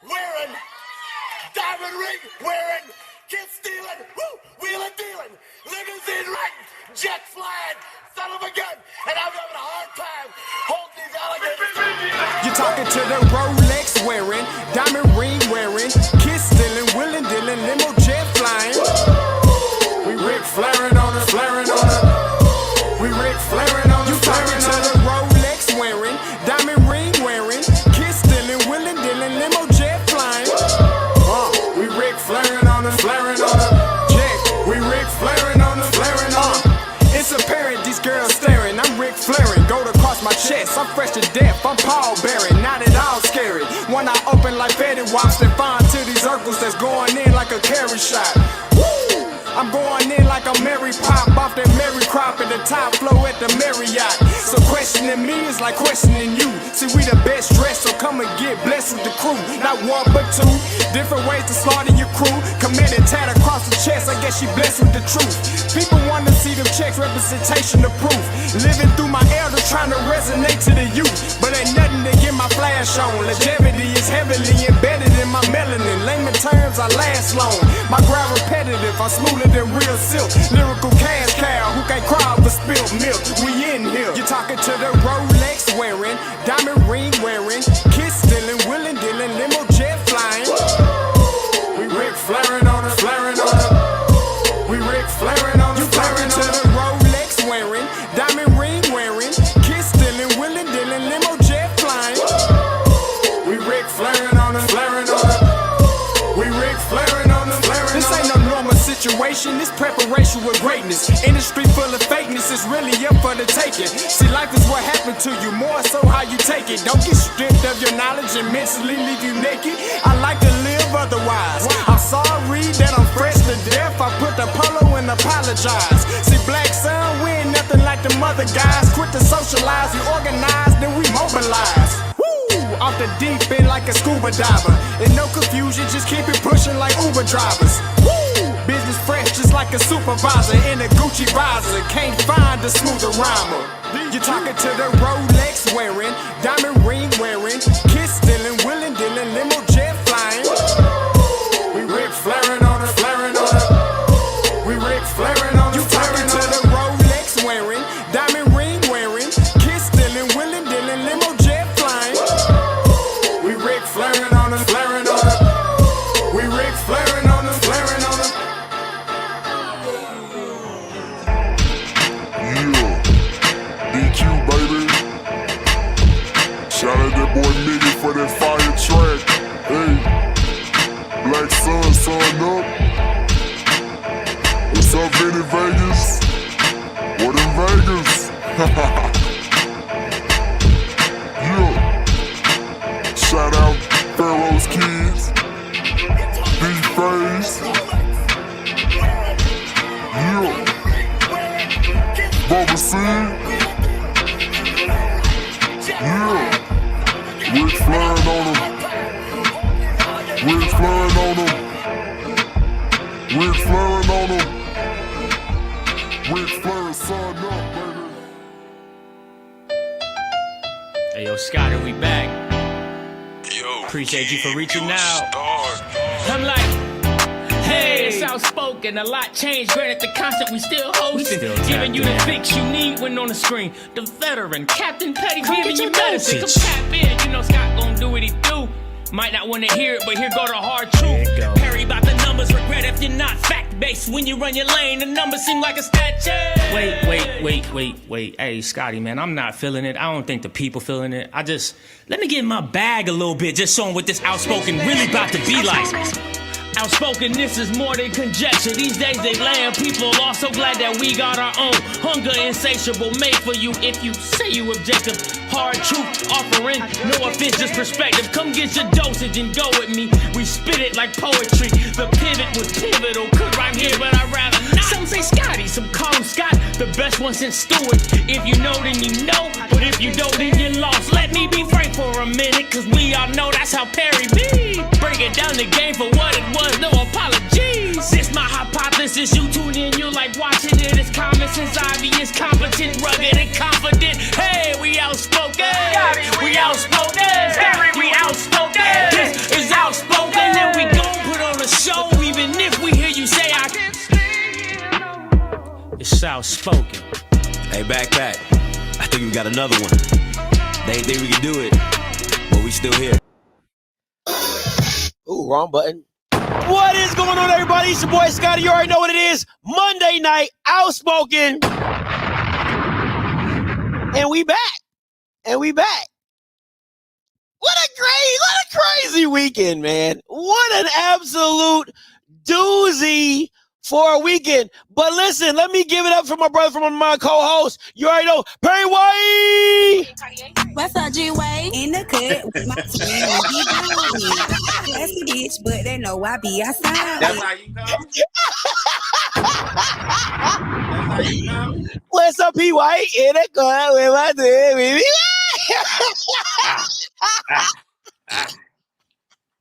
wearing, diamond ring wearing, kid stealing, wheeling dealing, limousine riding, jet flying, son of a gun, and I'm having a hard time holding these alligators. You're talking to the Rolex wearing, diamond ring wearing, kid stealing, wheeling dealing, limo jet flying. We Ric Flairing on us, flaring on us. We Ric Flairing on us. You talking to the Rolex wearing, diamond ring wearing, kid stealing, wheeling dealing, limo jet flying. We Ric Flairing on us, flaring on us. Yeah, we Ric Flairing on us, flaring on us. It's apparent these girls staring. I'm Ric Flairing, gold across my chest. I'm fresh to death, I'm Paul Bearing, not at all scary. One eye open like Betty Wops and find to these circles that's going in like a carry shot. Woo! I'm going in like a Mary Pop off that Mary Crop at the top flow at the Marriott. So questioning me is like questioning you. See, we the best dressed, so come and get blessed with the crew. Not one but two, different ways to slaughter your crew. Committed tat across the chest, I guess she blessed with the truth. People want to see them checks, representation of proof. Living through my elders, trying to resonate to the youth. But ain't nothing to get my flash on. Longevity is heavily embedded in my melanin. Layman terms, I last long. My grind repetitive, I'm smoother than real silk. Lyrical cash cow who can't cry over spilled milk. We in here. You're talking to the Rolex wearing, diamond ring wearing, kid stealing, wheeling dealing, limo jet flying. We Ric Flairing on us, flaring on us. We Ric Flairing on us. You talking to the Rolex wearing, diamond ring wearing, kid stealing, wheeling dealing, limo jet flying. We Ric Flairing on us, flaring on us. We Ric Flairing on us, flaring on us. This ain't no normal situation, this preparation with greatness. Industry full of fakeness, it's really up for the taking. See, life is what happened to you, more so how you take it. Don't get stripped of your knowledge and mentally leave you naked. I like to live otherwise. I'm sorry that I'm fresh to death. I put the polo and apologize. See, black son, we ain't nothing like the mother guys. Quit to socialize, we organize, then we mobilize. Off the deep end like a scuba diver. And no confusion, just keep it pushing like Uber drivers. Woo! Business fresh just like a supervisor in a Gucci visor. Can't find a smoother rhymer. You're talking to the Rolex wearing, diamond ring wearing, kid stealing, wheeling dealing, limo jet flying. We Ric Flairing on us, flaring on us. We Ric Flairing on us. You talking to the Rolex wearing, diamond ring wearing, kid stealing, wheeling dealing, limo jet flying. We Ric Flairing on us, flaring on us. We Ric Flairing on us, flaring on us. Yeah, DQ baby. Shout out that boy Nigga for that fire track. Hey, Black Sun, sun up. What's up, Vinny Vegas? What in Vegas? Yeah. Shout out Pharaoh's Kids, D-Phase, yeah, Bubba C, yeah, Ric Flairing on them, Ric Flairing on them, Ric Flairing on them, Ric Flairing son up, baby. Hey yo, Scotty, we back. Appreciate you for reaching out. I'm like, hey, it's outspoken. A lot changed. Granted, the concept we still hosting. Giving you the fix you need when on the screen. The veteran, Captain Petty, giving you medicine. Come tap in. You know Scott gon' do what he do. Might not want to hear it, but here go the hard truth. Perry about the numbers, regret if you're not fact-based. When you run your lane, the numbers seem like a statue. Wait. Hey, Scotty, man, I'm not feeling it. I don't think the people feeling it. Let me get in my bag a little bit, just showing what this outspoken really about to be like. Outspoken, this is more than conjecture. These days they land people are so glad that we got our own. Hunger insatiable, made for you if you say you objective. Hard truth offering, no offense, just perspective. Come get your dosage and go with me. We spit it like poetry. The pivot was pivotal, could rhyme here, but I'd rather not. Some say Scotty, some call him Scott, the best one since Stewart. If you know, then you know, but if you don't, then you're lost. Let me be frank for a minute, cause we all know that's how Perry be. Breaking down the game for what it was, no apologies. This my hypothesis, you tune in, you like watching it. It's common sense, obvious, competent, rugged, and confident. Hey, we outspoken. We outspoken. We outspoken. This is outspoken. Outspoken. Hey, Backpack. I think we got another one. They ain't think we can do it, but we still here. Ooh, wrong button. What is going on, everybody? It's your boy Scotty. You already know what it is. Monday night, Outspoken. And we back. What a crazy weekend, man. What an absolute doozy for a weekend. But listen, let me give it up for my brother, from my co-host. You already know, Perry White. What's up, G-Way? In the cut with my twin. Classy bitch, but they know I be outside. That's how you come? That's how you come? What's up, P. White? In the cut with my twin, baby.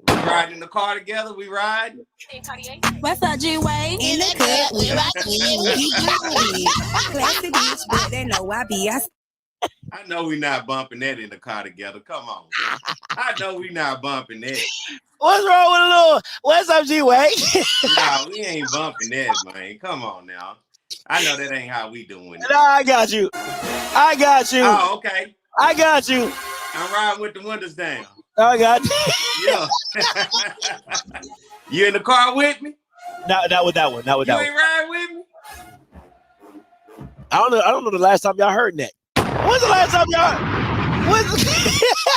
We riding in the car together. We ride. What's up, G-Way? In the cut with my twin. Classy bitch, but they know I be outside. I know we not bumping that in the car together. Come on. I know we not bumping that. What's wrong with a little? What's up, G-Way? No, we ain't bumping that, man. Come on now. I know that ain't how we doing it. No, I got you. Oh, okay. I got you. I'm riding with the windows down. I got you. Yeah. You in the car with me? Not with that one. Not with You that ain't one. riding with me? I don't know the last time y'all heard that. When's the last time y'all?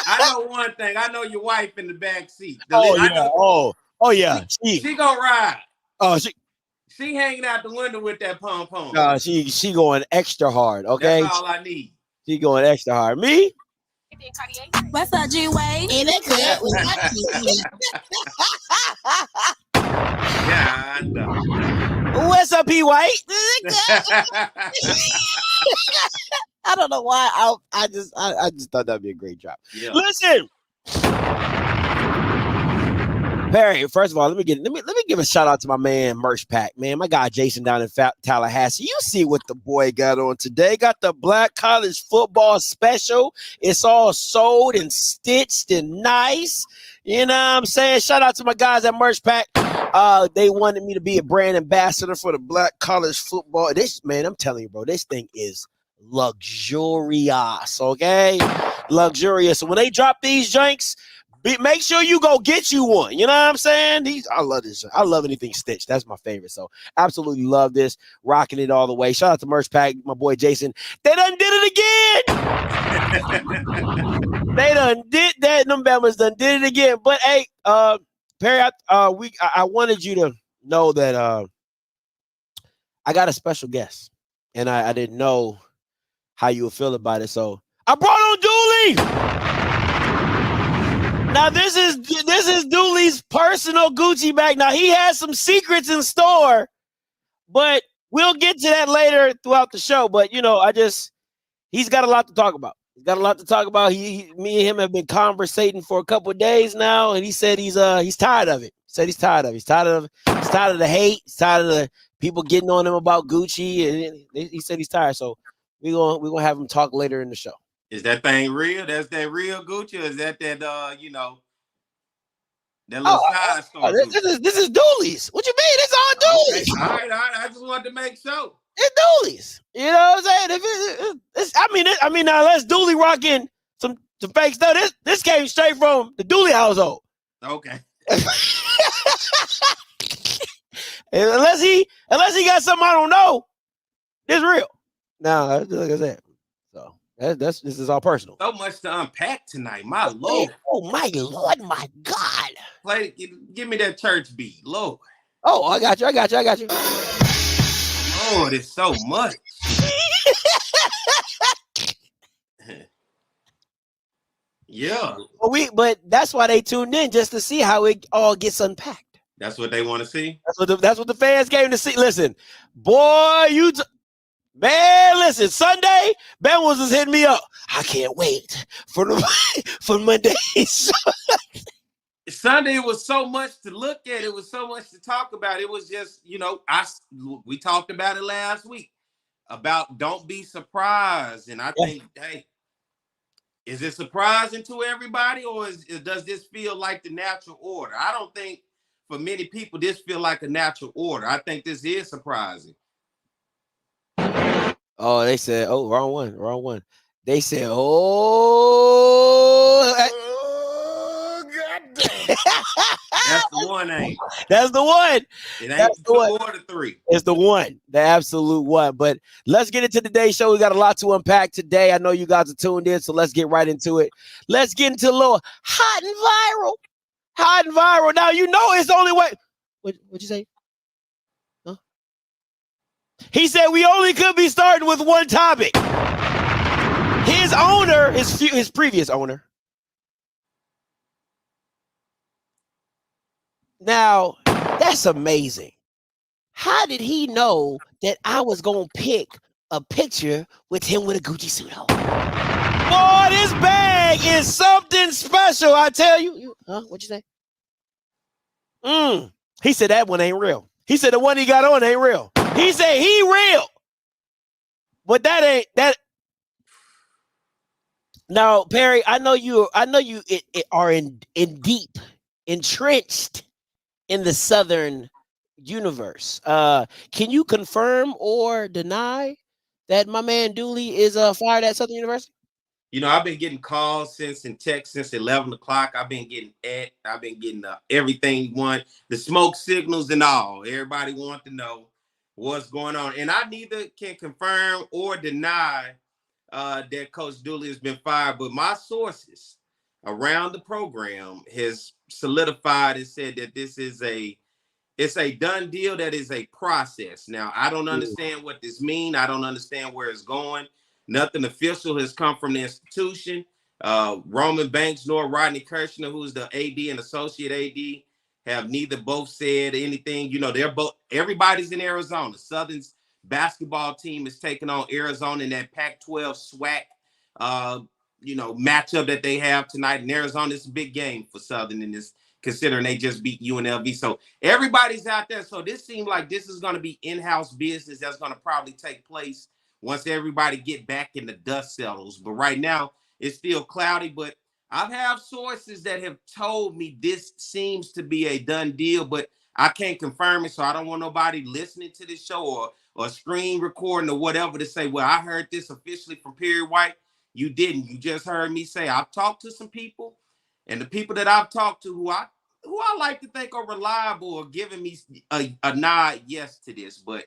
I know one thing. I know your wife in the back seat. Oh yeah. Oh yeah. She gonna ride. Oh She hanging out the window with that pom-pom. she going extra hard. Okay. That's all I need. She going extra hard. Me? What's up, G-Way? In the cut with my twin. Yeah, I know. What's up, P. White? I don't know why. I just thought that'd be a great job. Yeah. Listen, Perry. First of all, let me give a shout out to my man Merch Pack, man. My guy Jason down in Tallahassee. You see what the boy got on today? Got the Black College Football Special. It's all sewed and stitched and nice. You know what I'm saying? Shout out to my guys at Merch Pack. They wanted me to be a brand ambassador for the Black College Football. This, man, I'm telling you, bro, this thing is luxurious, okay? Luxurious. So when they drop these drinks, make sure you go get you one. You know what I'm saying? I love this. I love anything stitched. That's my favorite. So absolutely love this. Rocking it all the way. Shout out to Merch Pack, my boy Jason. They done did it again. They done did that. Them Bama's done did it again. But hey, Perry, I wanted you to know that I got a special guest, and I didn't know how you would feel about it. So I brought on Dooley. Now this is Dooley's personal Gucci bag. Now he has some secrets in store, but we'll get to that later throughout the show. But you know, he's got a lot to talk about. He's got a lot to talk about. Me and him have been conversating for a couple of days now, and he said he's tired of it. He said he's tired of it. He's tired of the hate. He's tired of the people getting on him about Gucci, and he said he's tired. So we're gonna have him talk later in the show. Is that thing real? That's that real Gucci, or is that you know, that little side story? This is Dooley's. What you mean? It's all Dooley's. Okay. All right. I just wanted to make sure. It's Dooley's. You know what I'm saying? I mean, now let's Dooley rocking some fake stuff. This came straight from the Dooley household. Okay. unless he got something I don't know, it's real. No, like I said. So this is all personal. So much to unpack tonight, my Lord. Oh my Lord, my God. Give me that church beat, Lord. Oh, I got you. Oh, it's so much. Yeah. But that's why they tuned in, just to see how it all gets unpacked. That's what they want to see. That's what the fans came to see. Listen, boy, man, listen. Sunday, Ben was just hitting me up. I can't wait for Monday. Sunday was so much to look at. It was so much to talk about. It was just, you know, we talked about it last week about don't be surprised. And I think, hey, is it surprising to everybody, or does this feel like the natural order? I don't think for many people this feel like a natural order. I think this is surprising. Oh, they said, oh, wrong one. They said, oh, Oh, goddamn. That's the one, ain't it? that's the one. It That's ain't the the one. 2 or the 3. It's the one, the absolute one. But let's get into today's show. We got a lot to unpack today. I know you guys are tuned in, so let's get right into it. Let's get into a little hot and viral. Hot and viral. Now, you know it's the only way. What'd you say? Huh? He said we only could be starting with one topic. His owner, his previous owner. Now, that's amazing. How did he know that I was going to pick a picture with him with a Gucci suit on? Boy, this bag is something special, I tell you. Huh? What'd you say? He said that one ain't real. He said the one he got on ain't real. He said he real. But that ain't that. Now, Perry, I know you are in deep, entrenched in the Southern universe. Can you confirm or deny that my man Dooley is fired at Southern University? You know, I've been getting calls and texts since 11 o'clock. I've been getting everything you want, the smoke signals and all. Everybody wants to know what's going on. And I neither can confirm or deny that Coach Dooley has been fired, but my sources around the program has solidified and said that it's a done deal, that is a process. Now, I don't understand what this means. I don't understand where it's going. Nothing official has come from the institution. Roman Banks nor Rodney Kirshner, who's the AD and associate AD, have neither both said anything. You know, everybody's in Arizona. Southern's basketball team is taking on Arizona in that Pac-12 SWAC, matchup that they have tonight in Arizona. It's a big game for Southern in this, considering they just beat UNLV. So everybody's out there. So this seems like this is going to be in-house business that's going to probably take place once everybody get back and the dust settles. But right now, it's still cloudy. But I've had sources that have told me this seems to be a done deal, but I can't confirm it. So I don't want nobody listening to this show or screen recording or whatever to say, well, I heard this officially from Perry White. You didn't. You just heard me say, I've talked to some people, and the people that I've talked to who I like to think are reliable are giving me a nod yes to this, but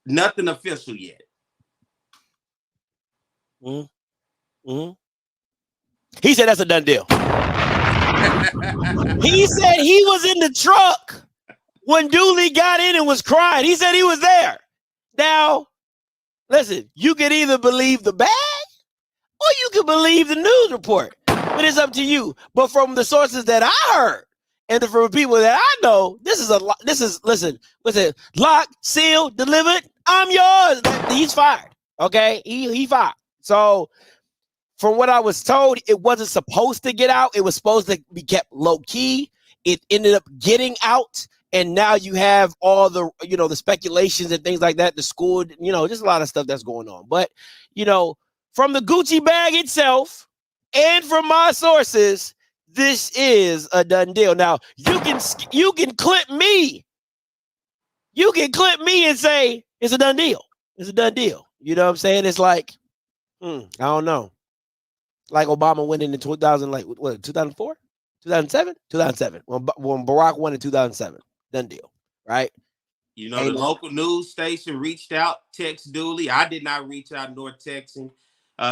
nothing official yet. He said that's a done deal. He said he was in the truck when Dooley got in and was crying. He said he was there. Now, listen, you can either believe the bag or you can believe the news report, but it's up to you. But from the sources that I heard and from people that I know, listen, what's it? Locked, sealed, delivered. I'm yours. He's fired. Okay, he fired. So, from what I was told, it wasn't supposed to get out. It was supposed to be kept low key. It ended up getting out, and now you have all the the speculations and things like that. The school, just a lot of stuff that's going on. But from the Gucci bag itself, and from my sources, this is a done deal. Now you can clip me. You can clip me and say it's a done deal. It's a done deal. You know what I'm saying? It's like, I don't know. Like Obama winning in 2004? 2007? 2007. When Barack won in 2007. Done deal. Right? The local news station reached out, text Dooley. I did not reach out nor text him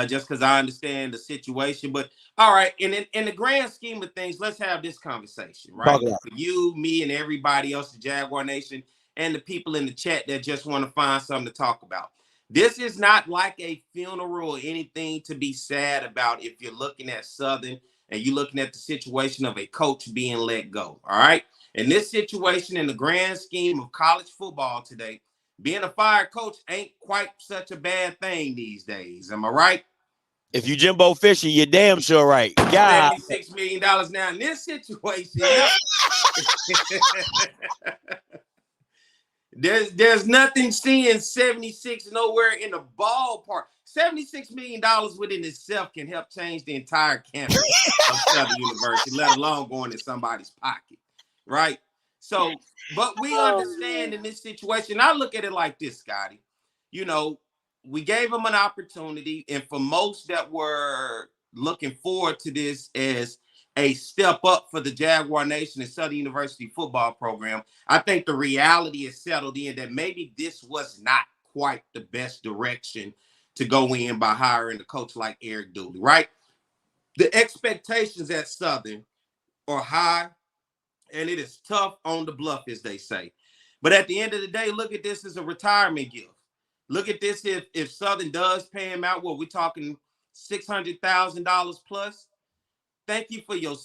just because I understand the situation. But all right, in the grand scheme of things, let's have this conversation, right? For you, me, and everybody else, the Jaguar Nation, and the people in the chat that just want to find something to talk about. This is not like a funeral or anything to be sad about if you're looking at Southern and you're looking at the situation of a coach being let go, all right? In this situation, in the grand scheme of college football today, being a fired coach ain't quite such a bad thing these days. Am I right? If you Jimbo Fisher, you're damn sure right. God. $76 million now in this situation. There's nothing seeing 76 nowhere in the ballpark. $76 million within itself can help change the entire campus of Southern University, let alone going in somebody's pocket, right? So, but we understand in this situation. I look at it like this, Scotty. we gave him an opportunity, and for most that were looking forward to this as a step up for the Jaguar Nation and Southern University football program, I think the reality is settled in that maybe this was not quite the best direction to go in by hiring a coach like Eric Dooley, right? The expectations at Southern are high, and it is tough on the bluff, as they say. But at the end of the day, look at this as a retirement gift. Look at this if Southern does pay him out, we're talking $600,000 plus. Thank you for your.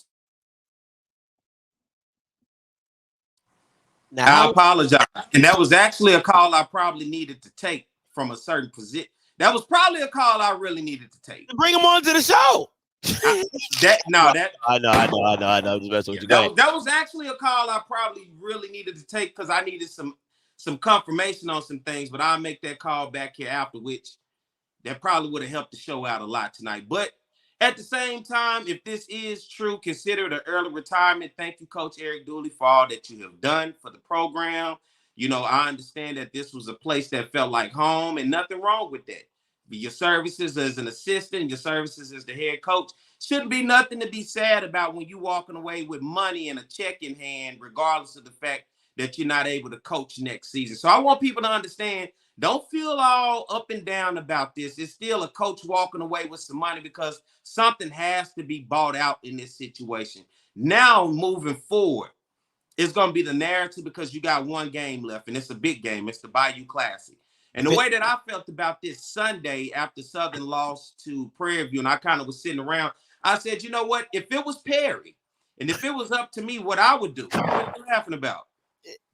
Now, I apologize. And that was actually a call I probably needed to take from a certain position. That was probably a call I really needed to take. Bring him on to the show. I know. That was actually a call I probably really needed to take because I needed some confirmation on some things, but I'll make that call back here after, which that probably would have helped the show out a lot tonight. But at the same time, if this is true, consider it an early retirement. Thank you, Coach Eric Dooley, for all that you have done for the program. You know, I understand that this was a place that felt like home, and nothing wrong with that. Your services as an assistant, your services as the head coach, shouldn't be nothing to be sad about when you're walking away with money and a check in hand, regardless of the fact that you're not able to coach next season. So I want people to understand, don't feel all up and down about this. It's still a coach walking away with some money because something has to be bought out in this situation. Now, moving forward, it's going to be the narrative because you got one game left, and it's a big game. It's the Bayou Classic. And the way that I felt about this Sunday after Southern lost to Prairie View, and I kind of was sitting around, I said, you know what? If it was Perry, and if it was up to me, what I would do, what are you laughing about?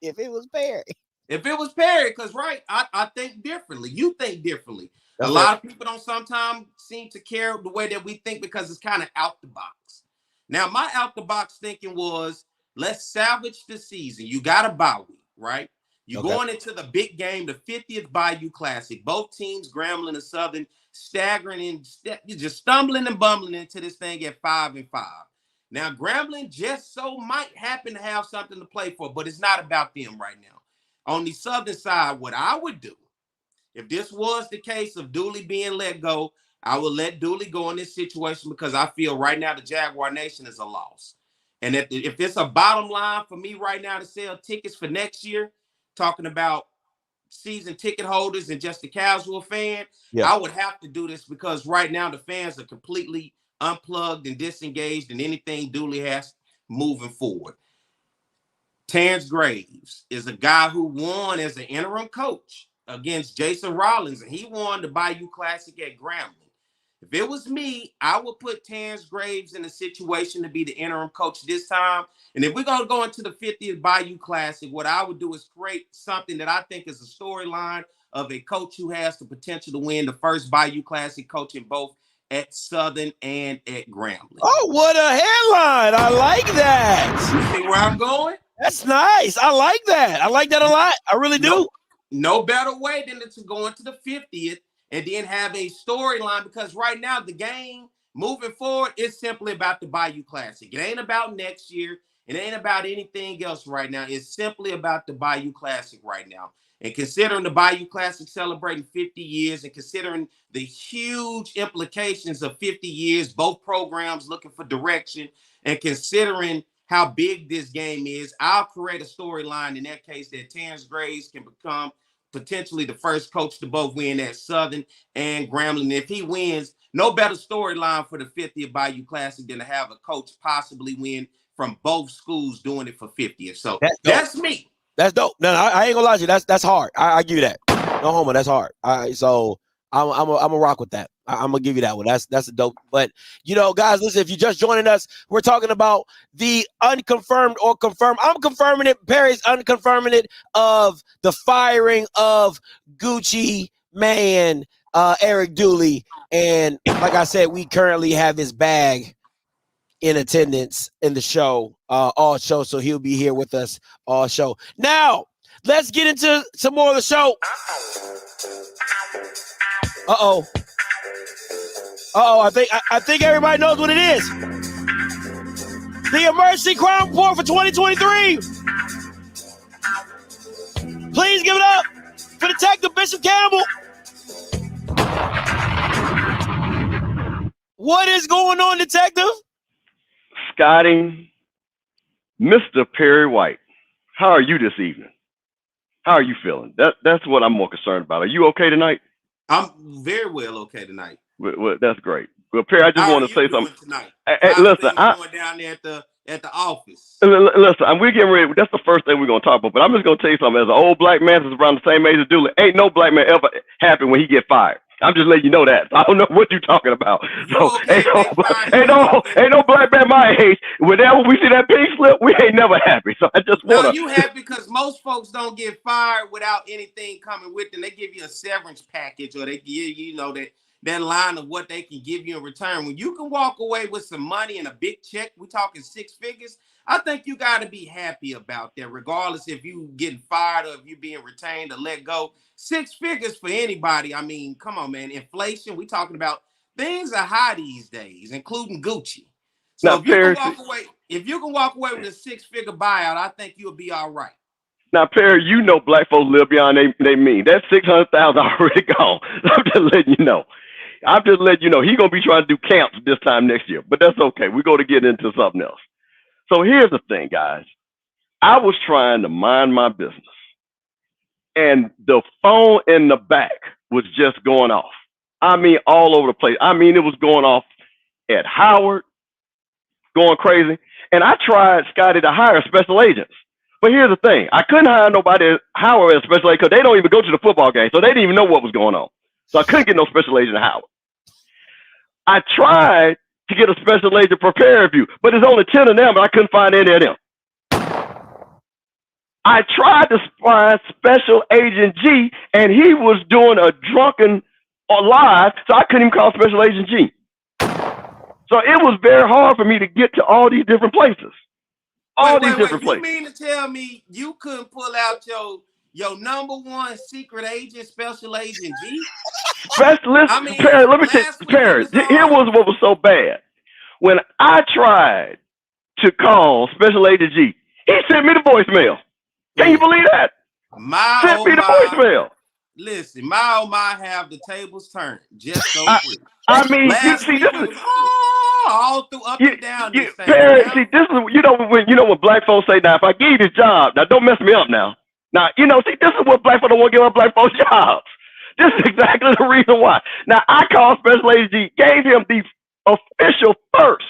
If it was Perry. If it was Perry, because, right, I think differently. You think differently. That's a lot of people don't sometimes seem to care the way that we think because it's kind of out the box. Now, my out the box thinking was, let's salvage the season. You got a bye week, right? You're going into the big game, the 50th Bayou Classic. Both teams, Grambling and Southern, staggering and just stumbling and bumbling into this thing at 5-5. Now, Grambling just so might happen to have something to play for, but it's not about them right now. On the Southern side, what I would do, if this was the case of Dooley being let go, I would let Dooley go in this situation because I feel right now the Jaguar Nation is a loss. And if it's a bottom line for me right now to sell tickets for next year, talking about season ticket holders and just a casual fan, I would have to do this because right now the fans are completely unplugged and disengaged in anything Dooley has moving forward. Terrence Graves is a guy who won as an interim coach against Jason Rollins, and he won the Bayou Classic at Grambling. If it was me, I would put Terrence Graves in a situation to be the interim coach this time. And if we're going to go into the 50th Bayou Classic, what I would do is create something that I think is a storyline of a coach who has the potential to win the first Bayou Classic, coaching both at Southern and at Grambling. Oh, what a headline. I like that. You see where I'm going? That's nice. I like that. I like that a lot. I really do. No better way than to go into the 50th and then have a storyline, because right now the game moving forward is simply about the Bayou Classic. It ain't about next year. It ain't about anything else right now. It's simply about the Bayou Classic right now. And considering the Bayou Classic celebrating 50 years and considering the huge implications of 50 years, both programs looking for direction, and considering how big this game is, I'll create a storyline in that case that Terrence Graves can become potentially the first coach to both win at Southern and Grambling. If he wins, no better storyline for the 50th Bayou Classic than to have a coach possibly win from both schools doing it for 50th. So that's me. That's dope. No, I ain't gonna lie to you. That's hard. I give you that. No homo. That's hard. So I'm a rock with that. I'm gonna give you that one. That's a dope. But you know, guys, listen. If you're just joining us, we're talking about the unconfirmed or confirmed. I'm confirming it. Perry's unconfirming it of the firing of Gucci man Eric Dooley. And like I said, we currently have his bag in attendance in the show, all show. So he'll be here with us all show. Now, let's get into some more of the show. I think everybody knows what it is. The Emergency Crime Report for 2023. Please give it up for Detective Bishop Campbell. What is going on, Detective? Scotty, Mr. Perry White, how are you this evening? How are you feeling? That's what I'm more concerned about. Are you okay tonight? I'm very well okay tonight. Well, that's great. Well, Perry, I just How want are to you say doing something. tonight? Hey, How's listen, things going down there at the office? listen, we're getting ready. That's the first thing we're going to talk about. But I'm just going to tell you something. As an old black man that's around the same age as Dooley, ain't no black man ever happy when he get fired. I'm just letting you know that. I don't know what you're talking about. So Okay, ain't no black man my age. Whenever we see that pink slip, we ain't never happy. So I just want to. No, you happy because most folks don't get fired without anything coming with them. They give you a severance package, or they give you, that line of what they can give you in return. When you can walk away with some money and a big check, we're talking 6 figures. I think you got to be happy about that, regardless if you getting fired or if you being retained or let go. 6 figures for anybody. I mean, come on, man. Inflation, we talking about things are high these days, including Gucci. So Now, if you can walk away with a 6-figure buyout, I think you'll be all right. Now, Perry, you know black folks live beyond they mean. That 600,000 already gone. I'm just letting you know. I'm just letting you know he's gonna be trying to do camps this time next year, but that's okay. We're going to get into something else. So here's the thing, guys. I was trying to mind my business, and the phone in the back was just going off. I mean, all over the place. I mean, it was going off at Howard, going crazy. And I tried, Scotty, to hire special agents. But here's the thing. I couldn't hire nobody at Howard as a special agent because they don't even go to the football game, so they didn't even know what was going on. So I couldn't get no special agent at Howard. I tried to get a special agent for peer review, but there's only 10 of them, but I couldn't find any of them. I tried to find Special Agent G, and he was doing a drunken live, so I couldn't even call Special Agent G. So it was very hard for me to get to all these different places. Different places. You mean to tell me you couldn't pull out your number one secret agent, Special Agent G? Specialist, I mean, Perry, let me tell you, Perry, here was what was so bad. When I tried to call Special Agent G, he sent me the voicemail. Can you believe that? Sent me the voicemail. Listen, my have the tables turned just so quick. I mean, this is all through up and down. Perry, see, this is when black folks say, now if I give you this job, now don't mess me up now. Now, see, this is what black folks don't want to give up black folks jobs. This is exactly the reason why. Now, I called Special Agent G, gave him the official first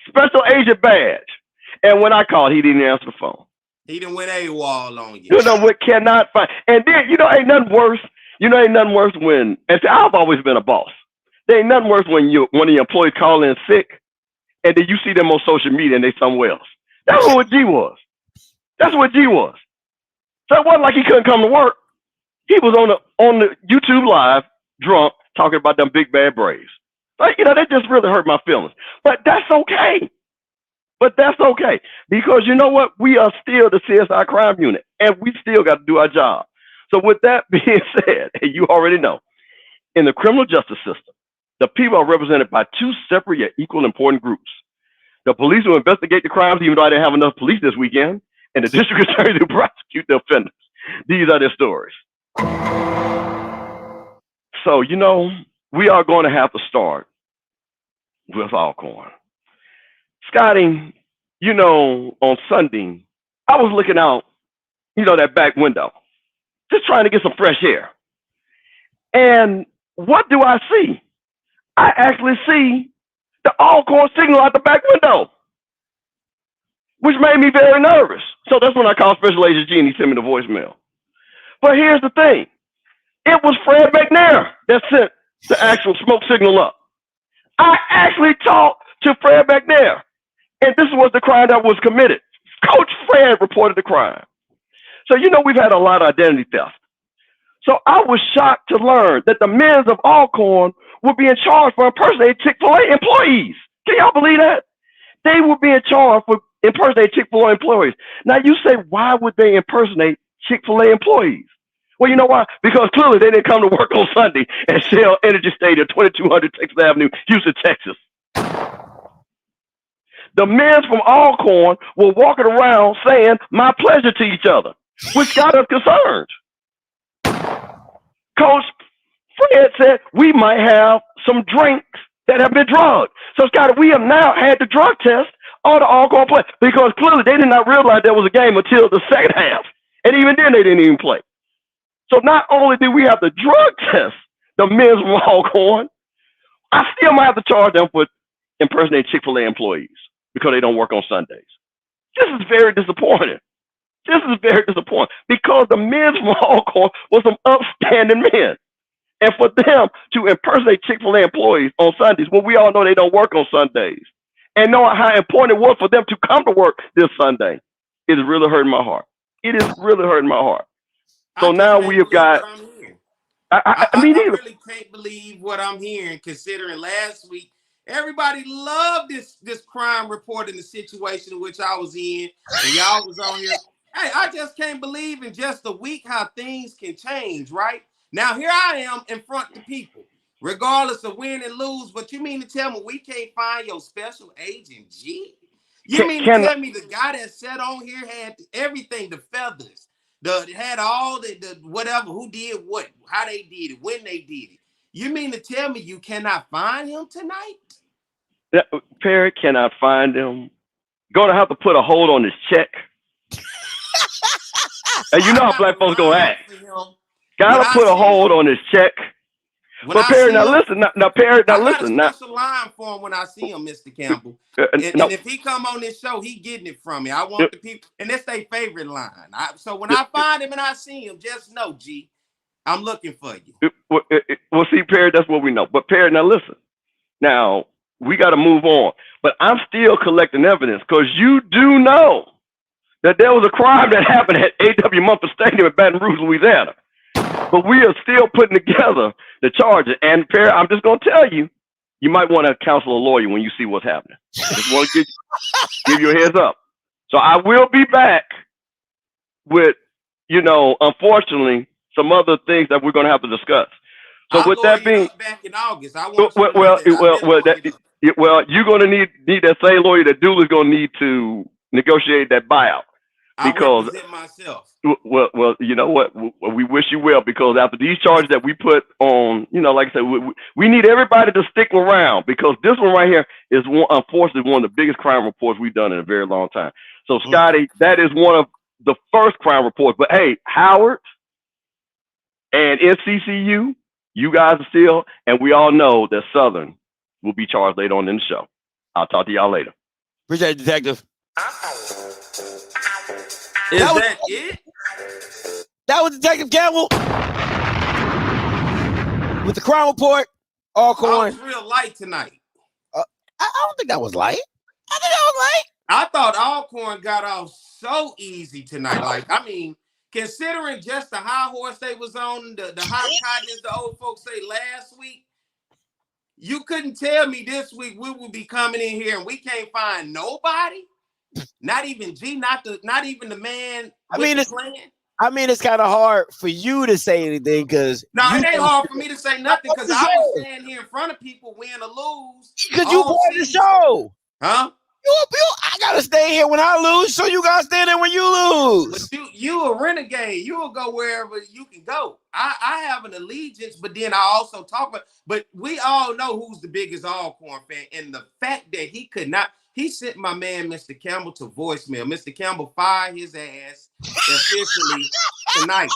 Special Agent badge. And when I called, he didn't answer the phone. He didn't win A-wall on you. You know what? Cannot find. And then, ain't nothing worse. Ain't nothing worse when, and see, I've always been a boss. There ain't nothing worse when one of your employees call in sick, and then you see them on social media and they somewhere else. That's what G was. That's what G was. So it wasn't like he couldn't come to work. He was on the YouTube live, drunk, talking about them big bad Braves. Like, that just really hurt my feelings. But that's okay. Because you know what? We are still the CSI crime unit, and we still got to do our job. So with that being said, and you already know, in the criminal justice system, the people are represented by two separate yet equal important groups. The police who investigate the crimes, even though I didn't have enough police this weekend, and the district attorneys who prosecute the offenders. These are their stories. So, we are going to have to start with Alcorn. Scotty, on Sunday, I was looking out, that back window, just trying to get some fresh air. And what do I see? I actually see the Alcorn signal out the back window, which made me very nervous. So that's when I called Special Agent G and he sent me the voicemail. But here's the thing. It was Fred McNair that sent the actual smoke signal up. I actually talked to Fred McNair, and this was the crime that was committed. Coach Fred reported the crime. So, we've had a lot of identity theft. So I was shocked to learn that the men of Alcorn were being charged for impersonating Chick-fil-A employees. Can y'all believe that? They were being charged for impersonating Chick-fil-A employees. Now, you say, why would they impersonate Chick-fil-A employees? Well, you know why? Because clearly they didn't come to work on Sunday at Shell Energy Stadium, 2200 Texas Avenue, Houston, Texas. The men from Alcorn were walking around saying, my pleasure to each other, which got us concerned. Coach Fred said, we might have some drinks that have been drugged. So, Scotty, we have now had to drug test all the Alcorn players because clearly they did not realize there was a game until the second half. And even then, they didn't even play. So not only did we have to drug test the men from Alcorn, I still might have to charge them for impersonating Chick-fil-A employees because they don't work on Sundays. This is very disappointing. This is very disappointing because the men from Alcorn were some upstanding men. And for them to impersonate Chick-fil-A employees on Sundays when we all know they don't work on Sundays and knowing how important it was for them to come to work this Sunday, it is really hurting my heart. It is really hurting my heart. So now we have got. I really can't believe what I'm hearing, considering last week everybody loved this crime report in the situation in which I was in, and y'all was on here. Hey, I just can't believe in just a week how things can change, right? Now here I am in front of the people, regardless of win and lose. But you mean to tell me we can't find your special agent G? You mean to tell me the guy that sat on here had everything, the feathers, had all the whatever, who did what, how they did it, when they did it. You mean to tell me you cannot find him tonight? Perry cannot find him. Gonna have to put a hold on his check. And you know how black folks gonna act. Gotta put a hold on his check. But Perry, now listen, Perry, now listen. I got a special line for him when I see him, Mr. Campbell. And if he come on this show, he getting it from me. I want the people, and that's their favorite line. So when I find him and I see him, just know, G, I'm looking for you. Well, see, Perry, that's what we know. But Perry, now listen. Now, we got to move on. But I'm still collecting evidence because you do know that there was a crime that happened at A.W. Mumford Stadium in Baton Rouge, Louisiana. But we are still putting together the charges. And Perry, I'm just going to tell you, you might want to counsel a lawyer when you see what's happening. I just want to give you a heads up. So I will be back with, unfortunately, some other things that we're going to have to discuss. So with that being, back in August, I want you're going to need that same lawyer that Dooley's going to need to negotiate that buyout. Because I represent myself. Well, you know what? We wish you well because after these charges that we put on, like I said, we need everybody to stick around because this one right here is unfortunately one of the biggest crime reports we've done in a very long time. So, Scotty, that is one of the first crime reports. But hey, Howard and NCCU, you guys are still, and we all know that Southern will be charged later on in the show. I'll talk to y'all later. Appreciate it, Detective. Is that it? That was Detective Campbell with the crime report. Alcorn. I was real light tonight. I don't think that was light. I think that was light. I thought Alcorn got off so easy tonight. Like, I mean, considering just the high horse they was on, the high cotton, as the old folks say, last week, you couldn't tell me this week we would be coming in here and we can't find nobody. Not even G, not even the man. It's kind of hard for you to say anything because it ain't hard for me to say nothing because I was standing here in front of people, win or lose. Because you part of the show, huh? I gotta stay here when I lose, so you gotta stay there when you lose. But you a renegade. You will go wherever you can go. I have an allegiance, but then I also talk about. But we all know who's the biggest Alcorn fan, and the fact that he could not. He sent my man, Mr. Campbell, to voicemail. Mr. Campbell fired his ass officially tonight.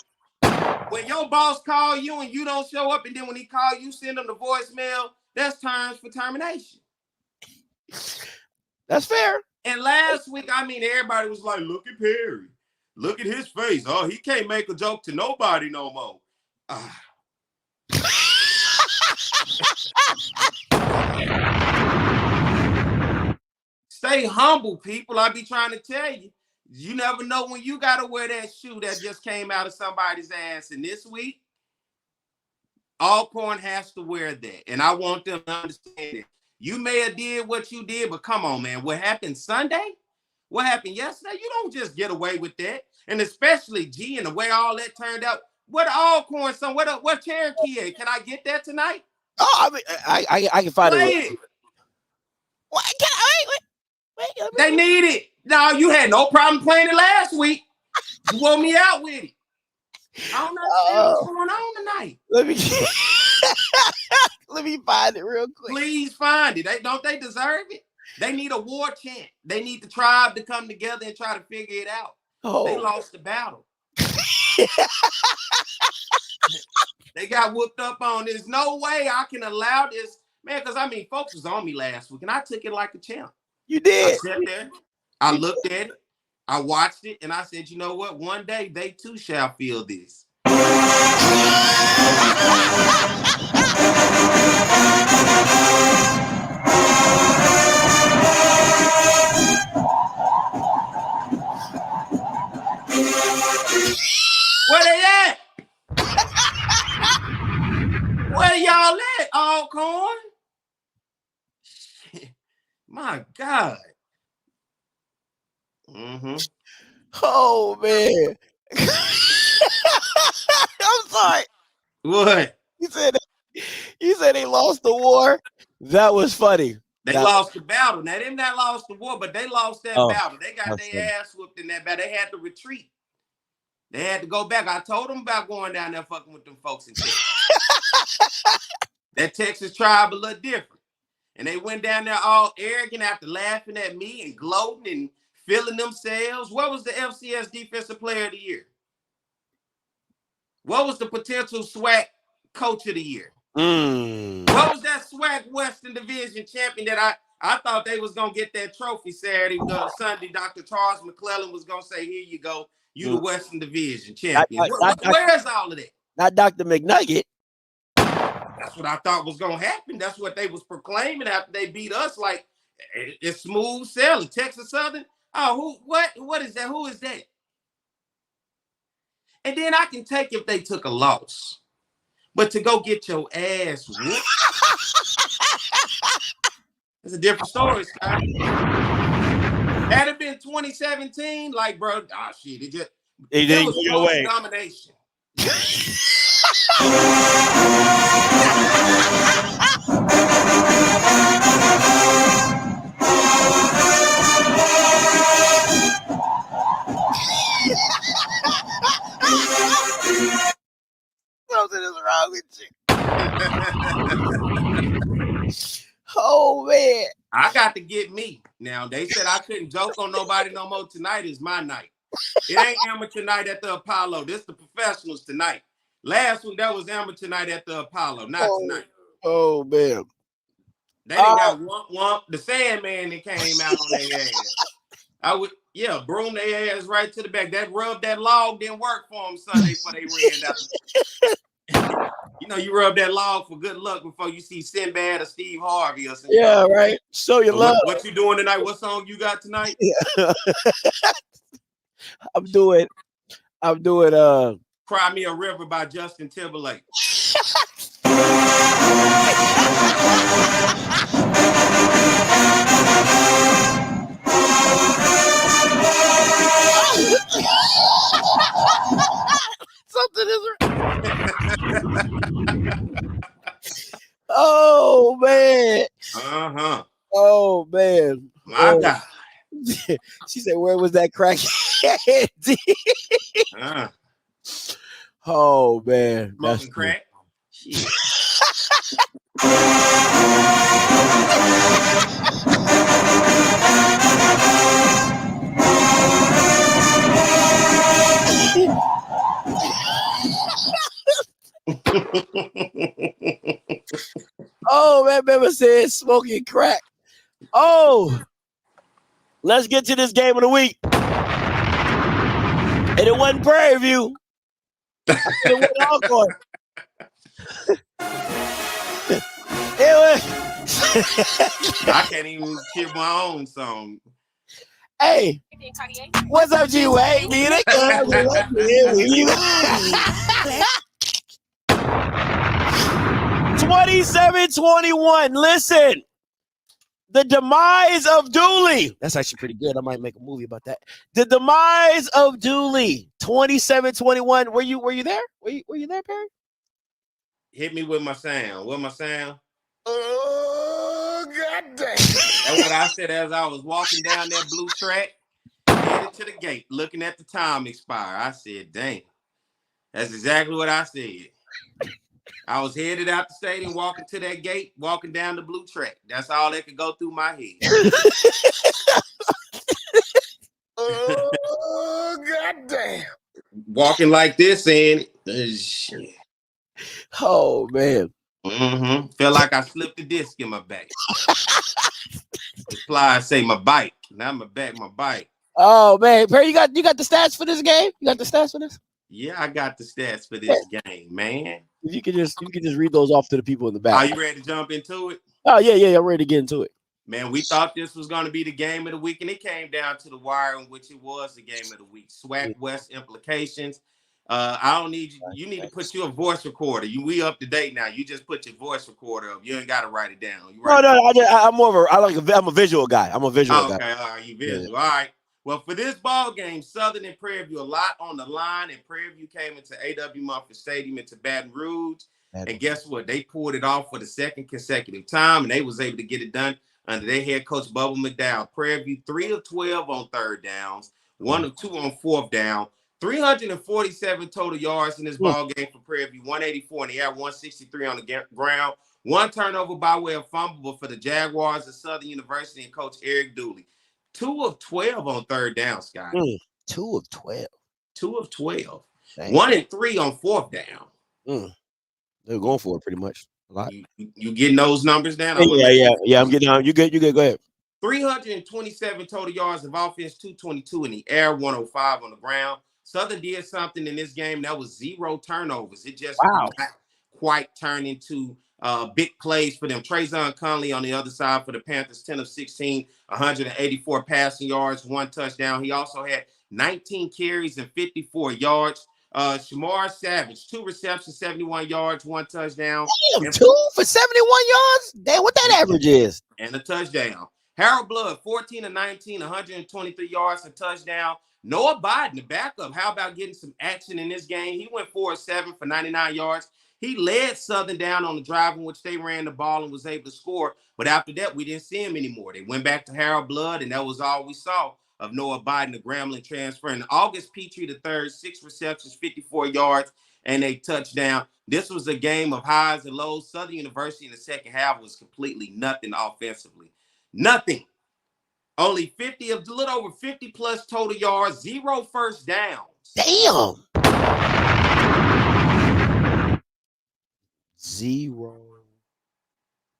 When your boss call you and you don't show up, and then when he call you, send him the voicemail, that's terms for termination. That's fair. And last week, everybody was like, look at Perry. Look at his face. Oh, he can't make a joke to nobody no more. Stay humble, people. I be trying to tell you. You never know when you got to wear that shoe that just came out of somebody's ass. And this week, Alcorn has to wear that. And I want them to understand it. You may have did what you did, but come on, man. What happened Sunday? What happened yesterday? You don't just get away with that. And especially G and the way all that turned out. What Alcorn son? What Cherokee at? Can I get that tonight? Oh, I can find it. What? Wait. They need it. No, you had no problem playing it last week. You wore me out with it. I don't know what's going on tonight. Let me Let me find it real quick. Please find it. Don't they deserve it? They need a war chant. They need the tribe to come together and try to figure it out. Oh. They lost the battle. They got whooped up on. There's no way I can allow this, man, because I mean, folks was on me last week, and I took it like a champ. You did. I sat there, I looked at it, I watched it, and I said, you know what? One day they too shall feel this. Where they at? Where y'all at, Alcorn? My God. Mm-hmm. Oh man. I'm sorry. What? You said they lost the war. That was funny. They lost the battle. Now, them that lost the war, but they lost that battle. They got their ass whooped in that battle. They had to retreat. They had to go back. I told them about going down there fucking with them folks in Texas. That Texas tribe a little different. And they went down there all arrogant after laughing at me and gloating and feeling themselves. What was the FCS Defensive Player of the Year? What was the potential SWAC Coach of the Year? What was that SWAC Western Division champion that I thought they was going to get that trophy Saturday, Sunday? Dr. Charles McClellan was going to say, here you go. You the Western Division champion. Where is all of that? Not Dr. McNugget. That's what I thought was going to happen. That's what they was proclaiming after they beat us. Like, it's smooth sailing. Texas Southern. Oh, what is that? Who is that? And then I can take if they took a loss. But to go get your ass whooped, it's a different story, Scott. Had it been 2017, like, bro, shit, it was no domination. Something is wrong with you. Oh man. I got to get me. Now, they said I couldn't joke on nobody no more. Tonight is my night. It ain't amateur night at the Apollo. This the professionals tonight. Last week, that was amateur night at the Apollo. Not tonight. Oh, man. They done got wump. The Sandman that came out on their ass. Broom their ass right to the back. That log didn't work for them Sunday before they ran out. You know, you rub that log for good luck before you see Sinbad or Steve Harvey or something. Yeah, right. Show your love. What you doing tonight? What song you got tonight? Yeah. I'm doing Cry Me a River by Justin Timberlake. Something is Oh man. Oh man. My God. She said, where was that crack? Oh man. Smoking crack. Shit. Oh, man, member said smoking crack. Oh, let's get to this game of the week. And it wasn't Prairie View. It went Alcorn. It was. I can't even hear my own song. Hey, what's up, G-Way? 27-21. Listen, the demise of Dooley. That's actually pretty good. I might make a movie about that. The demise of Dooley. 27-21. Were you there? Were you there, Perry? Hit me with my sound. What my sound? Oh, God dang. That's what I said as I was walking down that blue track, headed to the gate, looking at the time expire. I said, dang. That's exactly what I said. I was headed out the stadium, walking to that gate, walking down the blue track. That's all that could go through my head. Oh, goddamn. Walking like this and shit. Oh man. Felt like I slipped a disc in my back. The slide say my bike. Not my back, my bike. Oh man, Perry, you got the stats for this game? You got the stats for this? Yeah, I got the stats for this game, man. If you could just read those off to the people in the back. Are you ready to jump into it? Oh yeah, I'm ready to get into it. Man, we thought this was going to be the game of the week, and it came down to the wire in which it was the game of the week. SWAC West implications. I don't need you. You need to put your voice recorder. We up to date now. You just put your voice recorder up. You ain't got to write it down. I'm a visual guy. I'm a visual guy. Okay, all right, you visual. Yeah. All right. Well, for this ball game, Southern and Prairie View, a lot on the line, and Prairie View came into A.W. Mumford Stadium into Baton Rouge. And guess what? They pulled it off for the second consecutive time, and they was able to get it done under their head coach, Bubba McDowell. Prairie View, 3 of 12 on third downs, 1 of 2 on fourth down, 347 total yards in this ball game for Prairie View, 184 in the air, 163 on the ground, 1 turnover by way of fumble for the Jaguars at Southern University and Coach Eric Dooley. 2 of 12 on third down, Scott. 2 of 12. 2 of 12. Dang. 1 and 3 on fourth down. They're going for it pretty much. A lot. You getting those numbers down? Yeah. I'm getting down. You good? Go ahead. 327 total yards of offense, 222 in the air, 105 on the ground. Southern did something in this game that was 0 turnovers. It just not quite turned into big plays for them. Trayvon Conley on the other side for the Panthers, 10 of 16, 184 passing yards, 1 touchdown. He also had 19 carries and 54 yards. Shamar Savage, 2 receptions, 71 yards, 1 touchdown. Damn, 2 for 71 yards? Damn, what that average is? And a touchdown. Harold Blood, 14 of 19, 123 yards, a touchdown. Noah Biden, the backup, how about getting some action in this game? He went 4 of 7 for 99 yards. He led Southern down on the drive in which they ran the ball and was able to score. But after that, we didn't see him anymore. They went back to Harold Blood, and that was all we saw of Noah Biden, the Grambling transfer. And August Petrie III, 6 receptions, 54 yards, and a touchdown. This was a game of highs and lows. Southern University in the second half was completely nothing offensively. Nothing. Only a little over 50 plus total yards, 0 first downs. Damn. 0.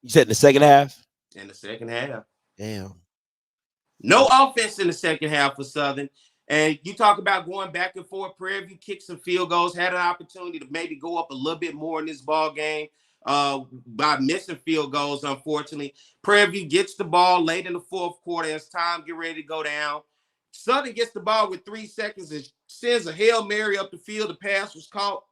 You said in the second half? In the second half. Damn. No offense in the second half for Southern. And you talk about going back and forth. Prairie View kicked some field goals, had an opportunity to maybe go up a little bit more in this ball game by missing field goals, unfortunately. Prairie View gets the ball late in the fourth quarter as time get ready to go down. Southern gets the ball with 3 seconds and sends a Hail Mary up the field. The pass was caught.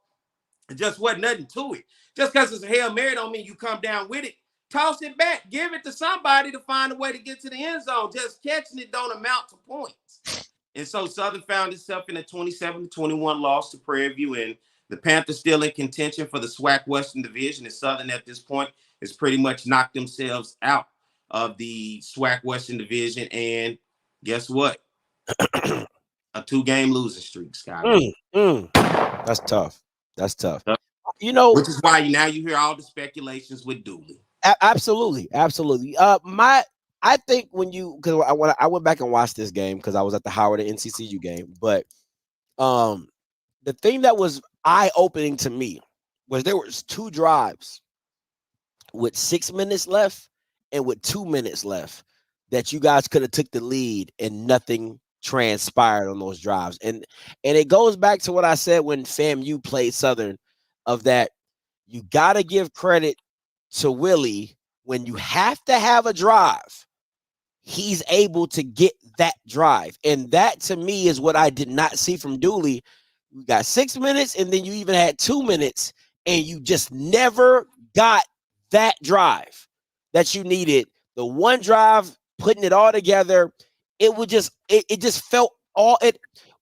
It just wasn't nothing to it. Just because it's a Hail Mary don't mean you come down with it. Toss it back. Give it to somebody to find a way to get to the end zone. Just catching it don't amount to points. And so Southern found itself in a 27-21 loss to Prairie View, and the Panthers still in contention for the SWAC Western Division. And Southern at this point has pretty much knocked themselves out of the SWAC Western Division. And guess what? A 2-game losing streak, Scott. That's tough. That's tough. You know, which is why now you hear all the speculations with Dooley. Absolutely. I think because I went back and watched this game because I was at the Howard and NCCU game, but the thing that was eye-opening to me was there was 2 drives with 6 minutes left and with 2 minutes left that you guys could have took the lead and nothing transpired on those drives. And it goes back to what I said when FAMU played Southern, of that you got to give credit to Willie. When you have to have a drive, he's able to get that drive. And that to me is what I did not see from Dooley. You got 6 minutes and then you even had 2 minutes and you just never got that drive that you needed. The one drive, putting it all together, it just felt all it.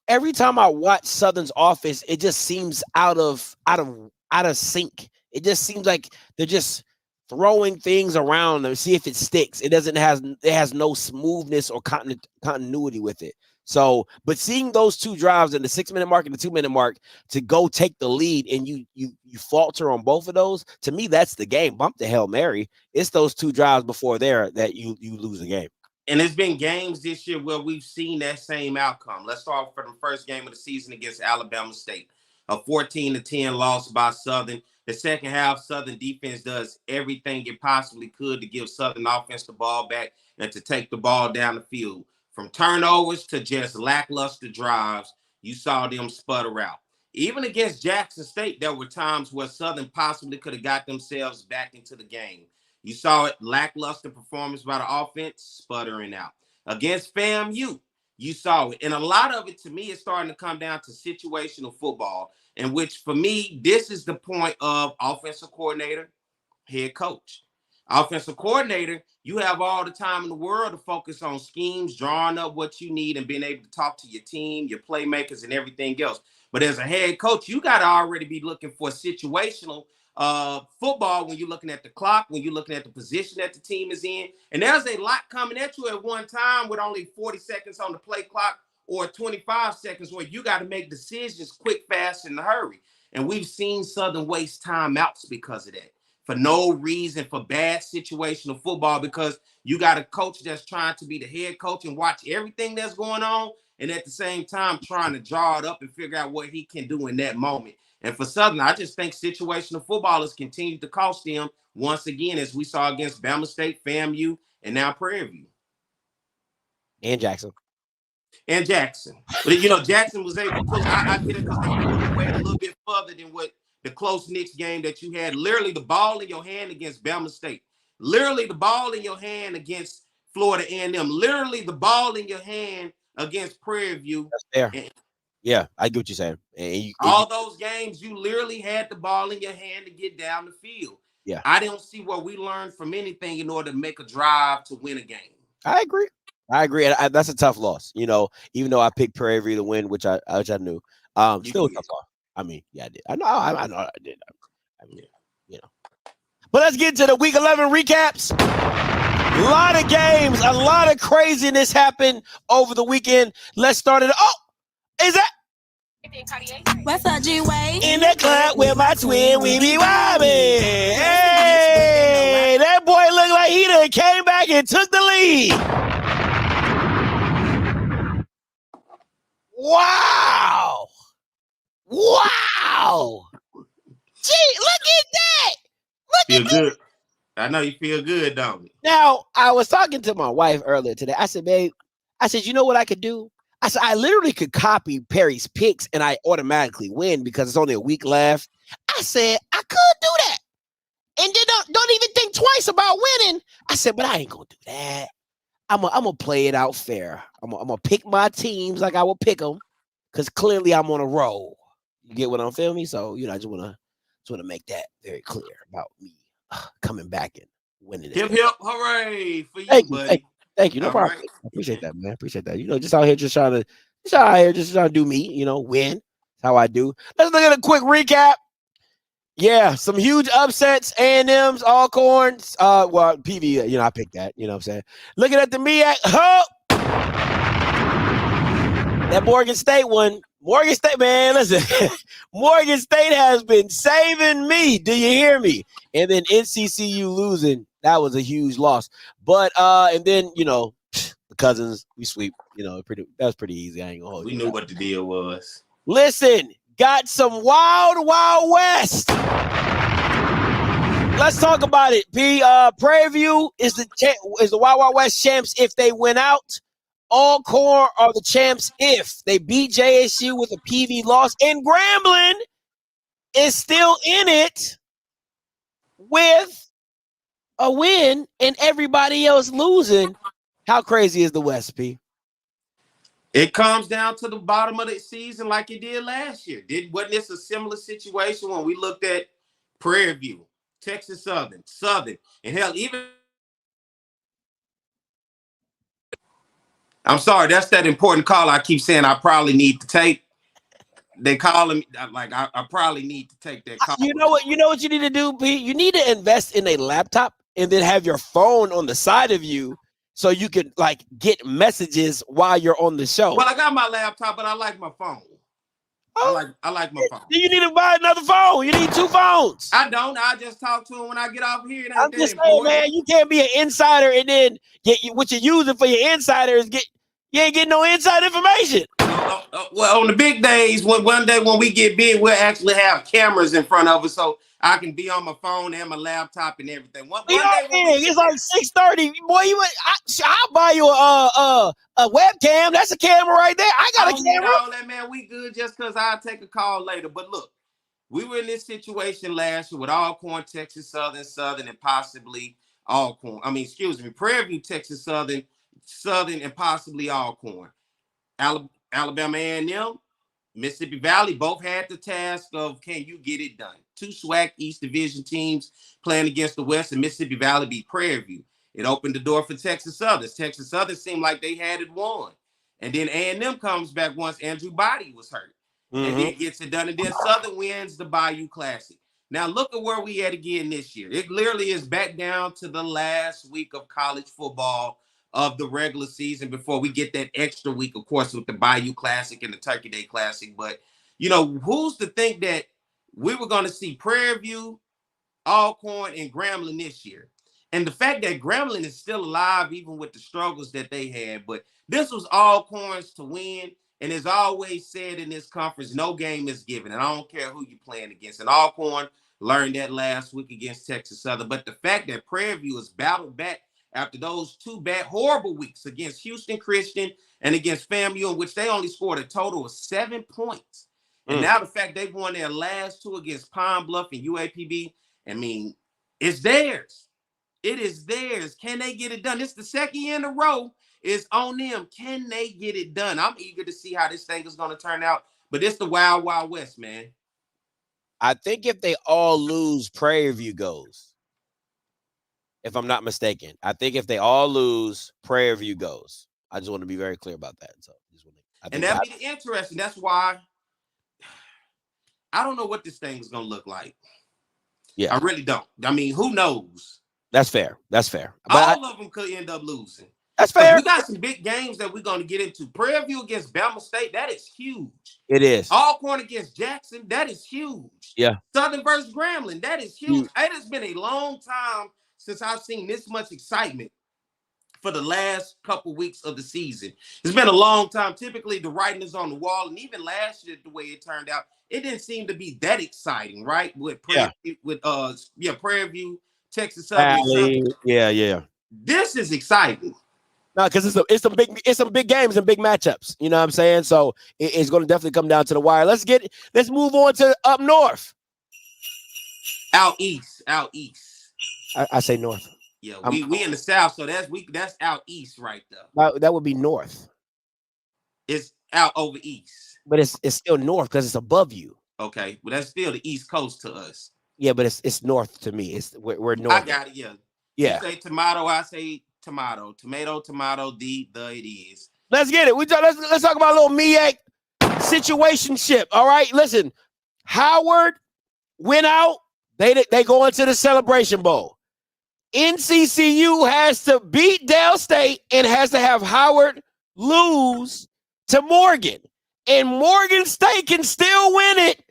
Every time I watch Southern's offense, it just seems out of sync. It just seems like they're just throwing things around to see if it sticks. It has no smoothness or continuity with it. So, but seeing those two drives in the 6-minute mark and the 2-minute mark to go take the lead, and you falter on both of those, to me, that's the game. Bump the Hail Mary. It's those two drives before there that you lose the game. And there's been games this year where we've seen that same outcome. Let's start for the first game of the season against Alabama State. A 14-10 loss by Southern. The second half, Southern defense does everything it possibly could to give Southern offense the ball back and to take the ball down the field. From turnovers to just lackluster drives, you saw them sputter out. Even against Jackson State, there were times where Southern possibly could have got themselves back into the game. You saw it, lackluster performance by the offense, sputtering out. Against FAMU, you saw it. And a lot of it, to me, is starting to come down to situational football, in which, for me, this is the point of offensive coordinator, head coach. Offensive coordinator, you have all the time in the world to focus on schemes, drawing up what you need, and being able to talk to your team, your playmakers, and everything else. But as a head coach, you got to already be looking for situational football when you're looking at the clock, when you're looking at the position that the team is in. And there's a lot coming at you at one time with only 40 seconds on the play clock or 25 seconds where you got to make decisions quick, fast, in a hurry. And we've seen Southern waste timeouts because of that. For no reason, for bad situational football, because you got a coach that's trying to be the head coach and watch everything that's going on, and at the same time trying to draw it up and figure out what he can do in that moment. And for Southern, I just think situational football has continued to cost them once again, as we saw against Bama State, FAMU, and now Prairie View. And Jackson. But, Jackson was able to pull. I get it because they pulled away a little bit further than what the close-knit game that you had. Literally the ball in your hand against Bama State. Literally the ball in your hand against Florida A&M. Literally the ball in your hand against Prairie View. That's fair. Yeah, I get what you're saying. All those games, you literally had the ball in your hand to get down the field. Yeah, I don't see what we learned from anything in order to make a drive to win a game. I agree. And that's a tough loss. Even though I picked Prairie View to win, which I knew. Still a tough loss. I mean, yeah, I did. I know I did. But let's get to the Week 11 recaps. A lot of games, a lot of craziness happened over the weekend. Let's start it. Oh, is that? What's up, G-Way? In the club with my twin, we be wobbing. Hey, that boy looked like he done came back and took the lead. Wow. Gee, look at that. Feel good. I know you feel good, don't you? Now, I was talking to my wife earlier today. I said, babe, you know what I could do? I said, I literally could copy Perry's picks and I automatically win because it's only a week left. I said, I could do that. And then don't even think twice about winning. I said, but I ain't going to do that. I'm going to play it out fair. I'm going to pick my teams like I will pick them because clearly I'm on a roll. You get what I'm feeling? So, I just want to make that very clear about me coming back and winning. Hip, hip, hooray for you, buddy. Thank you. No problem. Right. I appreciate that, man. Appreciate that. Just out here trying to do me, win. That's how I do. Let's look at a quick recap. Yeah, some huge upsets. A&M's, Alcorns. PV, I picked that. You know what I'm saying? Looking at the MEAC. That Morgan State one. Morgan State, man, listen. Morgan State has been saving me. Do you hear me? And then NCCU losing. That was a huge loss. But and then the Cousins, we sweep. That was pretty easy. I ain't gonna hold you. We knew what the deal was. Listen, got some wild West. Let's talk about it. Prairie View is the Wild West champs if they win out. Alcorn are the champs if they beat JSU with a PV loss, and Grambling is still in it with a win and everybody else losing. How crazy is the West, P? It comes down to the bottom of the season like it did last year. Wasn't this a similar situation when we looked at Prairie View, Texas Southern, and hell, even I'm sorry, that's that important call I keep saying I probably need to take. They call him like I probably need to take that call. You know what you need to do, P? You need to invest in a laptop and then have your phone on the side of you so you can like get messages while you're on the show. Well, I got my laptop, but I like my phone. I like my phone. You need to buy another phone. You need 2 phones. I don't. I just talk to him when I get off here. It ain't I'm that just saying, important. man, you can't be an insider and then what you're using for your insider is you ain't getting no inside information. Well, on the big days, one day when we get big, we'll actually have cameras in front of us, so I can be on my phone and my laptop and everything. One day it's like 6:30. Boy, I'll buy you a webcam. That's a camera right there. I got a camera. All that, man, we good just because I'll take a call later. But look, we were in this situation last year with Alcorn, Texas Southern, and possibly Alcorn. Prairie View, Texas Southern, and possibly Alcorn. Alabama A&M, Mississippi Valley both had the task of, can you get it done? 2 SWAC East Division teams playing against the West, and Mississippi Valley beat Prairie View. It opened the door for Texas Southern. Texas Southern seemed like they had it won. And then A&M comes back once Andrew Body was hurt. And then gets it done. And then Southern wins the Bayou Classic. Now look at where we at again this year. It literally is back down to the last week of college football of the regular season before we get that extra week, of course, with the Bayou Classic and the Turkey Day Classic. But, who's to think that we were going to see Prairie View, Alcorn, and Grambling this year? And the fact that Grambling is still alive, even with the struggles that they had. But this was Alcorn's to win. And as always said in this conference, no game is given. And I don't care who you're playing against. And Alcorn learned that last week against Texas Southern. But the fact that Prairie View has battled back after those 2 horrible weeks against Houston Christian and against FAMU, in which they only scored a total of 7 points. And now the fact they've won their last 2 against Pine Bluff and UAPB, it's theirs. It is theirs. Can they get it done? It's the second year in a row. It's on them. Can they get it done? I'm eager to see how this thing is going to turn out. But it's the Wild Wild West, man. I think if they all lose, Prairie View goes. If I'm not mistaken. I think if they all lose, Prairie View goes. I just want to be very clear about that. So, and that'd be interesting. That's why I don't know what this thing is going to look like. Yeah. I really don't. Who knows? That's fair. But all of them could end up losing. That's fair. We got some big games that we're going to get into. Prairie View against Bama State, that is huge. It is. Alcorn against Jackson, that is huge. Yeah. Southern versus Grambling, that is huge. It has been a long time since I've seen this much excitement for the last couple weeks of the season. It's been a long time. Typically, the writing is on the wall, and even last year, the way it turned out, it didn't seem to be that exciting, right? With Prairie View, Texas Southern. Yeah. This is exciting. No, because it's some big games and big matchups. You know what I'm saying? So it's going to definitely come down to the wire. Let's move on to up north. Out east. I say north. Yeah, we in the south, so that's out east right there. That would be north. It's out over east. But it's still north because it's above you. Okay, well that's still the east coast to us. Yeah, but it's north to me. We're north. I got it. Yeah. You say tomato, I say tomato. Tomato. The it is. Let's get it. Let's talk about a little MEAC situationship. All right, listen. Howard went out. They go into the Celebration Bowl. NCCU has to beat Dale State and has to have Howard lose to Morgan. And Morgan State can still win it.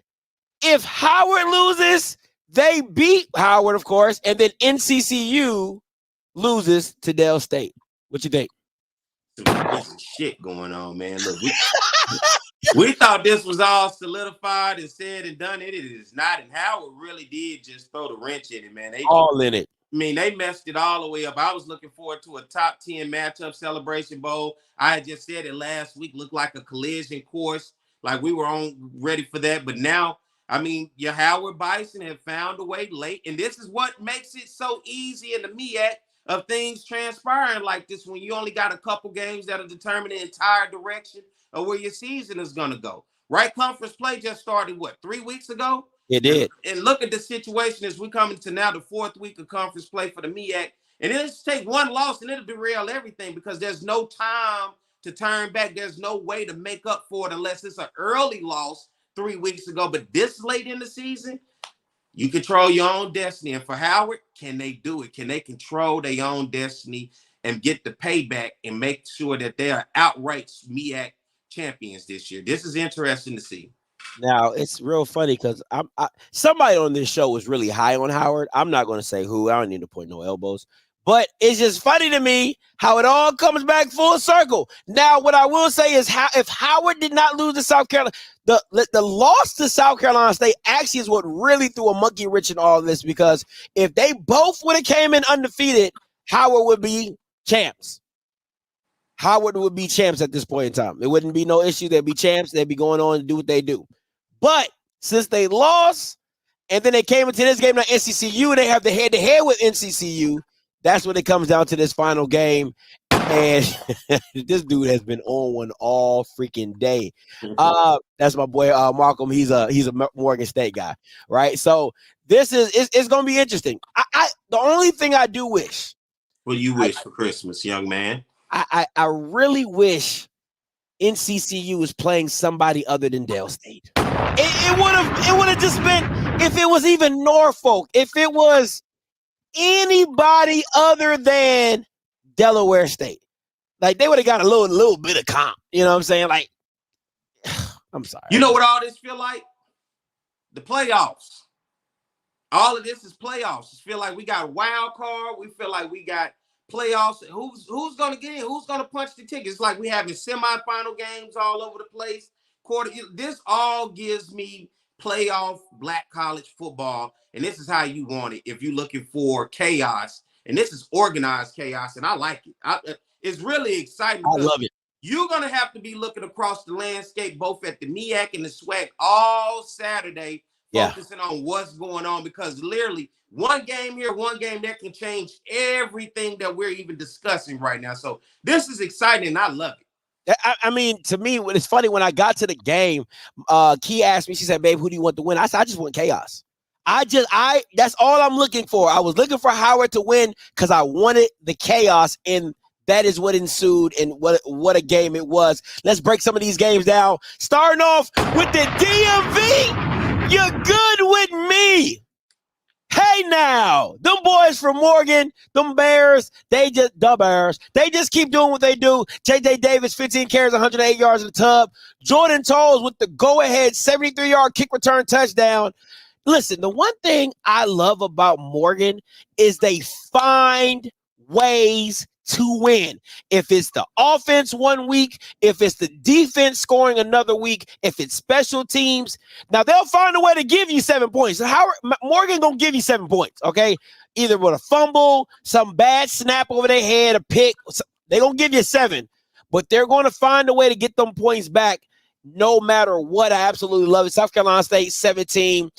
If Howard loses, they beat Howard, of course, and then NCCU loses to Dale State. What you think? Some shit going on, man. Look, we thought this was all solidified and said and done. It is not. And Howard really did just throw the wrench in it, man. They all in it. They messed it all the way up. I was looking forward to a top 10 matchup Celebration Bowl. I had just said it last week, looked like a collision course. Like we were ready for that. But now, your Howard Bison have found a way late. And this is what makes it so easy in the MEAC of things transpiring like this when you only got a couple games that'll determine the entire direction of where your season is going to go. Right? Conference play just started, 3 weeks ago? It did. And look at the situation as we come into now the 4th week of conference play for the MEAC. And it'll just take one loss and it'll derail everything because there's no time to turn back. There's no way to make up for it unless it's an early loss 3 weeks ago. But this late in the season, you control your own destiny. And for Howard, can they do it? Can they control their own destiny and get the payback and make sure that they are outright MEAC champions this year. This is interesting to see. Now it's real funny because somebody on this show was really high on Howard. I'm not going to say who. I don't need to point no elbows, but it's just funny to me how it all comes back full circle. Now, what I will say is, if Howard did not lose to South Carolina, the loss to South Carolina State actually is what really threw a monkey wrench in all of this, because if they both would have came in undefeated, Howard would be champs. Howard would be champs at this point in time. It wouldn't be no issue. They'd be champs. They'd be going on to do what they do. But since they lost, and then they came into this game like NCCU, and they have the head-to-head with NCCU, that's when it comes down to this final game. And this dude has been on one all freaking day. That's my boy Malcolm. He's a Morgan State guy, right? So this is it's going to be interesting. The only thing I do wish. What do you wish for Christmas, young man? I really wish NCCU was playing somebody other than Dale State. It would have just been, if it was even Norfolk, if it was anybody other than Delaware State, like they would have got a little bit of comp. You know what I'm saying? Like, I'm sorry. You know what all this feel like? The playoffs. All of this is playoffs. It feel like we got a wild card. We feel like we got playoffs. Who's going to get in? Who's going to punch the ticket? It's like we having semifinal games all over the place. This all gives me playoff black college football, and this is how you want it if you're looking for chaos. And this is organized chaos, and I like it. It's really exciting. I love it. You're going to have to be looking across the landscape, both at the MEAC and the SWAC, all Saturday, focusing on what's going on, because literally one game here, one game there can change everything that we're even discussing right now. So this is exciting, and I love it. I mean, to me, it's funny, when I got to the game, Key asked me, she said, babe, who do you want to win? I said, I just want chaos. That's all I'm looking for. I was looking for Howard to win because I wanted the chaos, and that is what ensued, and what a game it was. Let's break some of these games down. Starting off with the DMV. You're good with me. Hey now, them boys from Morgan, them Bears, they just keep doing what they do. JJ Davis, 15 carries, 108 yards in the tub. Jordan Tolles with the go-ahead 73-yard kick return touchdown. Listen, the one thing I love about Morgan is they find ways to win. If it's the offense one week, if it's the defense scoring another week, if it's special teams, now they'll find a way to give you 7 points. Morgan gonna give you 7 points, okay? Either with a fumble, some bad snap over their head, a pick. They're gonna give you 7, but they're gonna find a way to get them points back no matter what. I absolutely love it. South Carolina State, 17.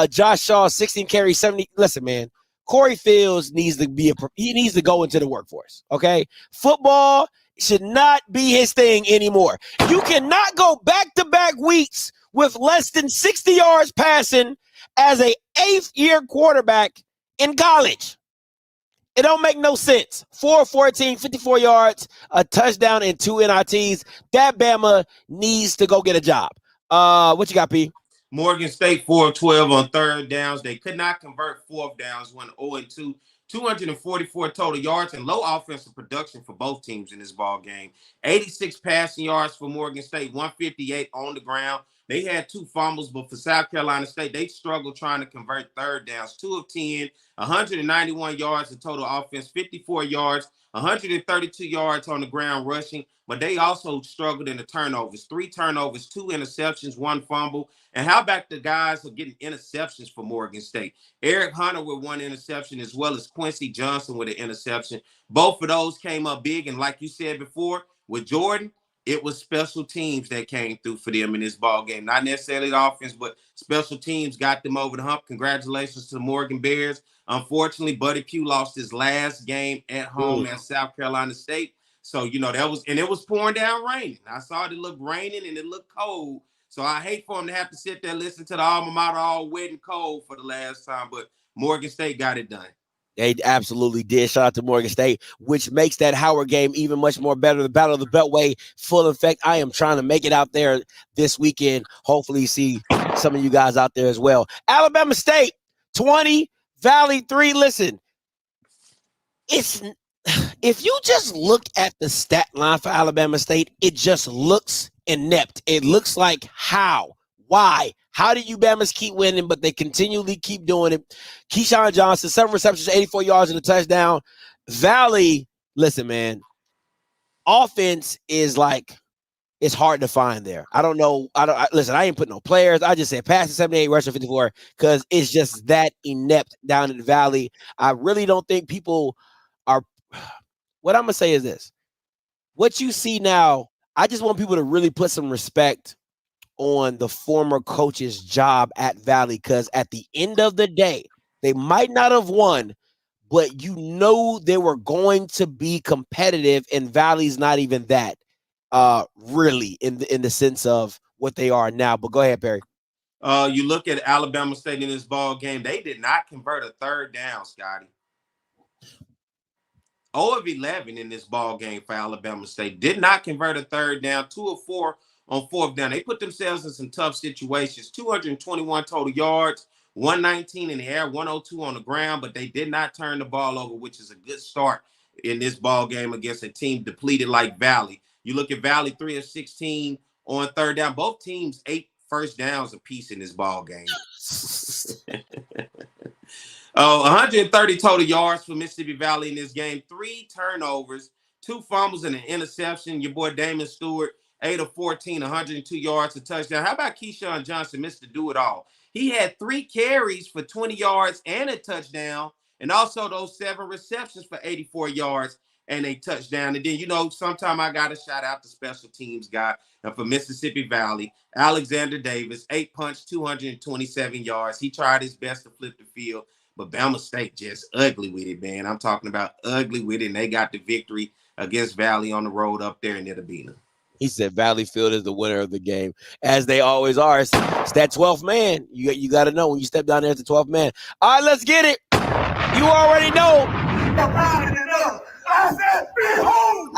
Josh Shaw, 16 carries, 70. Listen, man. Corey Fields needs to go into the workforce, okay? Football should not be his thing anymore. You cannot go back-to-back weeks with less than 60 yards passing as a 8th-year quarterback in college. It don't make no sense. 4-14, 54 yards, a touchdown, and 2 NITs. That Bama needs to go get a job. What you got, P? Morgan State 4-12 on third downs. They could not convert fourth downs, went 0-2, 244 total yards, and low offensive production for both teams in this ball game. 86 passing yards for Morgan State, 158 on the ground. They had 2 fumbles, but for South Carolina State, they struggled trying to convert third downs. 2 of 10, 191 yards in total offense, 54 yards, 132 yards on the ground rushing, but they also struggled in the turnovers. 3 turnovers, 2 interceptions, 1 fumble. And how about the guys who are getting interceptions for Morgan State? Eric Hunter with 1 interception, as well as Quincy Johnson with an interception. Both of those came up big, and like you said before, with Jordan, it was special teams that came through for them in this ball game. Not necessarily the offense, but special teams got them over the hump. Congratulations to the Morgan Bears. Unfortunately, Buddy Pugh lost his last game at home at South Carolina State. So, you know, it was pouring down raining. I saw it looked raining and it looked cold. So I hate for him to have to sit there and listen to the alma mater all wet and cold for the last time. But Morgan State got it done. They absolutely did. Shout out to Morgan State, which makes that Howard game even much more better. The Battle of the Beltway, full effect. I am trying to make it out there this weekend. Hopefully see some of you guys out there as well. Alabama State, 20, Valley 3. Listen, If you just look at the stat line for Alabama State, it just looks inept. It looks like how, why, how do you Bamas keep winning, but they continually keep doing it. Keyshawn Johnson, 7 receptions, 84 yards and a touchdown. Valley, listen, man, offense is like, it's hard to find there. I don't know. Listen, I ain't put no players. I just said passing 78, rushing 54, because it's just that inept down in the Valley. I really don't think people are. What I'm gonna say is this: what you see now, I just want people to really put some respect on the former coach's job at Valley, because at the end of the day, they might not have won, but you know they were going to be competitive, and Valley's not even that. Really in the sense of what they are now. But go ahead, Perry. You look at Alabama State in this ball game, they did not convert a third down, Scotty. 0 of 11 in this ball game for Alabama State. Did not convert a third down, 2 of 4 on fourth down. They put themselves in some tough situations. 221 total yards, 119 in the air, 102 on the ground, but they did not turn the ball over, which is a good start in this ball game against a team depleted like Valley. You look at Valley, 3 of 16 on third down. Both teams 8 first downs apiece in this ball game. 130 total yards for Mississippi Valley in this game. 3 turnovers, 2 fumbles, and an interception. Your boy Damon Stewart, 8 of 14, 102 yards, a touchdown. How about Keyshawn Johnson, Mr. Do-It-All? He had 3 carries for 20 yards and a touchdown, and also those 7 receptions for 84 yards and a touchdown. And then, you know, sometime I got to shout out the special teams guy. And for Mississippi Valley, Alexander Davis, 8 punch, 227 yards. He tried his best to flip the field, but Bama State just ugly with it, man. I'm talking about ugly with it, and they got the victory against Valley on the road up there in Itabena. He said Valley Field is the winner of the game, as they always are. It's that 12th man. You got to know when you step down there as the 12th man. All right, let's get it. You already know.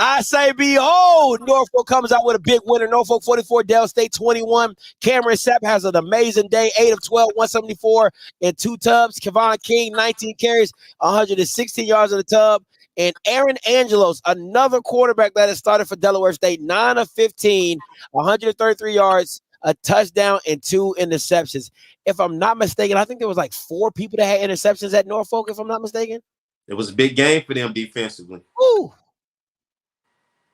I say behold. Norfolk comes out with a big winner. Norfolk 44, Dell State 21. Cameron Sapp has an amazing day. 8 of 12, 174 and 2 tubs. Kevon King, 19 carries, 116 yards in the tub. And Aaron Angelos, another quarterback that has started for Delaware State, 9 of 15, 133 yards, a touchdown, and 2 interceptions. If I'm not mistaken, I think there was like 4 people that had interceptions at Norfolk, if I'm not mistaken. It was a big game for them defensively. Woo.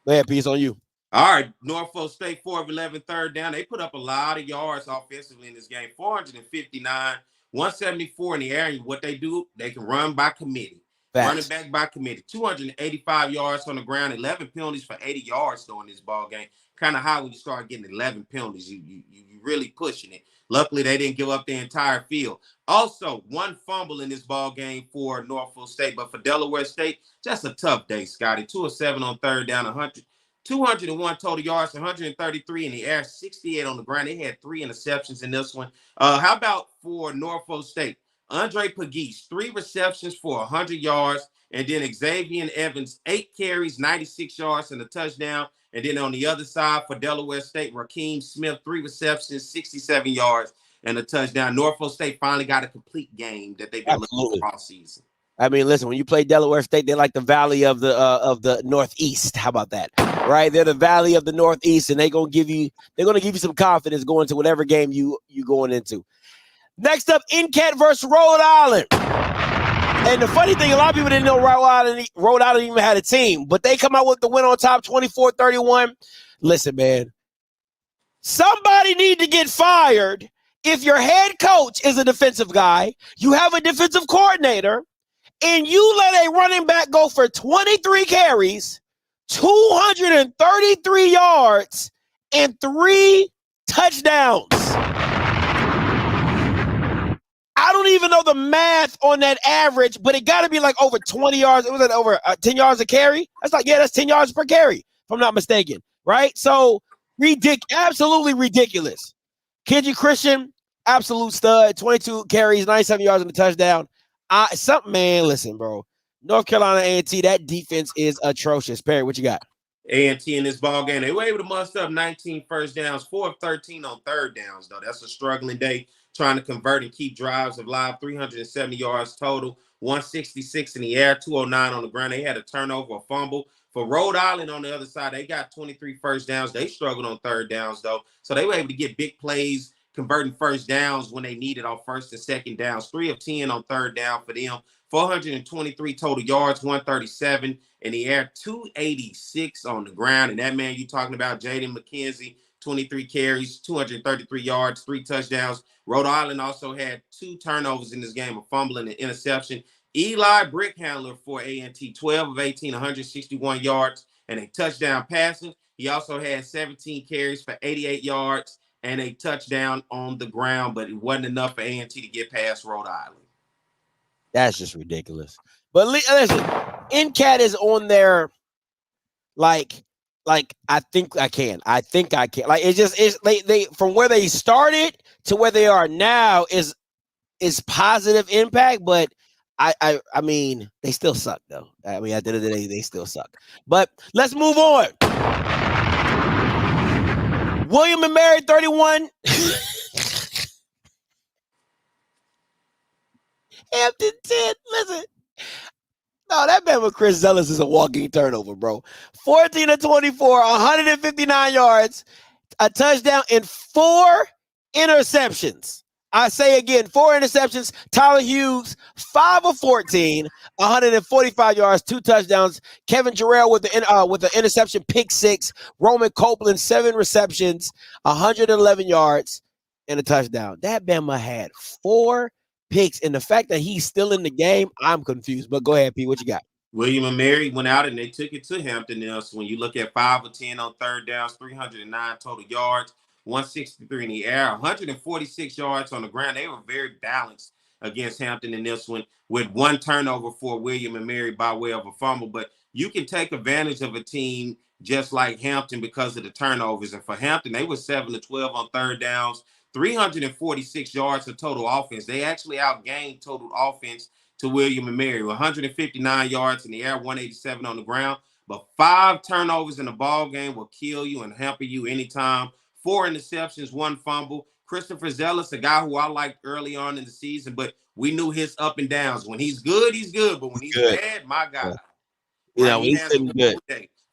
Go ahead, peace on you. All right, Norfolk State, 4 of 11, third down. They put up a lot of yards offensively in this game, 459, 174 in the air. And what they do, they can run by committee. Facts. Running back by committee, 285 yards on the ground, 11 penalties for 80 yards during this ball game. Kind of high when you start getting 11 penalties. You really pushing it. Luckily, they didn't give up the entire field. Also, 1 fumble in this ball game for Norfolk State, but for Delaware State, just a tough day, Scotty. 2 of 7 on third down, 201 total yards, 133 in the air, 68 on the ground. They had 3 interceptions in this one. How about for Norfolk State? Andre Pegues, 3 receptions for 100 yards. And then Xavier Evans, 8 carries, 96 yards and a touchdown. And then on the other side for Delaware State, Rakeem Smith, 3 receptions, 67 yards and a touchdown. Norfolk State finally got a complete game that they've been looking for all season. I mean, listen, when you play Delaware State, they're like the Valley of the Northeast. How about that? Right? They're the Valley of the Northeast, and they're gonna give you some confidence going into whatever game you going into. Next up, NCAT versus Rhode Island. And the funny thing, a lot of people didn't know Rhode Island even had a team, but they come out with the win on top, 24-31. Listen, man, somebody need to get fired. If your head coach is a defensive guy, you have a defensive coordinator, and you let a running back go for 23 carries, 233 yards, and 3 touchdowns. I don't even know the math on that average, but it got to be like over 20 yards. It was over 10 yards a carry. That's 10 yards per carry, if I'm not mistaken, right? So absolutely ridiculous. Kenji Christian, absolute stud, 22 carries, 97 yards and a touchdown. Listen, bro. North Carolina A&T, that defense is atrocious. Perry, what you got? A&T in this ball game, they were able to muster up 19 first downs, 4 of 13 on third downs, though. That's a struggling day trying to convert and keep drives alive. 370 yards total, 166 in the air, 209 on the ground. They had a turnover, a fumble. For Rhode Island on the other side, they got 23 first downs. They struggled on third downs, though. So they were able to get big plays, converting first downs when they needed on first and second downs. 3 of 10 on third down for them. 423 total yards, 137 in the air, 286 on the ground. And that man you talking about, Jaden McKenzie, 23 carries, 233 yards, 3 touchdowns. Rhode Island also had 2 turnovers in this game, a fumble and an interception. Eli Brickhandler for A&T, 12 of 18, 161 yards, and a touchdown passing. He also had 17 carries for 88 yards and a touchdown on the ground, but it wasn't enough for A&T to get past Rhode Island. That's just ridiculous. But listen, NCAT is on there like I think I can. Like it's they from where they started to where they are now is positive impact, but I mean they still suck though. I mean at the end of the day they still suck. But let's move on. William and Mary 31. Hampton 10. Listen. No, that man with Chris Zellis is a walking turnover, bro. 14 of 24, 159 yards, a touchdown, and 4 interceptions. I say again, 4 interceptions. Tyler Hughes, 5 of 14, 145 yards, 2 touchdowns. Kevin Jarrell with the interception, pick 6. Roman Copeland, 7 receptions, 111 yards, and a touchdown. That Bama had 4 picks, and the fact that he's still in the game, I'm confused. But go ahead, P. What you got? William and Mary went out and they took it to Hampton. So when you look at 5 of 10 on third downs, 309 total yards, 163 in the air, 146 yards on the ground. They were very balanced against Hampton in this one, with 1 turnover for William and Mary by way of a fumble. But you can take advantage of a team just like Hampton because of the turnovers. And for Hampton, they were 7 of 12 on third downs, 346 yards of total offense. They actually outgained total offense to William and Mary, 159 yards in the air, 187 on the ground. But 5 turnovers in the ball game will kill you and hamper you anytime. 4 interceptions, 1 fumble. Christopher Zellis, a guy who I liked early on in the season, but we knew his up and downs. When he's good, he's good. But when he's bad, my God. Yeah, he has been good.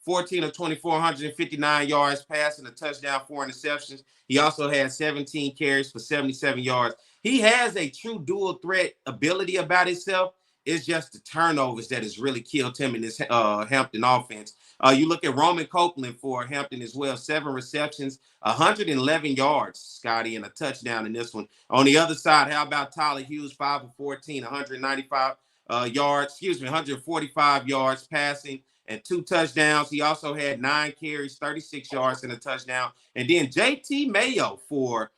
14 of 24, 159 yards passing, a touchdown, 4 interceptions. He also had 17 carries for 77 yards. He has a true dual threat ability about himself. It's just the turnovers that has really killed him in this Hampton offense. You look at Roman Copeland for Hampton as well, 7 receptions, 111 yards, Scotty, and a touchdown in this one. On the other side, how about Tyler Hughes, 5 of 14, 195 145 yards passing and 2 touchdowns. He also had 9 carries, 36 yards, and a touchdown. And then JT Mayo for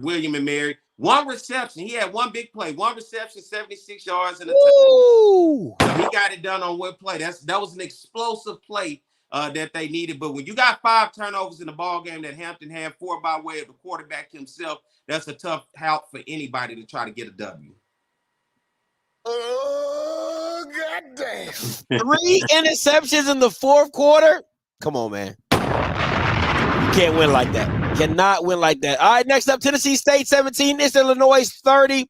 William and Mary. 1 reception. He had 1 big play, 1 reception, 76 yards, and a touchdown. He got it done on 1 play. That was an explosive play that they needed. But when you got 5 turnovers in the ball game that Hampton had, 4 by way of the quarterback himself, that's a tough help for anybody to try to get a W. Oh, goddamn. 3 interceptions in the 4th quarter? Come on, man. You can't win like that. Cannot win like that. All right, next up, Tennessee State 17, East Illinois 30.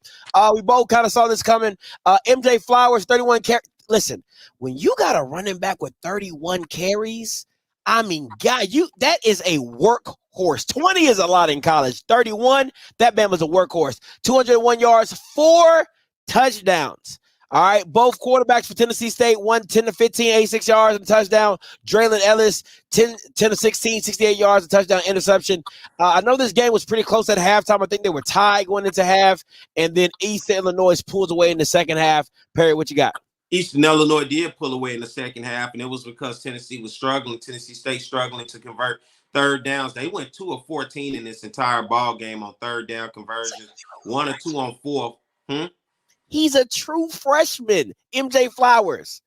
We both kind of saw this coming. MJ Flowers, 31 carries. Listen, when you got a running back with 31 carries, I mean, God, that is a workhorse. 20 is a lot in college. 31, that man was a workhorse. 201 yards, 4 touchdowns. All right, both quarterbacks for Tennessee State, 1 10 to 15, 86 yards and a touchdown. Draylon Ellis, 10 to 16, 68 yards, a touchdown, interception. I know this game was pretty close at halftime. I think they were tied going into half, and then Eastern Illinois pulls away in the second half. Perry, what you got? Eastern Illinois did pull away in the second half, and it was because Tennessee was struggling. Tennessee State struggling to convert third downs. They went 2 of 14 in this entire ball game on third down conversions, 1 or 2 on 4th. He's a true freshman, MJ Flowers.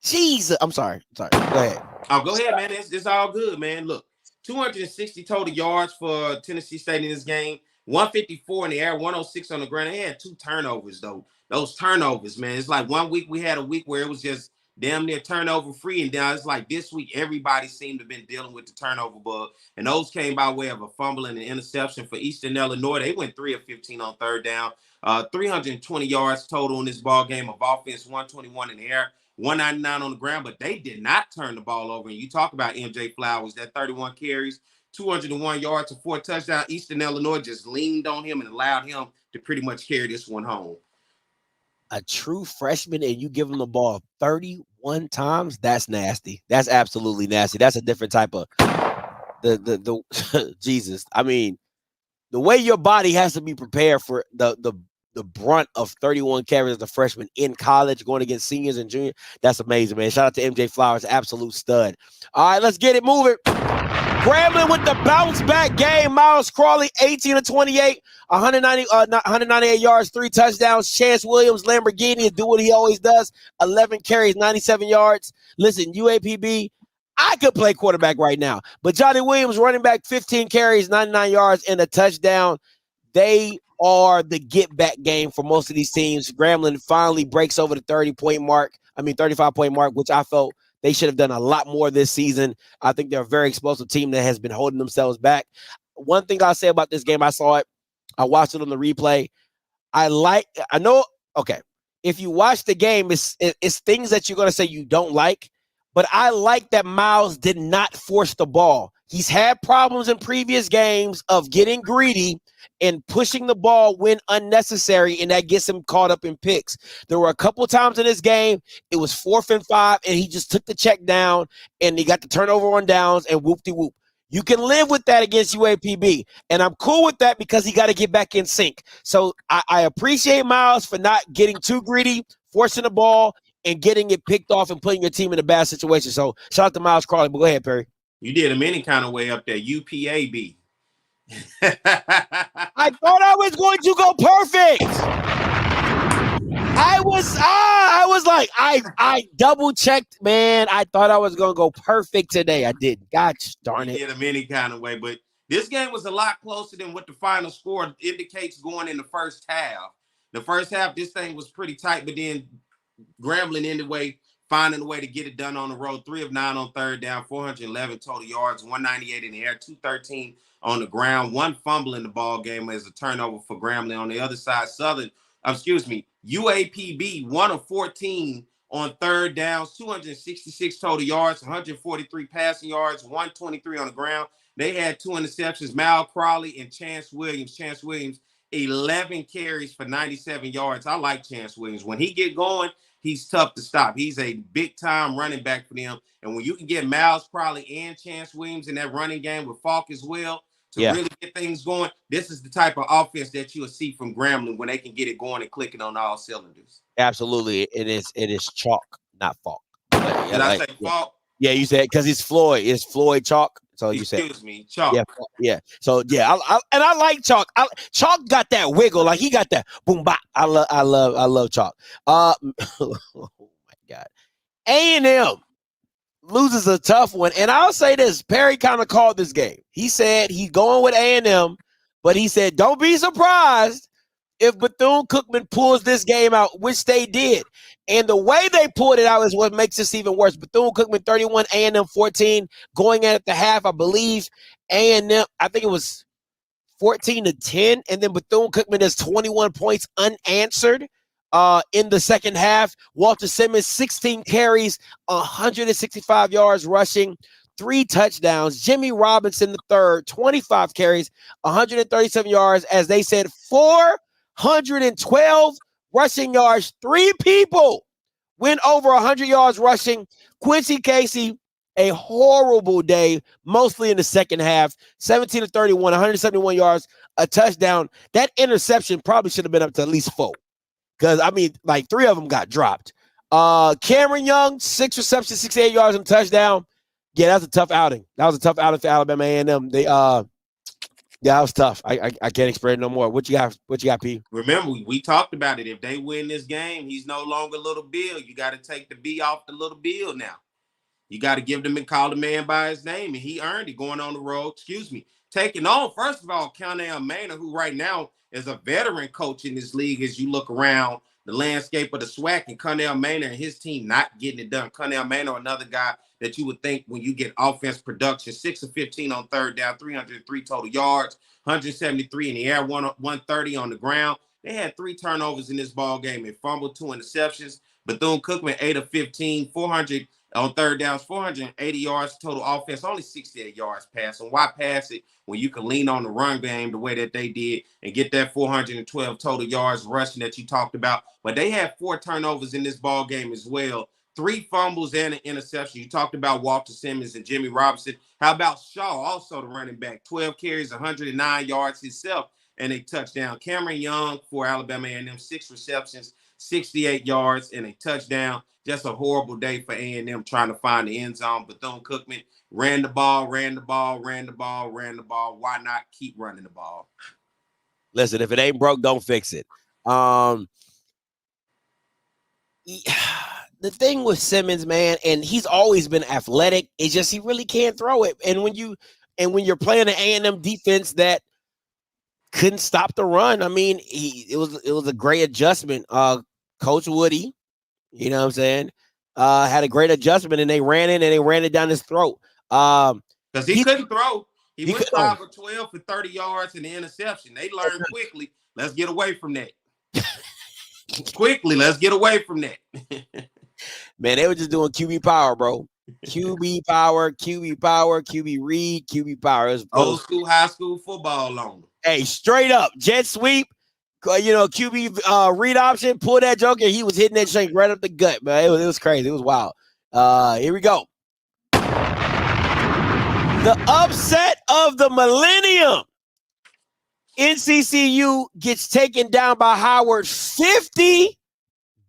Jesus. I'm sorry. Go ahead. Oh, go ahead, man. It's all good, man. Look, 260 total yards for Tennessee State in this game, 154 in the air, 106 on the ground. They had 2 turnovers, though. Those turnovers, man. It's like one week we had a week where it was just damn near turnover free. And now it's like this week, everybody seemed to have been dealing with the turnover bug. And those came by way of a fumble and an interception for Eastern Illinois. They went 3 of 15 on third down. 320 yards total in this ball game of offense, 121 in the air, 199 on the ground, but they did not turn the ball over. And you talk about MJ Flowers, that 31 carries, 201 yards and 4 touchdowns. Eastern Illinois just leaned on him and allowed him to pretty much carry this one home. A true freshman, and you give him the ball 31 times, that's nasty. That's absolutely nasty. That's a different type of the Jesus. I mean, the way your body has to be prepared for the brunt of 31 carries as a freshman in college, going against seniors and juniors, that's amazing, man. Shout out to MJ Flowers, absolute stud. All right, let's get it moving. Grambling with the bounce back game. Miles Crawley, 18 of 28, 198 yards, 3 touchdowns. Chance Williams, Lamborghini, do what he always does. 11 carries, 97 yards. Listen, UAPB, I could play quarterback right now, but Johnny Williams, running back, 15 carries, 99 yards, and a touchdown. They are the get back game for most of these teams. Grambling finally breaks over the 35-point mark, which I felt they should have done a lot more this season. I think they're a very explosive team that has been holding themselves back. One thing I'll say about this game, I saw it. I watched it on the replay. If you watch the game, it's things that you're going to say you don't like, but I like that Miles did not force the ball. He's had problems in previous games of getting greedy and pushing the ball when unnecessary, and that gets him caught up in picks. There were a couple times in this game, it was 4th and 5, and he just took the check down, and he got the turnover on downs, and whoop-de-whoop. You can live with that against UAPB, and I'm cool with that because he got to get back in sync. So I appreciate Miles for not getting too greedy, forcing the ball, and getting it picked off and putting your team in a bad situation. So shout out to Miles Crawley, but go ahead, Perry. You did him any kind of way up there, UPAB. I thought I was going to go perfect. I was like, I double checked, man. I thought I was going to go perfect today. I didn't. Gosh darn it. You did him any kind of way, but this game was a lot closer than what the final score indicates going in the first half. The first half, this thing was pretty tight, but then Grambling anyway, finding a way to get it done on the road. 3 of 9 on third down, 411 total yards, 198 in the air, 213 on the ground. 1 fumble in the ball game as a turnover for Grambling. On the other side, UAPB, 1 of 14 on third downs, 266 total yards, 143 passing yards, 123 on the ground. They had 2 interceptions, Mal Crawley and Chance Williams. Chance Williams, 11 carries for 97 yards. I like Chance Williams. When he get going, he's tough to stop. He's a big-time running back for them. And when you can get Miles Crawley and Chance Williams in that running game with Falk as well to really get things going, this is the type of offense that you'll see from Grambling when they can get it going and clicking on all cylinders. Absolutely. It is chalk, not Falk. Did I say Falk? Yeah, you said because it's Floyd. It's Floyd Chalk. So you said, excuse me, Chalk. Yeah. So yeah, I like Chalk. Chalk got that wiggle, like he got that boom bop. I love Chalk. Oh my God, A&M loses a tough one, and I'll say this: Perry kind of called this game. He said he's going with A&M, but he said don't be surprised if Bethune-Cookman pulls this game out, which they did. And the way they pulled it out is what makes this even worse. Bethune-Cookman 31, A&M 14, going at the half, I believe. A&M, I think it was 14-10, and then Bethune-Cookman has 21 points unanswered in the second half. Walter Simmons, 16 carries, 165 yards rushing, 3 touchdowns. Jimmy Robinson, the third, 25 carries, 137 yards. As they said, 412 rushing yards. 3 people went over 100 yards rushing. Quincy Casey, a horrible day, mostly in the second half. 17-31, 171 yards, a touchdown. That interception probably should have been up to at least 4. Because, I mean, like 3 of them got dropped. Cameron Young, 6 receptions, 68 yards and touchdown. Yeah, that was a tough outing. That was a tough outing for Alabama A&M. Yeah, that was tough. I can't explain it no more. What you got, P? Remember, we talked about it. If they win this game, he's no longer Little Bill. You got to take the B off the Little Bill now. You got to give them and call the man by his name, and he earned it going on the road. Taking on, first of all, Connell Maynard, who right now is a veteran coach in this league as you look around the landscape of the SWAC, and Connell Maynor and his team not getting it done. Connell Maynor, another guy that you would think when you get offense production, 6 of 15 on third down, 303 total yards, 173 in the air, 130 on the ground. They had 3 turnovers in this ball game. They fumbled, 2 interceptions. Bethune-Cookman, 8 of 15, 400 on third downs, 480 yards total offense, only 68 yards passing. Why pass it when you can lean on the run game the way that they did and get that 412 total yards rushing that you talked about? But they had 4 turnovers in this ball game as well. 3 fumbles and an interception. You talked about Walter Simmons and Jimmy Robinson. How about Shaw, also the running back? 12 carries, 109 yards himself, and a touchdown. Cameron Young for Alabama A&M, 6 receptions, 68 yards, and a touchdown. Just a horrible day for A&M trying to find the end zone. Bethune-Cookman ran the ball. Why not keep running the ball? Listen, if it ain't broke, don't fix it. The thing with Simmons, man, and he's always been athletic. It's just he really can't throw it. And when you're playing an A&M defense that couldn't stop the run, I mean, it was a great adjustment. Coach Woody, you know what I'm saying, had a great adjustment, and they ran it down his throat. Because he couldn't throw. He went 5 for 12 for 30 yards and the interception. They learned quickly. Let's get away from that. Let's get away from that. Man, they were just doing QB power, bro. QB power, QB read, QB power. Old school, high school football on them. Hey, straight up, jet sweep, QB read option, pull that joker. He was hitting that shank right up the gut, man. It was crazy. It was wild. Here we go. The upset of the millennium. NCCU gets taken down by Howard 50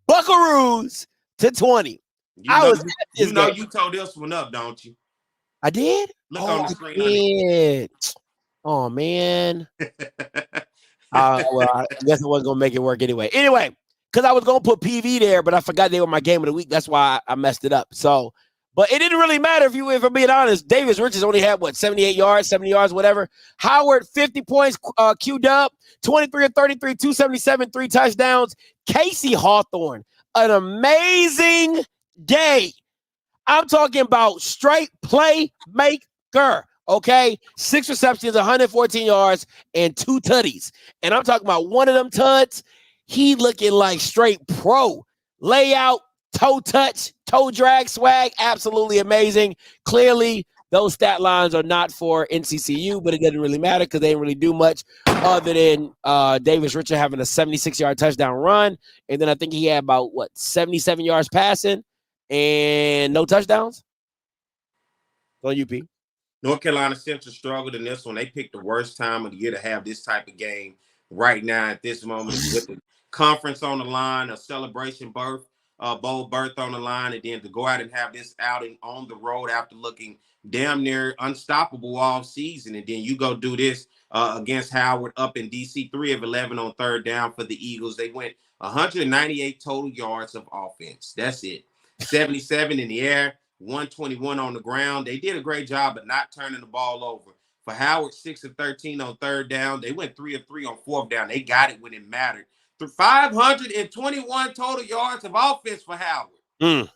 Buckaroos to 20. You told this one up, don't you? I did? Look on the screen. Oh, man. Well, I guess I wasn't going to make it work anyway. Anyway, because I was going to put PV there, but I forgot they were my game of the week. That's why I messed it up. So, but it didn't really matter if I'm being honest. Davis Richards only had, 78 yards, 70 yards, whatever. Howard, 50 points, Q-Dub, 23 of 33, 277, 3 touchdowns. Casey Hawthorne, an amazing day. I'm talking about straight playmaker. Okay, 6 receptions, 114 yards, and 2 tutties. And I'm talking about one of them tuds. He looking like straight pro. Layout, toe touch, toe drag, swag, absolutely amazing. Clearly, those stat lines are not for NCCU, but it doesn't really matter because they didn't really do much other than Davis Richard having a 76-yard touchdown run. And then I think he had about, 77 yards passing and no touchdowns? On UP. North Carolina Central struggled in this one. They picked the worst time of the year to have this type of game right now at this moment with the conference on the line, a celebration bowl berth on the line, and then to go out and have this outing on the road after looking damn near unstoppable all season. And then you go do this against Howard up in DC, 3 of 11 on third down for the Eagles. They went 198 total yards of offense. That's it. 77 in the air, 121 on the ground. They did a great job of not turning the ball over. For Howard, 6 of 13 on third down. They went 3 of 3 on fourth down. They got it when it mattered. 521 total yards of offense for Howard.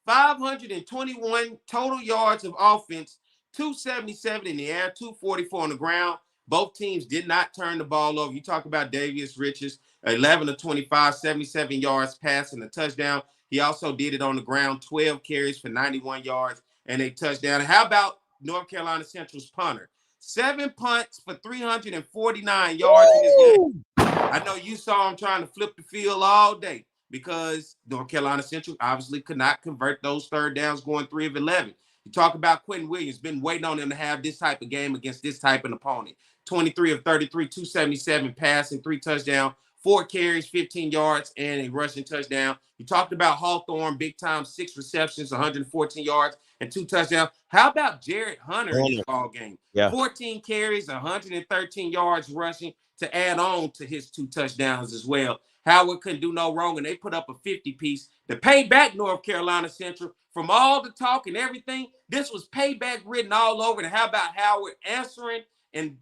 521 total yards of offense, 277 in the air, 244 on the ground. Both teams did not turn the ball over. You talk about Davis Richards, 11 of 25, 77 yards passing a touchdown. He also did it on the ground, 12 carries for 91 yards and a touchdown. How about North Carolina Central's punter? 7 punts for 349 yards in this game. I know you saw him trying to flip the field all day because North Carolina Central obviously could not convert those third downs going 3 of 11. You talk about Quentin Williams, been waiting on him to have this type of game against this type of opponent. 23 of 33, 277 passing, 3 touchdowns, 4 carries, 15 yards, and a rushing touchdown. You talked about Hawthorne, big time, 6 receptions, 114 yards, and 2 touchdowns. How about Jared Hunter in this ball game? Yeah. 14 carries, 113 yards rushing to add on to his 2 touchdowns as well. Howard couldn't do no wrong, and they put up a 50-piece to pay back North Carolina Central from all the talk and everything. This was payback written all over. And how about Howard answering? And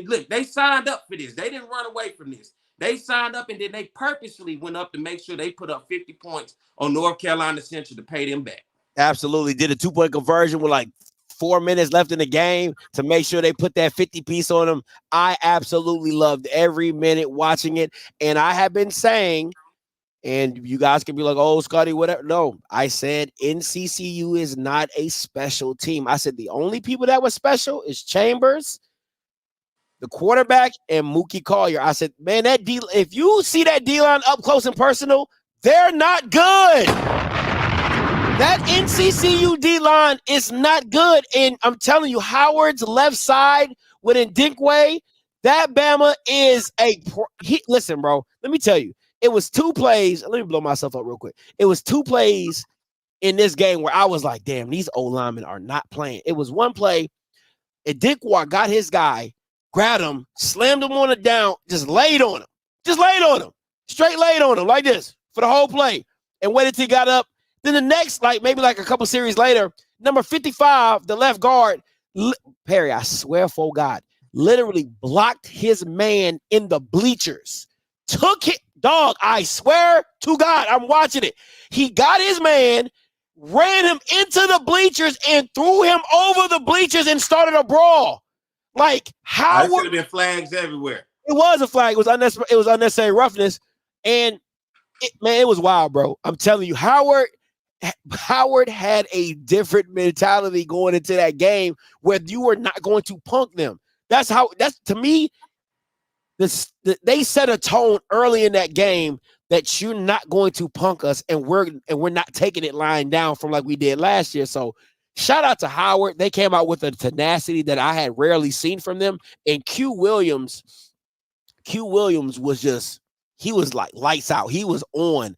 look, they signed up for this. They didn't run away from this. They signed up and then they purposely went up to make sure they put up 50 points on North Carolina Central to pay them back. Absolutely. Did a 2-point conversion with like 4 minutes left in the game to make sure they put that 50 piece on them. I absolutely loved every minute watching it. And I have been saying, and you guys can be like, oh, Scotty, whatever. No, I said NCCU is not a special team. I said the only people that were special is Chambers, the quarterback, and Mookie Collier. I said, man, if you see that D-line up close and personal, they're not good. That NCCU D-line is not good. And I'm telling you, Howard's left side with Ndinkwe, that Bama is listen, bro, let me tell you. It was 2 plays. Let me blow myself up real quick. It was 2 plays in this game where I was like, damn, these O-linemen are not playing. It was 1 play. And Ndinkwe got his guy, grabbed him, slammed him on the down, just laid on him. Straight laid on him like this for the whole play. And waited till he got up. Then the next, maybe a couple series later, number 55, the left guard, Perry, I swear for God, literally blocked his man in the bleachers. Took it, dog, I swear to God, I'm watching it. He got his man, ran him into the bleachers, and threw him over the bleachers and started a brawl. Like, how should have been flags everywhere. It was a flag. It was unnecessary roughness. And, it was wild, bro. I'm telling you, Howard had a different mentality going into that game where you were not going to punk them. That's to me, they set a tone early in that game that you're not going to punk us, and we're not taking it lying down from like we did last year. So shout out to Howard. They came out with a tenacity that I had rarely seen from them. And Q Williams was just, he was like lights out. He was on.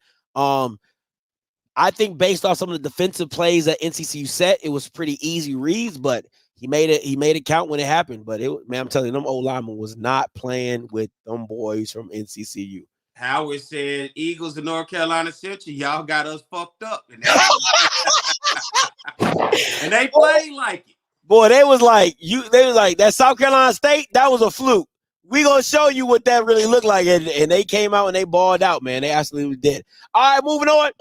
I think based off some of the defensive plays that NCCU set, it was pretty easy reads, but he made it count when it happened. But I'm telling you, them old linemen was not playing with them boys from NCCU. Howard said, Eagles of North Carolina Central, y'all got us fucked up. And they played like it. Boy, they was like, that South Carolina State, that was a fluke. We gonna show you what that really looked like. And they came out and they balled out, man. They absolutely did. All right, moving on.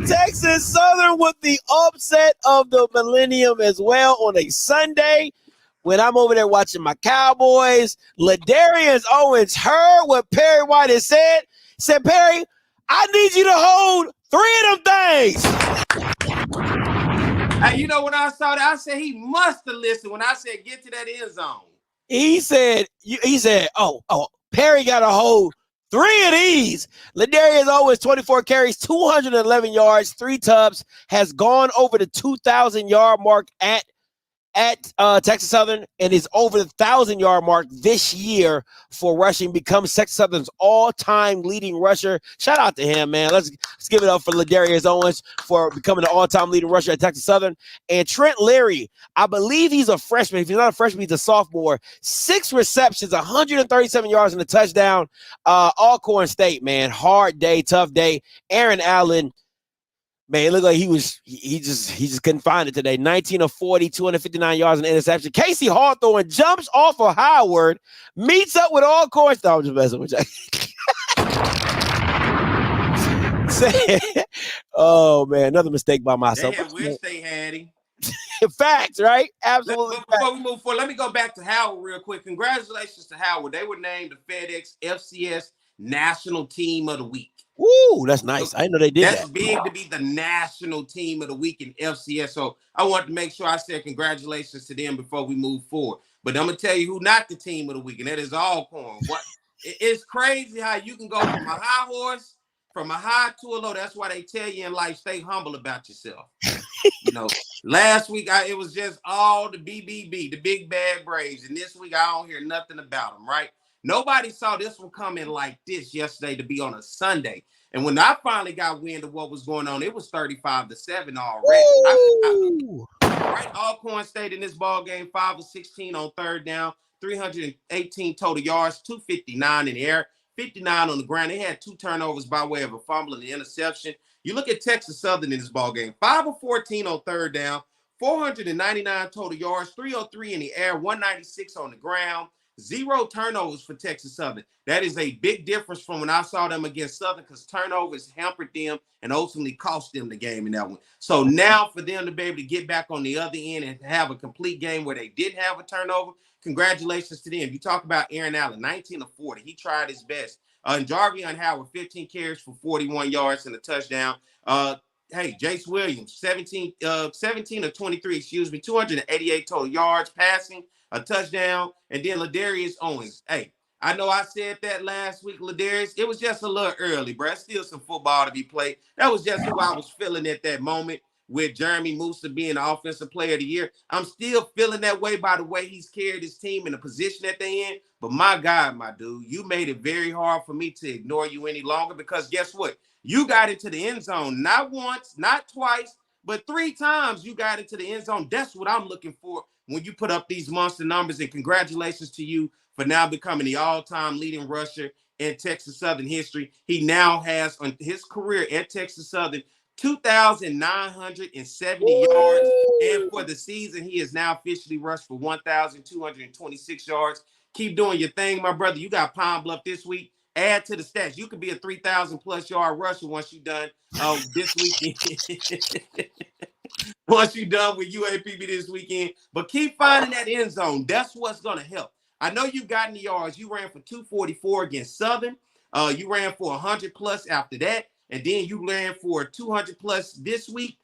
Texas Southern with the upset of the millennium as well on a Sunday. When I'm over there watching my Cowboys, Ladarius Owens heard what Perry White has said. Said, Perry, I need you to hold 3 of them things. Hey, you know, when I saw that, I said he must have listened when I said get to that end zone. He said, oh, Perry got to hold 3 of these. Ladarius Owens, 24 carries, 211 yards, 3 tubs, has gone over the 2,000-yard mark at Texas Southern, and is over the 1,000-yard mark this year for rushing, becomes Texas Southern's all-time leading rusher. Shout out to him, man. Let's give it up for Ladarius Owens for becoming the all-time leading rusher at Texas Southern. And Trent Leary, I believe he's a freshman. If he's not a freshman, he's a sophomore. 6 receptions, 137 yards and a touchdown. Alcorn State, man. Hard day, tough day. Aaron Allen, man, it looked like he just couldn't find it today. 19 of 40, 259 yards and interception. Casey Hawthorne jumps off of Howard, meets up with Alcorn. No, I'm just messing with you. Oh, man, another mistake by myself. They wish they had him. Facts, right? Absolutely. Before we move forward, let me go back to Howard real quick. Congratulations to Howard. They were named the FedEx FCS National Team of the Week. Ooh, that's nice. I didn't know they did that. That's big to be the national team of the week in FCS. So I wanted to make sure I said congratulations to them before we move forward. But I'm going to tell you who not the team of the week, and that is Alcorn. It's crazy how you can go from a high horse, from a high to a low. That's why they tell you in life, stay humble about yourself. You know, last week it was just all the BBB, the Big Bad Braves. And this week I don't hear nothing about them, right? Nobody saw this one coming like this yesterday to be on a Sunday. And when I finally got wind of what was going on, it was 35-7 already. Right, Alcorn State in this ball game, 5 of 16 on third down, 318 total yards, 259 in the air, 59 on the ground. They had 2 turnovers by way of a fumble and an interception. You look at Texas Southern in this ball game, 5 of 14 on third down, 499 total yards, 303 in the air, 196 on the ground, 0 turnovers for Texas Southern. That is a big difference from when I saw them against Southern, because turnovers hampered them and ultimately cost them the game in that one. So now for them to be able to get back on the other end and have a complete game where they didn't have a turnover, congratulations to them. You talk about Aaron Allen, 19 of 40. He tried his best. And Jarvion Howard, 15 carries for 41 yards and a touchdown. Hey, Jace Williams, 17 of 23, 288 total yards passing, a touchdown. And then Ladarius Owens. Hey, I know I said that last week, Ladarius. It was just a little early, bro. Still some football to be played. That was just who I was feeling at that moment, with Jeremy Musa being the offensive player of the year. I'm still feeling that way by the way he's carried his team in the position that they're in. But my God, my dude, you made it very hard for me to ignore you any longer, because guess what? You got into the end zone not once, not twice, but 3 times you got into the end zone. That's what I'm looking for when you put up these monster numbers. And congratulations to you for now becoming the all-time leading rusher in Texas Southern history. He now has, on his career at Texas Southern, 2,970 yards. And for the season, he is now officially rushed for 1,226 yards. Keep doing your thing, my brother. You got Pine Bluff this week. Add to the stats. You could be a 3,000+ yard rusher once you're done this weekend. Once you're done with UAPB this weekend. But keep finding that end zone. That's what's going to help. I know you've gotten the yards. You ran for 244 against Southern. You ran for 100+ after that. And then you ran for 200+ this week.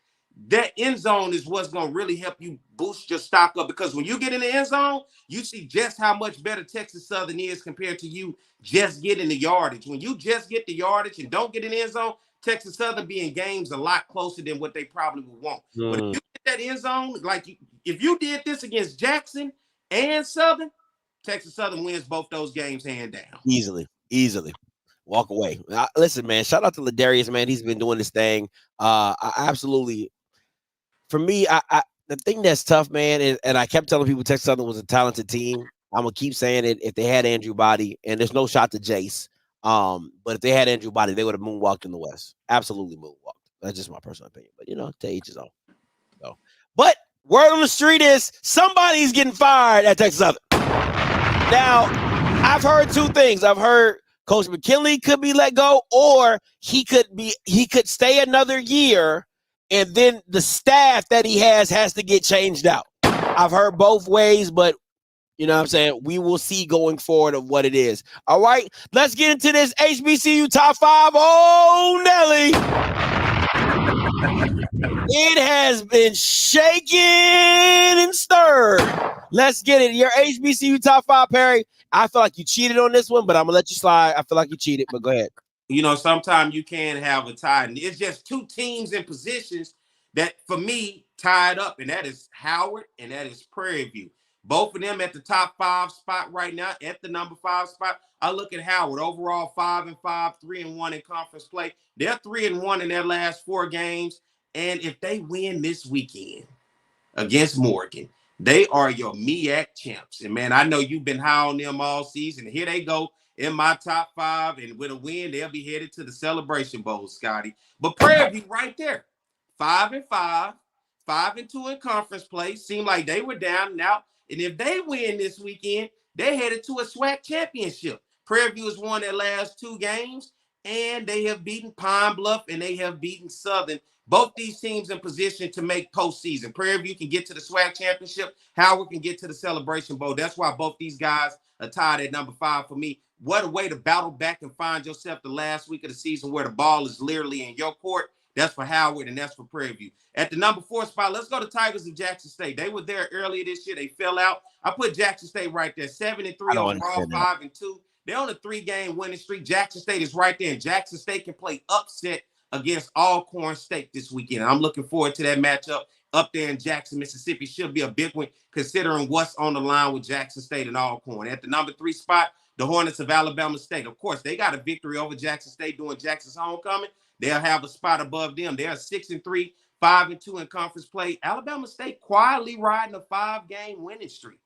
That end zone is what's going to really help you boost your stock up, because when you get in the end zone, you see just how much better Texas Southern is compared to you just getting the yardage. When you just get the yardage and don't get in the end zone, Texas Southern be in games a lot closer than what they probably would want. But if you get that end zone, if you did this against Jackson and Southern, Texas Southern wins both those games hand down. Easily. Walk away. Listen, man, shout out to Ladarius, man. He's been doing this thing. I absolutely, for me, the thing that's tough, man, and I kept telling people Texas Southern was a talented team. I'm gonna keep saying it. If they had Andrew Body, and there's no shot to Jace, but if they had Andrew Body, they would have moonwalked in the West. Absolutely moonwalked. That's just my personal opinion. But to each his own. So, but word on the street is somebody's getting fired at Texas Southern. Now, I've heard 2 things. I've heard Coach McKinley could be let go, or he could stay another year, and then the staff that he has to get changed out. I've heard both ways, but you know what I'm saying? We will see going forward of what it is. All right, let's get into this HBCU top 5. Oh, Nelly. It has been shaken and stirred. Let's get it. Your HBCU top 5, Perry. I feel like you cheated on this one, but I'm going to let you slide. I feel like you cheated, but go ahead. Sometimes you can have a tie. And it's just 2 teams in positions that, for me, tied up, and that is Howard and that is Prairie View. Both of them at the top 5 spot right now, at the number 5 spot. I look at Howard, overall 5-5, 3-1 in conference play. They're 3-1 in their last 4 games. And if they win this weekend against Morgan, they are your MEAC champs. And, man, I know you've been high on them all season. Here they go in my top 5. And with a win, they'll be headed to the Celebration Bowl, Scotty. But Prairie View right there, 5-5, 5-2 in conference play. Seemed like they were down and out. And if they win this weekend, they're headed to a SWAC championship. Prairie View has won their last 2 games, and they have beaten Pine Bluff and they have beaten Southern. Both these teams in position to make postseason. Prairie View can get to the SWAC championship. Howard can get to the Celebration Bowl. That's why both these guys are tied at number 5 for me. What a way to battle back and find yourself the last week of the season where the ball is literally in your court. That's for Howard, and that's for Prairie View. At the number 4 spot, let's go to Tigers of Jackson State. They were there earlier this year. They fell out. I put Jackson State right there, 7-3 overall, 5-2. They're on a 3-game winning streak. Jackson State is right there, and Jackson State can play upset against Alcorn State this weekend. I'm looking forward to that matchup up there in Jackson, Mississippi. Should be a big one considering what's on the line with Jackson State and Alcorn. At the number 3 spot, the Hornets of Alabama State. Of course, they got a victory over Jackson State during Jackson's homecoming. They'll have a spot above them. They're 6-3, 5-2 in conference play. Alabama State quietly riding a 5-game winning streak.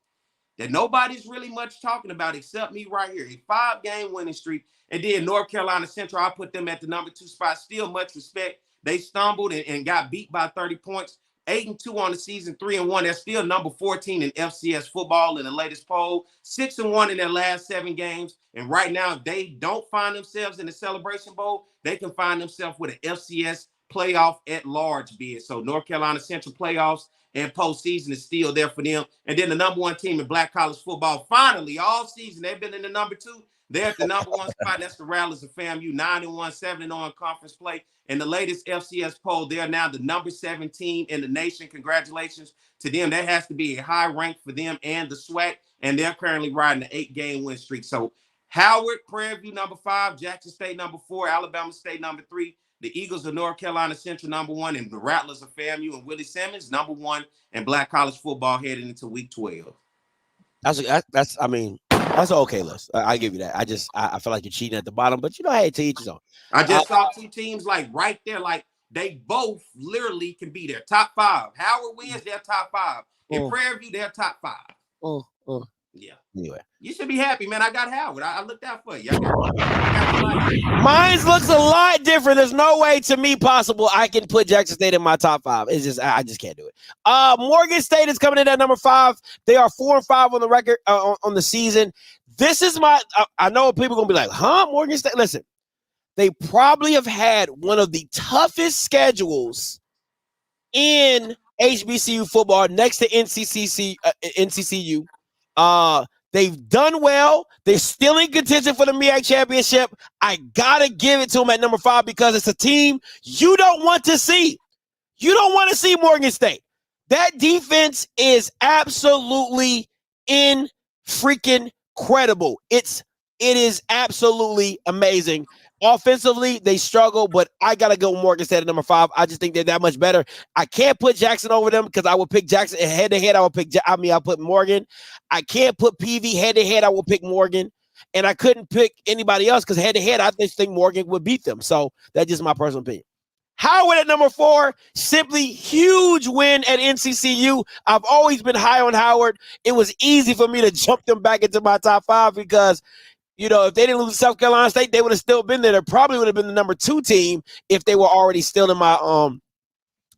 that nobody's really much talking about except me right here. A 5-game winning streak. And then North Carolina Central, I put them at the number 2 spot. Still much respect. They stumbled and got beat by 30 points. 8-2 on the season, 3-1. They're still number 14 in FCS football in the latest poll. 6-1 in their last 7 games. And right now, if they don't find themselves in the Celebration Bowl, they can find themselves with an FCS playoff at large bid. So North Carolina Central playoffs and postseason is still there for them. And then the number 1 team in black college football, finally, all season, they've been in the number 2. They're at the number 1 spot. That's the Rattlers of FAMU, 9-1, 7-0 in conference play. In the latest FCS poll, they're now the number 7 team in the nation. Congratulations to them. That has to be a high rank for them and the SWAC. And they're currently riding an 8-game win streak. So Howard, Prairie View, number 5, Jackson State, number 4, Alabama State, number 3, the Eagles of North Carolina Central, number 1, and the Rattlers of FAMU and Willie Simmons, number 1 in black college football heading into week 12. That's I mean, that's an okay list. I give you that. I feel like you're cheating at the bottom, but you know, hey, to each his own. I just saw 2 teams like right there, like they both literally can be there. Top 5. Howard wins, they're top 5. In Prairie View, they're top 5. Yeah. Anyway, you should be happy, man. I got Howard. I looked out for you. Mine looks a lot different. There's no way to me possible I can put Jackson State in my top 5. It's just I just can't do it. Morgan State is coming in at number 5. They are 4-5 on the record on the season. This is my. I know people are gonna be like, huh? Morgan State. Listen, they probably have had one of the toughest schedules in HBCU football next to NCCU. They've done well. They're still in contention for the MEAC championship. I gotta give it to them at number 5 because it's a team you don't want to see. You don't want to see Morgan State. That defense is absolutely freaking credible. It is absolutely amazing. Offensively, they struggle, but I gotta go Morgan State at number 5. I just think they're that much better. I can't put Jackson over them because I would pick Jackson head to head. I'll put Morgan. I can't put PV head to head. I will pick Morgan, and I couldn't pick anybody else because head to head, I just think Morgan would beat them. So that's just my personal opinion. Howard at number 4, simply huge win at NCCU. I've always been high on Howard. It was easy for me to jump them back into my top 5 because, you know, if they didn't lose to South Carolina State, they would have still been there. They probably would have been the number 2 team if they were already still in my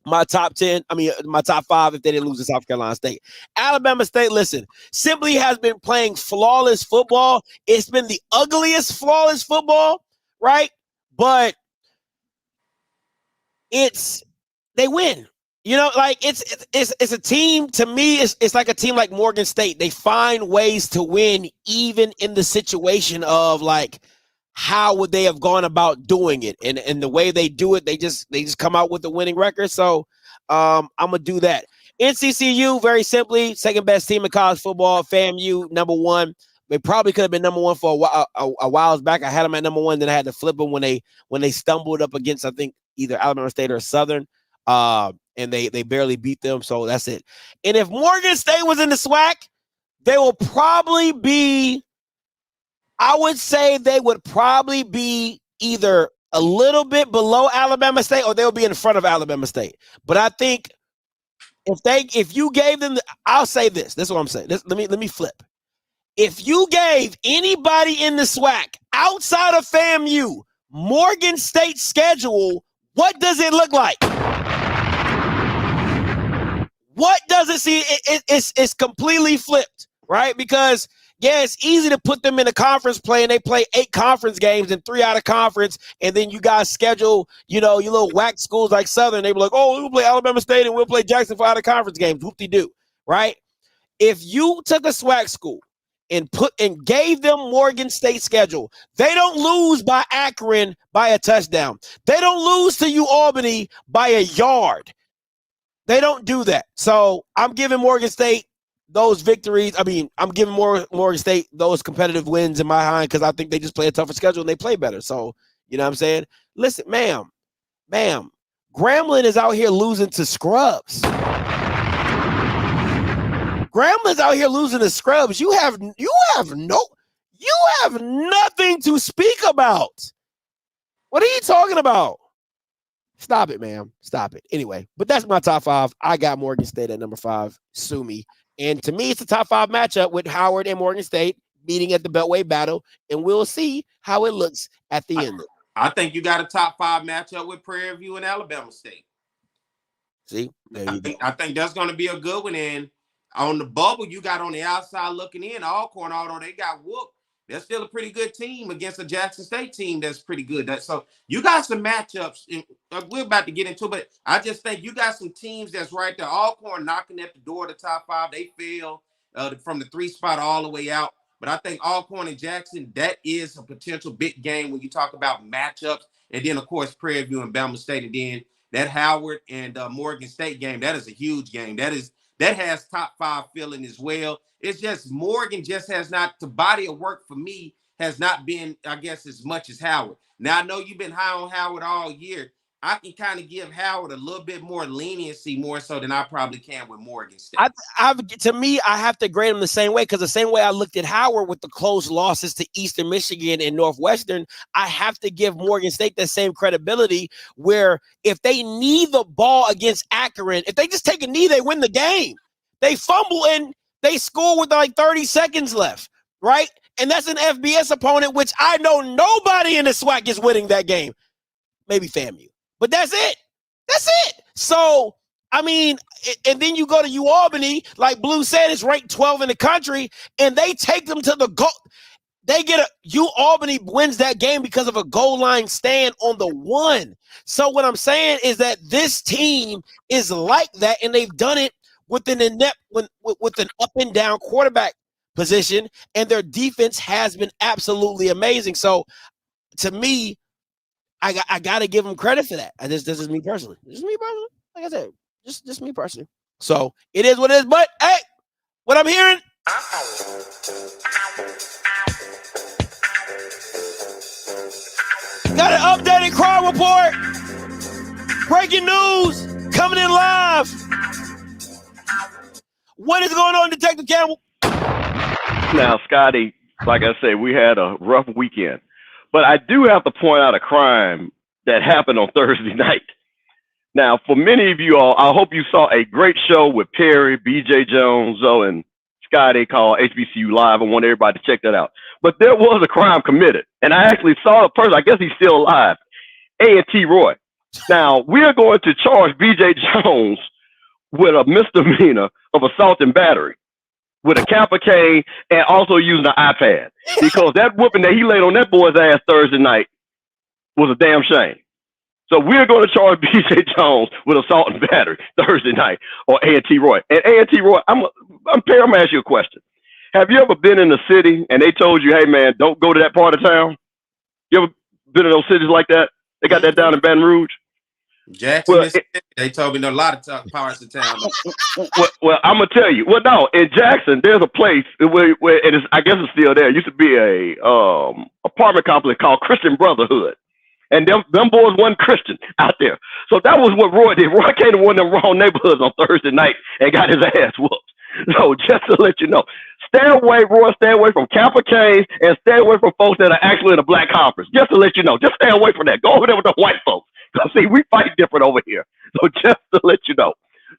my top 10. I mean, my top 5 if they didn't lose to South Carolina State. Alabama State, listen, simply has been playing flawless football. It's been the ugliest flawless football, right? But they win. You know, like it's a team. To me, it's like a team like Morgan State. They find ways to win, even in the situation of like, how would they have gone about doing it? And the way they do it, they just come out with a winning record. So I'm gonna do that. NCCU, very simply, second best team in college football. FAMU, number 1. They probably could have been number 1 for a while back. I had them at number 1, then I had to flip them when they stumbled up against, I think, either Alabama State or Southern. And they barely beat them, so that's it. And if Morgan State was in the SWAC, they will probably be, I would say they would probably be either a little bit below Alabama State or they'll be in front of Alabama State. But I think if you gave them, I'll say this. This is what I'm saying. Let me flip. If you gave anybody in the SWAC outside of FAMU Morgan State's schedule, what does it look like? What does it see? It's completely flipped, right? Because, yeah, it's easy to put them in a conference play, and they play 8 conference games and 3 out of conference, and then you guys schedule, you know, your little whack schools like Southern. They be like, oh, we'll play Alabama State and we'll play Jackson for out of conference games. Whoop-de-doo, right? If you took a SWAC school and gave them Morgan State schedule, they don't lose by Akron by a touchdown. They don't lose to Albany by a yard. They don't do that. So I'm giving Morgan State those victories. I mean, I'm giving Morgan State those competitive wins in my mind because I think they just play a tougher schedule and they play better. So, you know what I'm saying? Listen, ma'am, Grambling is out here losing to scrubs. Gramblin's out here losing to scrubs. You have nothing to speak about. What are you talking about? Stop it, ma'am. Stop it. Anyway, but that's my top 5. I got Morgan State at number 5. Sue me. And to me, it's a top 5 matchup with Howard and Morgan State meeting at the Beltway battle, and we'll see how it looks at the end. I think you got a top 5 matchup with Prairie View and Alabama State. See, I think that's going to be a good one. And on the bubble, you got on the outside looking in, Alcorn, although they got whooped, they're still a pretty good team against a Jackson State team that's pretty good. So you got some matchups. We're about to get into it, but I just think you got some teams that's right there. Alcorn knocking at the door of the top 5. They fell from the 3 spot all the way out. But I think Alcorn and Jackson, that is a potential big game when you talk about matchups. And then, of course, Prairie View and Bama State. And then that Howard and Morgan State game, that is a huge game. That has top 5 feeling as well. It's just Morgan just has not, the body of work for me has not been, I guess, as much as Howard. Now, I know you've been high on Howard all year. I can kind of give Howard a little bit more leniency, more so than I probably can with Morgan State. To me, I have to grade him the same way, because the same way I looked at Howard with the close losses to Eastern Michigan and Northwestern, I have to give Morgan State the same credibility, where if they knee the ball against Akron, if they just take a knee, they win the game. They fumble and they score with like 30 seconds left, right? And that's an FBS opponent, which I know nobody in the SWAC is winning that game. Maybe FAMU. But that's it. That's it. So, I mean, and then you go to UAlbany, like Blue said, it's ranked 12 in the country, and they take them to the goal. They get UAlbany wins that game because of a goal line stand on the 1. So what I'm saying is that this team is like that, and they've done it with an up and down quarterback position, and their defense has been absolutely amazing. So to me, I got to give them credit for that. This is me personally. This is me personally. Like I said, just me personally. So it is what it is. But hey, what I'm hearing. Got an updated crowd report. Breaking news coming in live. What is going on, Detective Campbell? Now, Scotty, like I said, we had a rough weekend. But I do have to point out a crime that happened on Thursday night. Now, for many of you all, I hope you saw a great show with Perry, BJ Jones, Zoe, and Scotty called HBCU Live. I want everybody to check that out. But there was a crime committed, and I actually saw a person, I guess he's still alive, A&T Roy. Now, we're going to charge BJ Jones with a misdemeanor of assault and battery, with a Kappa cane, and also using an iPad, because that whooping that he laid on that boy's ass Thursday night was a damn shame. So we're going to charge BJ Jones with assault and battery Thursday night on A&T Roy. And A&T Roy, I'm going to ask you a question. Have you ever been in the city and they told you, hey man, don't go to that part of town? You ever been in those cities like that? They got that down in Baton Rouge. Jackson, Mississippi, they told me there are a lot of parts of town. Well, I'm gonna tell you. Well, no, in Jackson, there's a place where it is. I guess it's still there. It used to be a apartment complex called Christian Brotherhood, and them boys wasn't Christian out there. So that was what Roy did. Roy came to one of them wrong neighborhoods on Thursday night and got his ass whooped. So just to let you know, stay away, Roy. Stay away from Kappa Canes and stay away from folks that are actually in a black conference. Just to let you know, just stay away from that. Go over there with the white folks. See, we fight different over here. So just to let you know.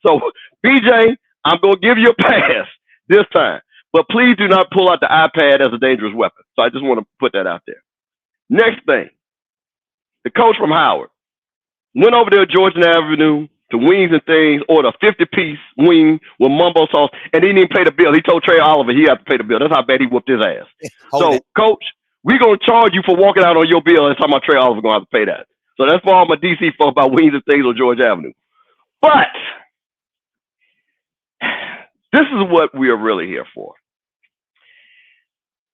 So, BJ, I'm going to give you a pass this time. But please do not pull out the iPad as a dangerous weapon. So I just want to put that out there. Next thing, the coach from Howard went over there to Georgian Avenue to Wings and Things, ordered a 50-piece wing with mumbo sauce, and he didn't even pay the bill. He told Trey Oliver he had to pay the bill. That's how bad he whooped his ass. So, Coach, we're going to charge you for walking out on your bill and talking about Trey Oliver going to have to pay that. So that's for all my DC folks about Wings and Things on George Avenue. But this is what we are really here for.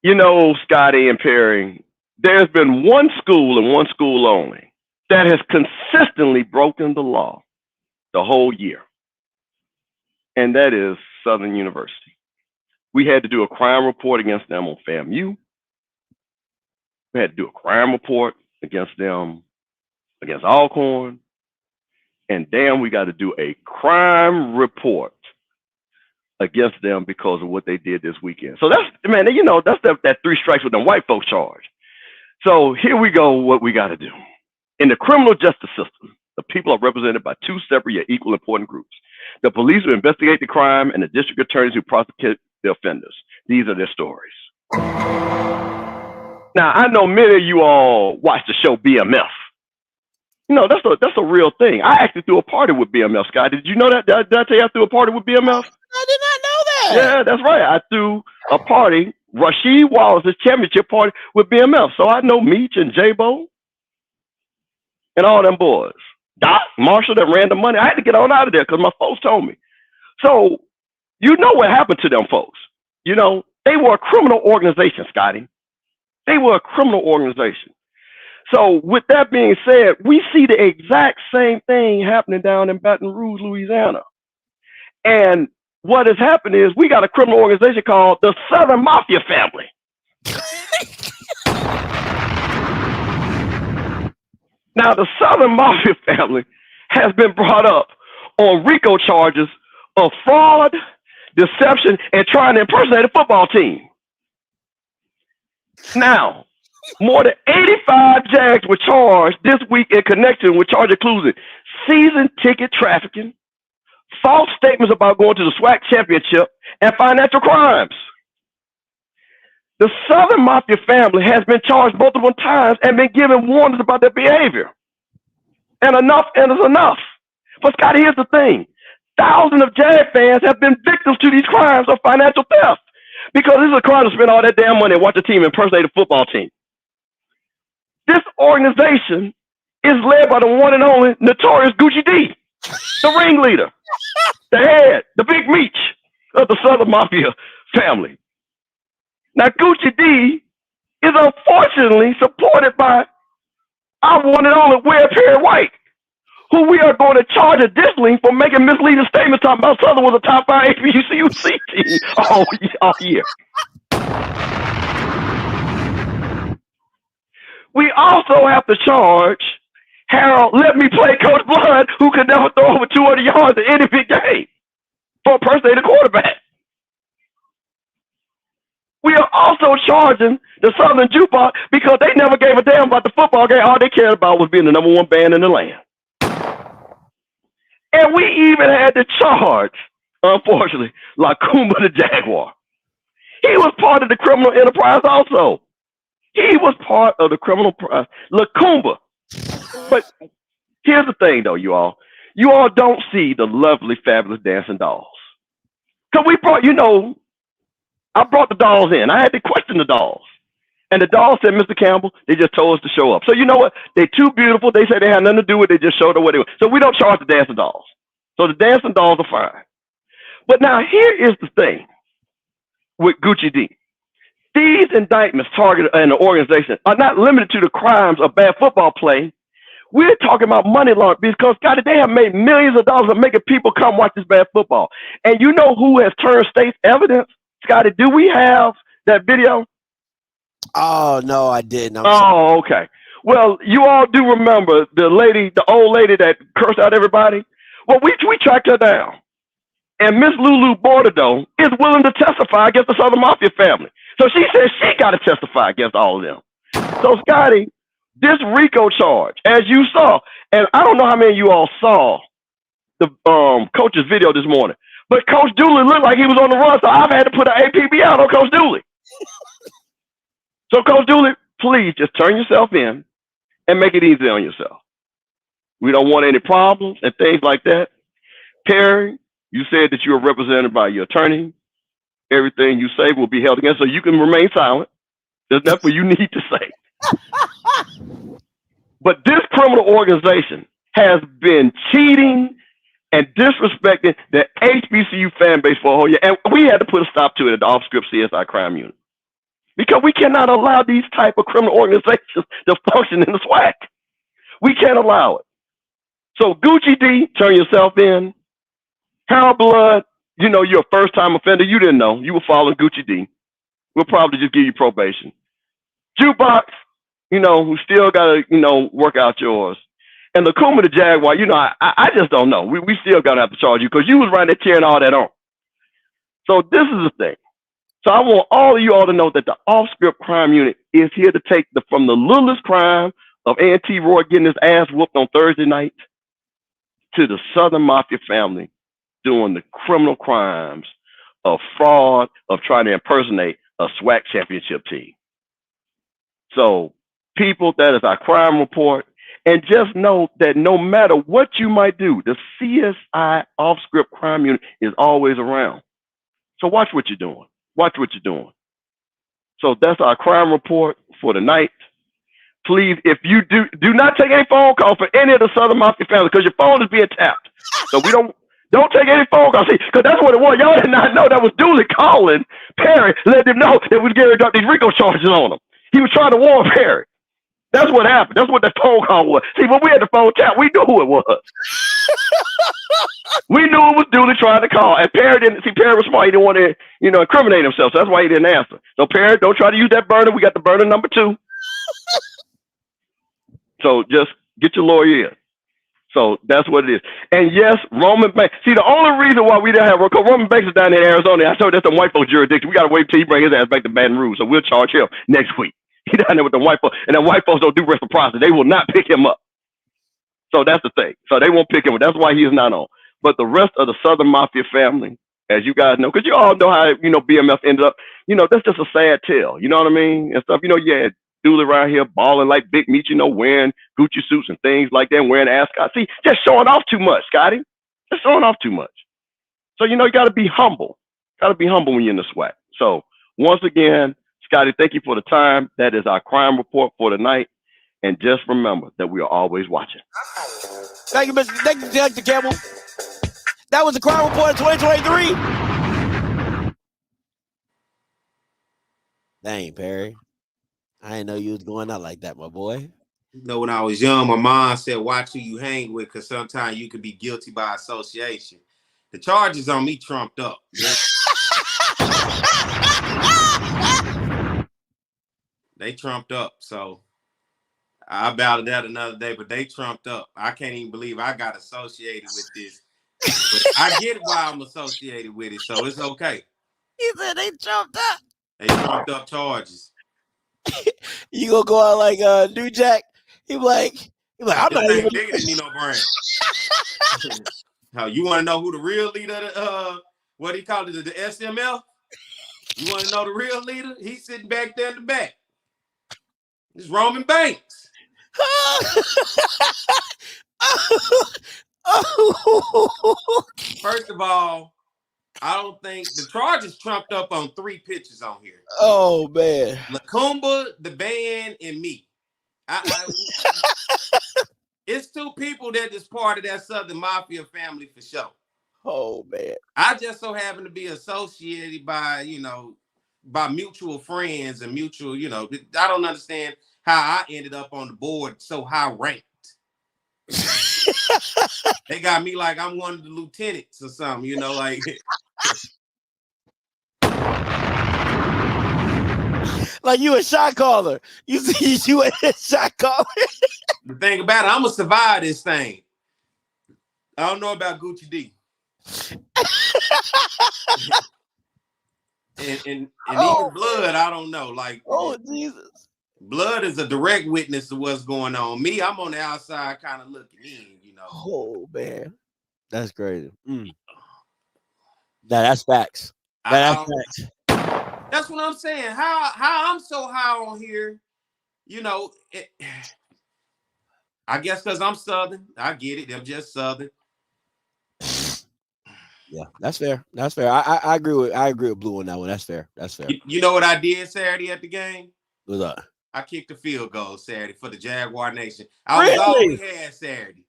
You know, Scotty and Perry, there's been one school and one school only that has consistently broken the law the whole year. And that is Southern University. We had to do a crime report against them on FAMU. We had to do a crime report against them against Alcorn, and damn, we got to do a crime report against them because of what they did this weekend. So that's, man, you know, that's that 3 strikes with them white folks charge. So here we go, what we got to do. In the criminal justice system, The people are represented by two separate yet equal important groups. The police who investigate the crime and the district attorneys who prosecute the offenders. These are their stories. Now, I know many of you all watch the show BMF. You know, that's a real thing. I actually threw a party with BMF, Scott. Did you know that? Did I tell you I threw a party with BMF? I did not know that. Yeah, that's right. I threw a party, Rasheed Wallace's championship party with BMF. So I know Meech and J-Bo and all them boys. Doc, Marshall that ran the money. I had to get on out of there because my folks told me. So you know what happened to them folks. You know, they were a criminal organization, Scotty. They were a criminal organization. So with that being said, we see the exact same thing happening down in Baton Rouge, Louisiana. And what has happened is we got a criminal organization called the Southern Mafia Family. Now, the Southern Mafia Family has been brought up on RICO charges of fraud, deception, and trying to impersonate a football team. Now, more than 85 Jags were charged this week in connection with charges including season ticket trafficking, false statements about going to the SWAC championship, and financial crimes. The Southern Mafia family has been charged multiple times and been given warnings about their behavior. And enough is enough. But Scotty, here's the thing. Thousands of Jag fans have been victims to these crimes of financial theft because this is a crime to spend all that damn money and watch a team impersonate a football team. This organization is led by the one and only notorious Gucci D, the ringleader, the head, the big meech of the Southern Mafia family. Now, Gucci D is unfortunately supported by our one and only Webb Perry White, who we are going to charge additionally for making misleading statements talking about Southern was a top 5 HBCU team all year. We also have to charge Harold Let Me Play Coach Blood, who could never throw over 200 yards in any big game for impersonating the quarterback. We are also charging the Southern Jukebox because they never gave a damn about the football game. All they cared about was being the #1 band in the land. And we even had to charge, unfortunately, Lacumba the Jaguar. He was part of the criminal enterprise also. He was part of the criminal Lacumba. But here's the thing, though, you all. You all don't see the lovely, fabulous dancing dolls. Because we brought, I brought the dolls in. I had to question the dolls. And the dolls said, Mr. Campbell, they just told us to show up. So you know what? They're too beautiful. They say they had nothing to do with it. They just showed up what they were. So we don't charge the dancing dolls. So the dancing dolls are fine. But now here is the thing with Gucci D. These indictments targeted an organization are not limited to the crimes of bad football play. We're talking about money laundering because, God, they have made millions of dollars of making people come watch this bad football. And you know who has turned state's evidence? Scotty, do we have that video? Oh, no, I didn't. Oh, okay. Well, you all do remember the old lady that cursed out everybody? Well, we tracked her down. And Miss Lulu Bordeaux is willing to testify against the Southern Mafia family. So she says she got to testify against all of them. So, Scotty, this RICO charge, as you saw, and I don't know how many of you all saw the coach's video this morning, but Coach Dooley looked like he was on the run, so I've had to put an APB out on Coach Dooley. So, Coach Dooley, please just turn yourself in and make it easy on yourself. We don't want any problems and things like that. Perry, you said that you are represented by your attorney. Everything you say will be held against, so you can remain silent. There's nothing you need to say. But this criminal organization has been cheating and disrespecting the HBCU fan base for a whole year. And we had to put a stop to it at the off-script CSI crime unit. Because we cannot allow these type of criminal organizations to function in the SWAC. We can't allow it. So Gucci D, turn yourself in. Harold Blood, you're a first-time offender. You didn't know. You were following Gucci D. We'll probably just give you probation. Jukebox, who still got to, work out yours. And Lacumba the Jaguar, I just don't know. We still got to have to charge you because you was right there cheering all that on. So this is the thing. So I want all of you all to know that the off-script crime unit is here to take from the littlest crime of A&T Roy getting his ass whooped on Thursday night to the Southern Mafia family doing the criminal crimes of fraud, of trying to impersonate a SWAC championship team. So, people, that is our crime report. And just know that no matter what you might do, the CSI off-script crime unit is always around. So watch what you're doing. Watch what you're doing. So that's our crime report for the night. Please, if you do not take any phone calls for any of the Southern Mafia family, because your phone is being tapped. So we don't take any phone calls. See, because that's what it was. Y'all did not know that was Dooley calling Perry, let them know that we're going to drop these RICO charges on him. He was trying to warn Perry. That's what happened. That's what that phone call was. See, when we had the phone tap, we knew who it was. We knew it was Dooley trying to call. And Perry didn't. See, Perry was smart. He didn't want to, incriminate himself. So that's why he didn't answer. So Perry, don't try to use that burner. We got the burner number 2. So just get your lawyer in. So that's what it is. And yes, Roman Banks. See, the only reason why we didn't have Roman Banks is down in Arizona. I told you that's the white folks jurisdiction. We got to wait till he bring his ass back to Baton Rouge. So we'll charge him next week. He down there with the white folks, and the white folks don't do reciprocity. They will not pick him up. So that's the thing. So they won't pick him up. That's why he is not on. But the rest of the Southern Mafia family, as you guys know, because you all know how BMF ended up. That's just a sad tale. You know what I mean? And stuff. Yeah, Dooley around here balling like Big Meat. Wearing Gucci suits and things like that, and wearing ascots. See, just showing off too much, Scotty. Just showing off too much. So you got to be humble. Got to be humble when you're in the SWAC. So once again, Scotty, thank you for the time. That is our crime report for the night. And just remember that we are always watching. Thank you, Mr. Thank you, Detective Campbell. That was the crime report of 2023. Dang, Perry. I didn't know you was going out like that, my boy. When I was young, my mom said, watch who you hang with, because sometimes you could be guilty by association. The charges on me trumped up. They trumped up, so I battled that another day, but they trumped up. I can't even believe I got associated with this. But I get why I'm associated with it, so it's okay. He said they trumped up. They trumped up charges. You gonna go out like New Jack? He like I'm not even bigger than Nino Brown. How you want to know who the real leader of what he called it, the SML? You want to know the real leader? He's sitting back there in the back. It's Roman Banks. First of all, I don't think the charges trumped up on 3 pitches on here. Oh man, Lacumba, the band, and me. It's 2 people that is part of that Southern Mafia family for sure. Oh man, I just so happen to be associated by by mutual friends and mutual. I don't understand how I ended up on the board so high ranked. They got me like I'm one of the lieutenants or something, like. Like you a shot caller. You see, you a shot caller. The thing about it, I'm gonna survive this thing. I don't know about Gucci D. and even Blood, I don't know. Like, oh Jesus. Blood is a direct witness to what's going on. Me, I'm on the outside kind of looking in, Oh man. That's crazy. That's facts. That's facts. That's what I'm saying. How I'm so high on here, I guess because I'm Southern. I get it. I'm just Southern. Yeah, that's fair. That's fair. I agree with Blue on that one. That's fair. That's fair. You know what I did Saturday at the game? What's up? I kicked a field goal Saturday for the Jaguar Nation. I was all we had Saturday.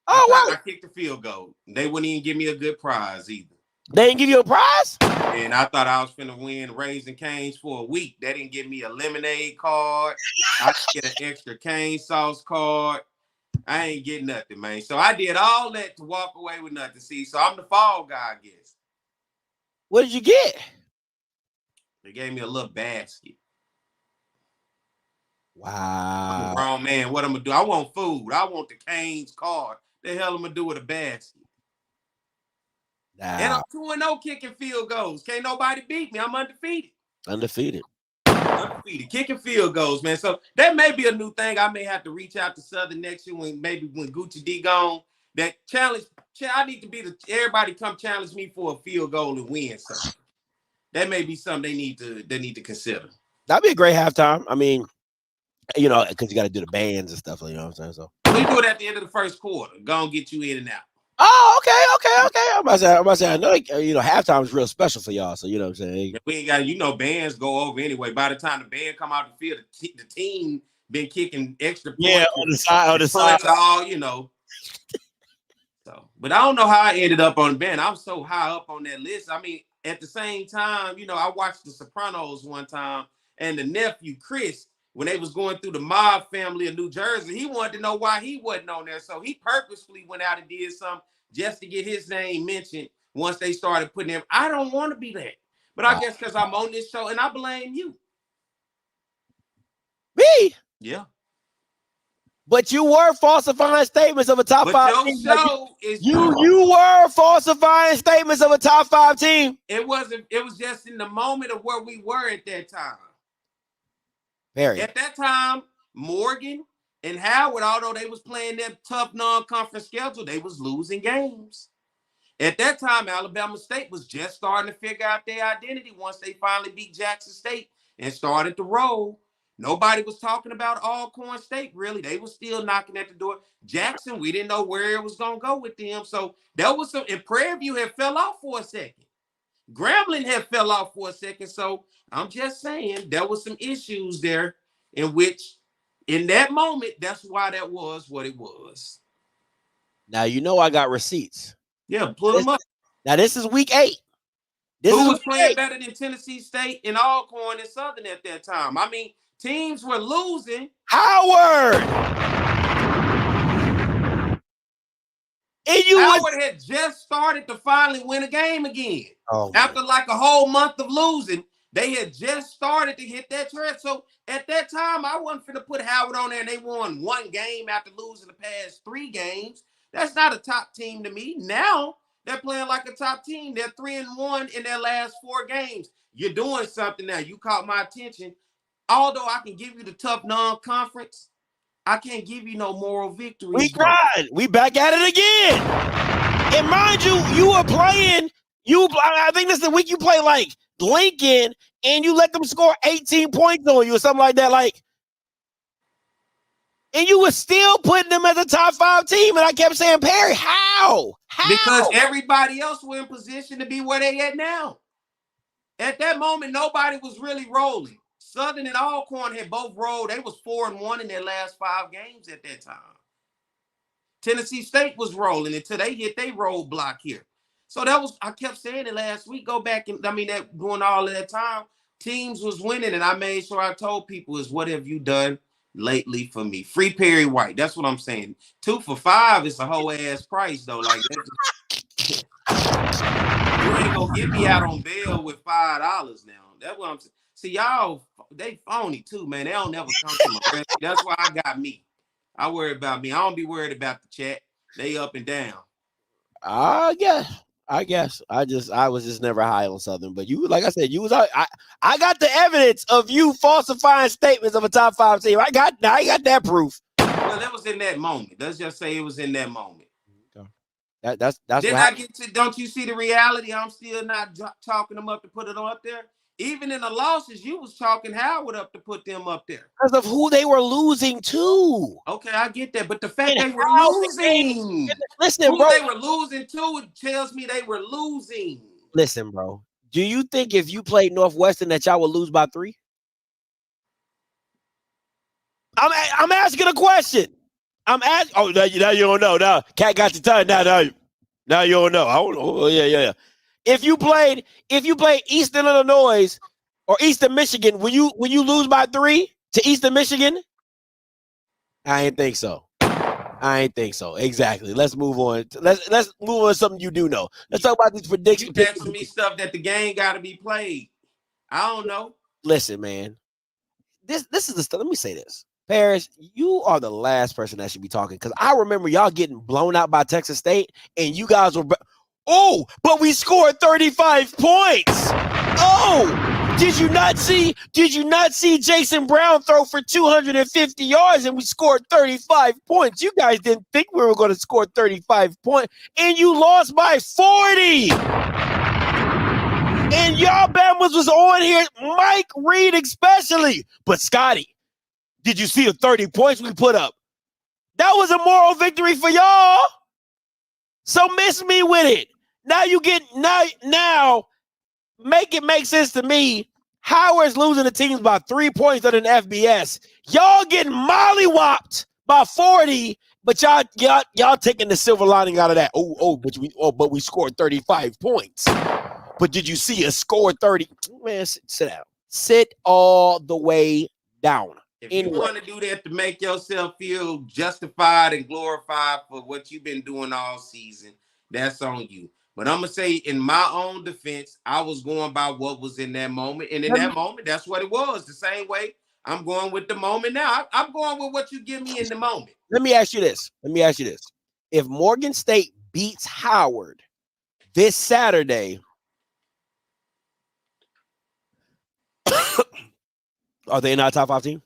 Oh wow! I kicked a field goal. They wouldn't even give me a good prize either. They didn't give you a prize? And I thought I was finna win Raising Cane's for a week. They didn't give me a lemonade card. I didn't get an extra cane sauce card. I ain't getting nothing, man. So I did all that to walk away with nothing. See, so I'm the fall guy, I guess. What did you get? They gave me a little basket. Wow. I'm a grown man. What I'm gonna do? I want food. I want the Cane's card. The hell I'm gonna do with a basket? Nah. And I'm 2-0 kicking field goals. Can't nobody beat me. I'm undefeated. Undefeated. Kicking field goals, man. So that may be a new thing. I may have to reach out to Southern next year when Gucci D gone. that challenge. I need to be everybody come challenge me for a field goal and win something. That may be something they need to consider. That'd be a great halftime. I mean, you know, because you got to do the bands and stuff. You know what I'm saying? So we do it at the end of the first quarter. Go and get you in and out. Oh, okay. I'm about to say, I know, you know, halftime is real special for y'all. So you know what I'm saying. We ain't got, you know, bands go over anyway. By the time the band come out the field, the team been kicking extra points. Yeah, on the side. All, you know. So, but I don't know how I ended up on the band. I'm so high up on that list. I mean, at the same time, you know, I watched The Sopranos one time, and the nephew Chris, when they was going through the mob family of New Jersey, he wanted to know why he wasn't on there. So he purposefully went out and did something just to get his name mentioned once they started putting him. I don't want to be that. But I guess because I'm on this show, and I blame you. Me? Yeah. But you were falsifying statements of a top 5 team. You were falsifying statements of a top 5 team. It wasn't. It was just in the moment of where we were at that time. Very. At that time, Morgan and Howard, although they was playing that tough non-conference schedule, they was losing games. At that time, Alabama State was just starting to figure out their identity once they finally beat Jackson State and started to roll. Nobody was talking about Alcorn State, really. They were still knocking at the door. Jackson, we didn't know where it was going to go with them. So there was some, and Prairie View had fell off for a second. Grambling had fell off for a second. So I'm just saying there was some issues there in which, in that moment, that's why that was what it was. Now, you know I got receipts. Yeah, pull them up. Now, this is week 8. Who was playing better than Tennessee State and Alcorn and Southern at that time? I mean, teams were losing. Howard! Howard had just started to finally win a game again. After like a whole month of losing, they had just started to hit that trend. So at that time, I wasn't finna put Howard on there and they won 1 game after losing the past 3 games. That's not a top team to me. Now they're playing like a top team. They're 3-1 in their last 4 games. You're doing something now. You caught my attention. Although I can give you the tough non-conference, I can't give you no moral victory. We tried. We back at it again. And mind you, you were playing. I think this is the week you play like Lincoln, and you let them score 18 points on you or something like that. Like, and you were still putting them as a top 5 team. And I kept saying, Perry, how? Because everybody else were in position to be where they at now. At that moment, nobody was really rolling. Southern and Alcorn had both rolled. They was 4-1 in their last 5 games at that time. Tennessee State was rolling until they hit their roadblock here. So that was, I kept saying it last week. Go back and, I mean, that during all of that time, teams was winning, and I made sure I told people is what have you done lately for me? Free Perry White. That's what I'm saying. 2 for $5 is a whole ass price though. Like that. You ain't gonna get me out on bail with $5 now. That's what I'm saying. See, y'all, they phony too, man. They don't never come to my rescue. That's why I got me. I worry about me. I don't be worried about the chat. They up and down. I guess. I was just never high on Southern. But you, like I said, you was I got the evidence of you falsifying statements of a top 5 team. I got that proof. Well, that was in that moment. Let's just say it was in that moment. Okay. That's Then I get to, don't you see the reality? I'm still not talking them up to put it up there. Even in the losses, you was talking Howard up to put them up there. Because of who they were losing to. Okay, I get that. But the fact they were losing. Listen, who bro. they were losing to, it tells me they were losing. Listen, bro. Do you think if you played Northwestern that y'all would lose by 3? I'm asking a question. I'm asking. Oh, now you don't know. Now, Cat got your tongue. Now you don't know. I don't know. Oh, yeah. If you played Eastern Illinois or Eastern Michigan, will you lose by 3 to Eastern Michigan? I ain't think so. Exactly. Let's move on. Let's move on to something you do know. Let's talk about these predictions. You asking me stuff that the game got to be played. I don't know. Listen, man. This is the stuff. Let me say this. Paris, you are the last person that should be talking, because I remember y'all getting blown out by Texas State, and you guys were. Oh, but we scored 35 points. Oh, Did you not see Jason Brown throw for 250 yards and we scored 35 points? You guys didn't think we were going to score 35 points, and you lost by 40. And y'all Bama's was on here, Mike Reed especially. But Scotty, did you see the 30 points we put up? That was a moral victory for y'all. So miss me with it. Now you get now make it make sense to me. Howard's losing the teams by 3 points other than FBS. Y'all getting mollywopped by 40, but y'all taking the silver lining out of that. But we scored 35 points. But did you see us score 30? Man, sit down. Sit all the way down. If you want to do that to make yourself feel justified and glorified for what you've been doing all season, that's on you. But I'm going to say, in my own defense, I was going by what was in that moment. And in that moment, that's what it was. The same way I'm going with the moment now. I'm going with what you give me in the moment. Let me ask you this. If Morgan State beats Howard this Saturday, are they not a top 5 team?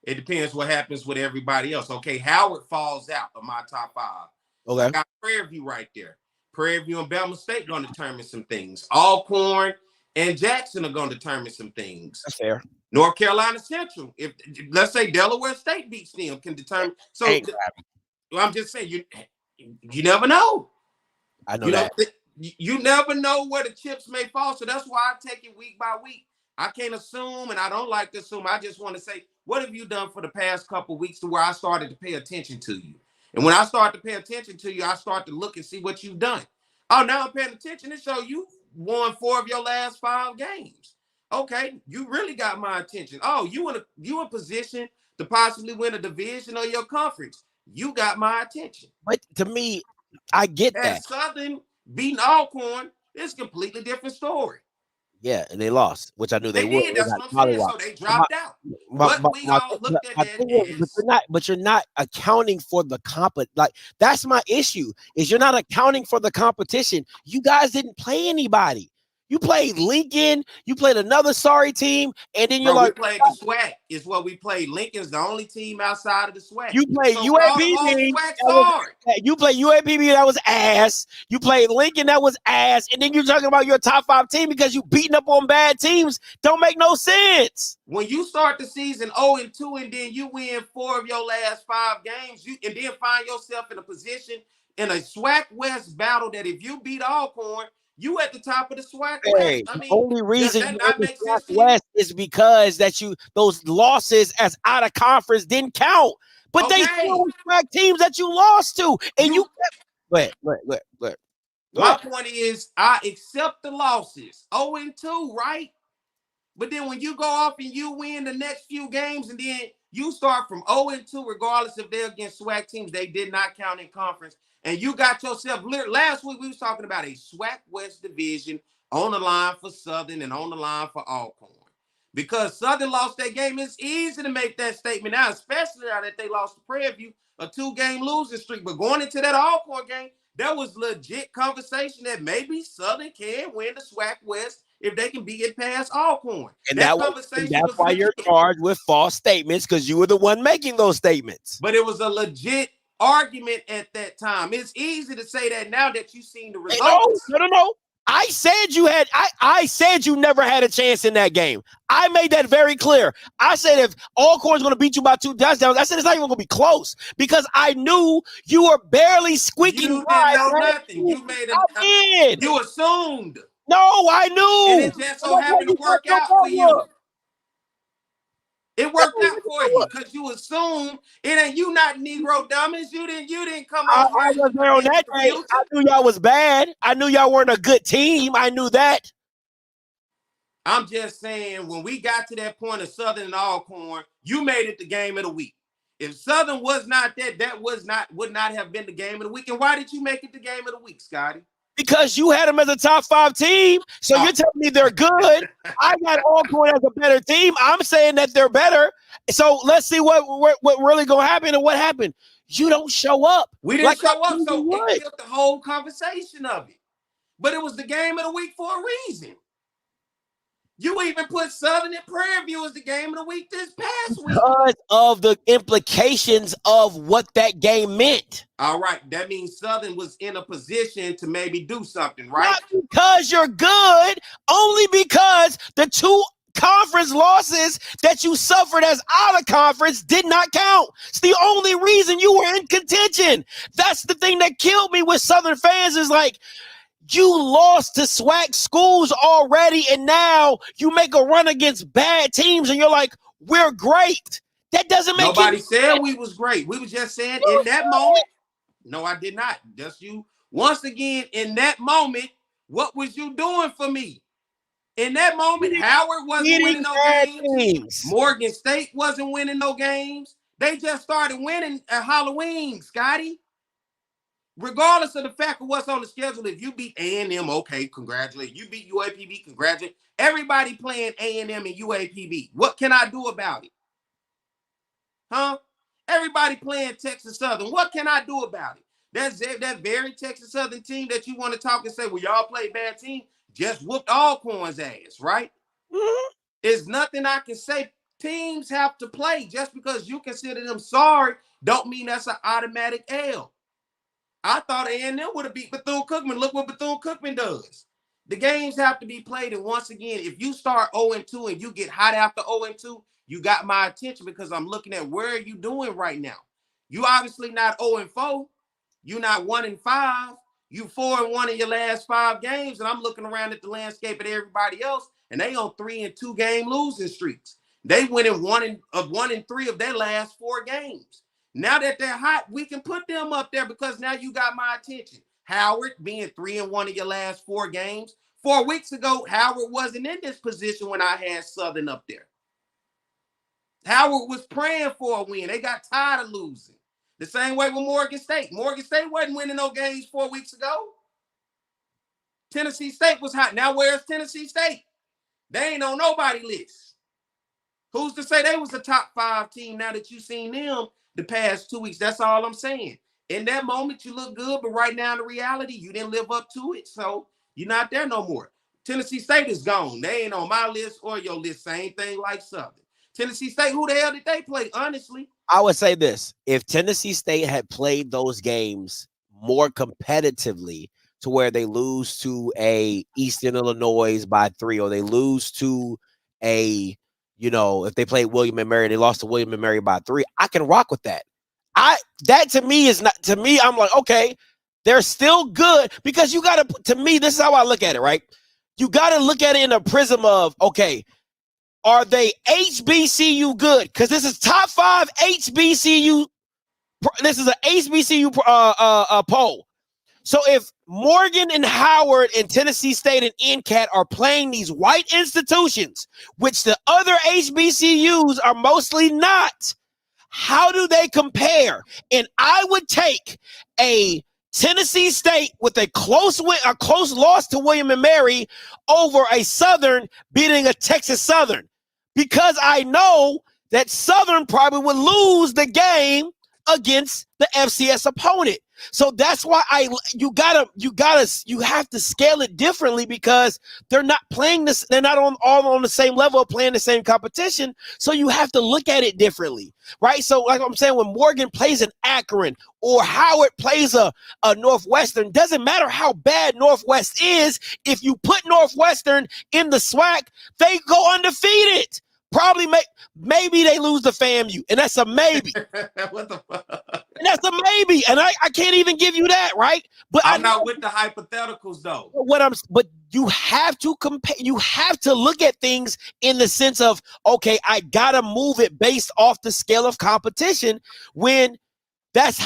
It depends what happens with everybody else. Okay, Howard falls out of my top 5. Okay. I got Prairie View right there. Prairie View and Bama State going to determine some things. Alcorn and Jackson are going to determine some things. That's fair. North Carolina Central, if let's say Delaware State beats them, can determine. So I'm just saying, you never know. I know that. You never know where the chips may fall. So that's why I take it week by week. I can't assume, and I don't like to assume. I just want to say, what have you done for the past couple of weeks to where I started to pay attention to you? And when I start to pay attention to you, I start to look and see what you've done. Oh, now I'm paying attention and show you won 4 of your last 5 games. Okay, you really got my attention. Oh, you in position to possibly win a division or your conference. You got my attention. But to me, I get that. Southern beating Alcorn is a completely different story. Yeah, and they lost, which I knew they would. Did. That's what I'm saying. So they dropped out. But we all looked at that. But you're not accounting for the like that's my issue. Is you're not accounting for the competition. You guys didn't play anybody. You played Lincoln. You played another sorry team, and then you're we played the SWAC. Is what we played. Lincoln's the only team outside of the SWAC. You played UAPB. You played UAPB. That was ass. You played Lincoln. That was ass. And then you're talking about your top 5 team because you beating up on bad teams. Don't make no sense. When you start the season 0-2, and then you win 4 of your last 5 games, and then find yourself in a position in a SWAC West battle that if you beat Alcorn, you at the top of the SWAC West. The only reason you're in the SWAC West is because those losses as out of conference didn't count. But they still SWAC teams that you lost to, and you kept. Go ahead. My point is, I accept the losses. 0-2, right? But then when you go off and you win the next few games, and then you start from 0-2, regardless if they're against SWAC teams, they did not count in conference. And you got yourself, last week we was talking about a SWAC West division on the line for Southern and on the line for Alcorn. Because Southern lost that game, it's easy to make that statement now, especially now that they lost to Prairie View, a 2-game losing streak. But going into that Alcorn game, there was legit conversation that maybe Southern can win the SWAC West if they can get past Alcorn. And that's why you're charged with false statements, because you were the one making those statements. But it was a legit argument at that time. It's easy to say that now that you've seen the results. No. I said you never had a chance in that game. I made that very clear. I said if Alcorn's going to beat you by 2 touchdowns, I said it's not even going to be close because I knew you were barely squeaking. You didn't know nothing. You made you assumed. No, I knew. And it just so happened to work out for you. It worked out for you because you assume it ain't you not Negro dummies. You didn't come out. I was there on that day. I knew y'all was bad. I knew y'all weren't a good team. I knew that. I'm just saying when we got to that point of Southern and Alcorn, you made it the game of the week. If Southern was not that would not have been the game of the week. And why did you make it the game of the week, Scotty? Because you had them as a top 5 team. So you're telling me they're good. I got Alcorn as a better team. I'm saying that they're better. So let's see what really going to happen and what happened. You don't show up. We didn't show up, so it killed the whole conversation of it. But it was the game of the week for a reason. You even put Southern and Prairie View as the game of the week this past week. Because of the implications of what that game meant. All right. That means Southern was in a position to maybe do something, right? Not because you're good, only because the 2 conference losses that you suffered as out of conference did not count. It's the only reason you were in contention. That's the thing that killed me with Southern fans is like, you lost to SWAC schools already, and now you make a run against bad teams, and you're like, we're great. That doesn't make Nobody said we was great. We was just saying in that moment. No, I did not. Just you. Once again, in that moment, what was you doing for me? In that moment, Howard wasn't winning no games. Morgan State wasn't winning no games. They just started winning at Halloween, Scotty. Regardless of the fact of what's on the schedule, if you beat A&M, okay, congratulate. You beat UAPB, congratulate. Everybody playing A&M and UAPB. What can I do about it? Huh? Everybody playing Texas Southern. What can I do about it? That very Texas Southern team that you want to talk and say, well, y'all play bad team, just whooped Alcorn's ass, right? Mm-hmm. There's nothing I can say. Teams have to play. Just because you consider them sorry don't mean that's an automatic L. I thought A&M would have beat Bethune-Cookman. Look what Bethune-Cookman does. The games have to be played, and once again, if you start 0-2 and you get hot after 0-2, you got my attention because I'm looking at where are you doing right now. You obviously not 0-4. You're not 1-5. You 4-1 in your last 5 games, and I'm looking around at the landscape at everybody else, and they on 3 and 2 game losing streaks. They went in 1 and 3 of their last 4 games. Now that they're hot, we can put them up there because now you got my attention. Howard being 3-1 in your last 4 games. 4 weeks ago, Howard wasn't in this position when I had Southern up there. Howard was praying for a win. They got tired of losing. The same way with Morgan State. Morgan State wasn't winning no games 4 weeks ago. Tennessee State was hot. Now where's Tennessee State? They ain't on nobody's list. Who's to say they was a top 5 team now that you've seen them the past 2 weeks? That's all I'm saying. In that moment, you look good, but right now, in the reality, you didn't live up to it, so you're not there no more. Tennessee State is gone. They ain't on my list or your list. Same thing like Southern. Tennessee State, who the hell did they play, honestly? I would say this. If Tennessee State had played those games more competitively to where they lose to a Eastern Illinois by 3, or they lose to a, if they played William and Mary, they lost to William and Mary by 3, I can rock with that. That to me is not, to me, I'm like, okay, they're still good because you got to me, this is how I look at it, right? You got to look at it in a prism of, okay, are they HBCU good? Because this is top 5 HBCU. This is an HBCU poll. So if Morgan and Howard and Tennessee State and NCAT are playing these white institutions, which the other HBCUs are mostly not, how do they compare? And I would take a Tennessee State with a close loss to William and Mary over a Southern beating a Texas Southern, because I know that Southern probably would lose the game against the FCS opponent. So that's why you have to scale it differently, because they're not playing this. They're not all on the same level of playing the same competition. So you have to look at it differently, right? So like I'm saying, when Morgan plays an Akron or Howard plays a Northwestern, doesn't matter how bad Northwest is. If you put Northwestern in the SWAC, they go undefeated. Probably maybe they lose to FAMU, and that's a maybe. What the fuck? And that's a maybe, and I can't even give you that, right? But I'm not with the hypotheticals, though. But you have to compare. You have to look at things in the sense of, okay, I gotta move it based off the scale of competition. When that's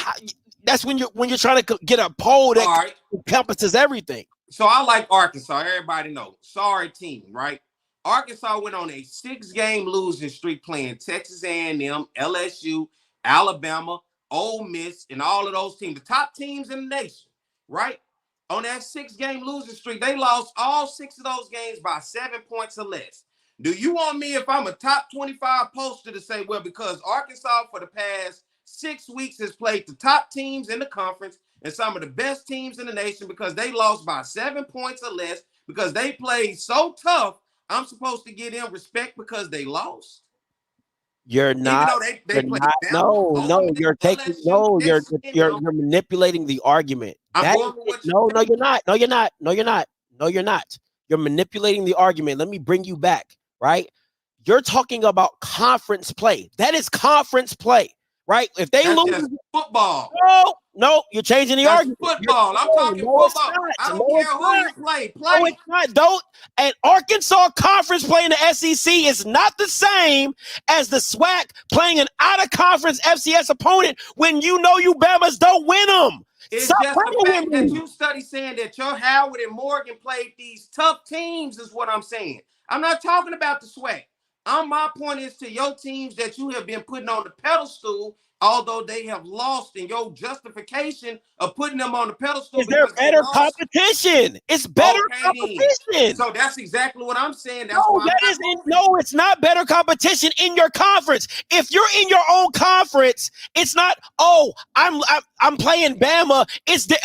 when you're trying to get a poll that encompasses everything. So I like Arkansas. Everybody knows. Sorry team, right? Arkansas went on a 6-game losing streak playing Texas A&M, LSU, Alabama, Ole Miss, and all of those teams, the top teams in the nation, right? On that 6-game losing streak, they lost all 6 of those games by 7 points or less. Do you want me, if I'm a top 25 poster, to say, well, because Arkansas for the past 6 weeks has played the top teams in the conference, and some of the best teams in the nation because they lost by 7 points or less because they played so tough. I'm supposed to give them respect because they lost. You're Even not. though they played Bama, No, Ole Miss, you're taking LSU, you're manipulating the argument. I'm That going with what no, you no, you're not. No, you're not. No, you're not. No, you're not. You're manipulating the argument. Let me bring you back, right? You're talking about conference play. That is conference play, right? If they That's lose, just football. no, you're changing the That's argument. football. I'm talking football. I don't care who you play. No, it's not. Don't. And Arkansas conference play in the SEC is not the same as the SWAC playing an out-of-conference FCS opponent when you know you Bamas don't win them. It's Stop just the playing fact with that me. you study saying that your Howard and Morgan played these tough teams is what I'm saying. I'm not talking about the SWAC. My point is to your teams that you have been putting on the pedestal, although they have lost, in your justification of putting them on the pedestal. Is there better competition? It's better competition. So that's exactly what I'm saying. That's No, why that isn't. No, it's not better competition in your conference. If you're in your own conference, it's not. Oh, I'm playing Bama.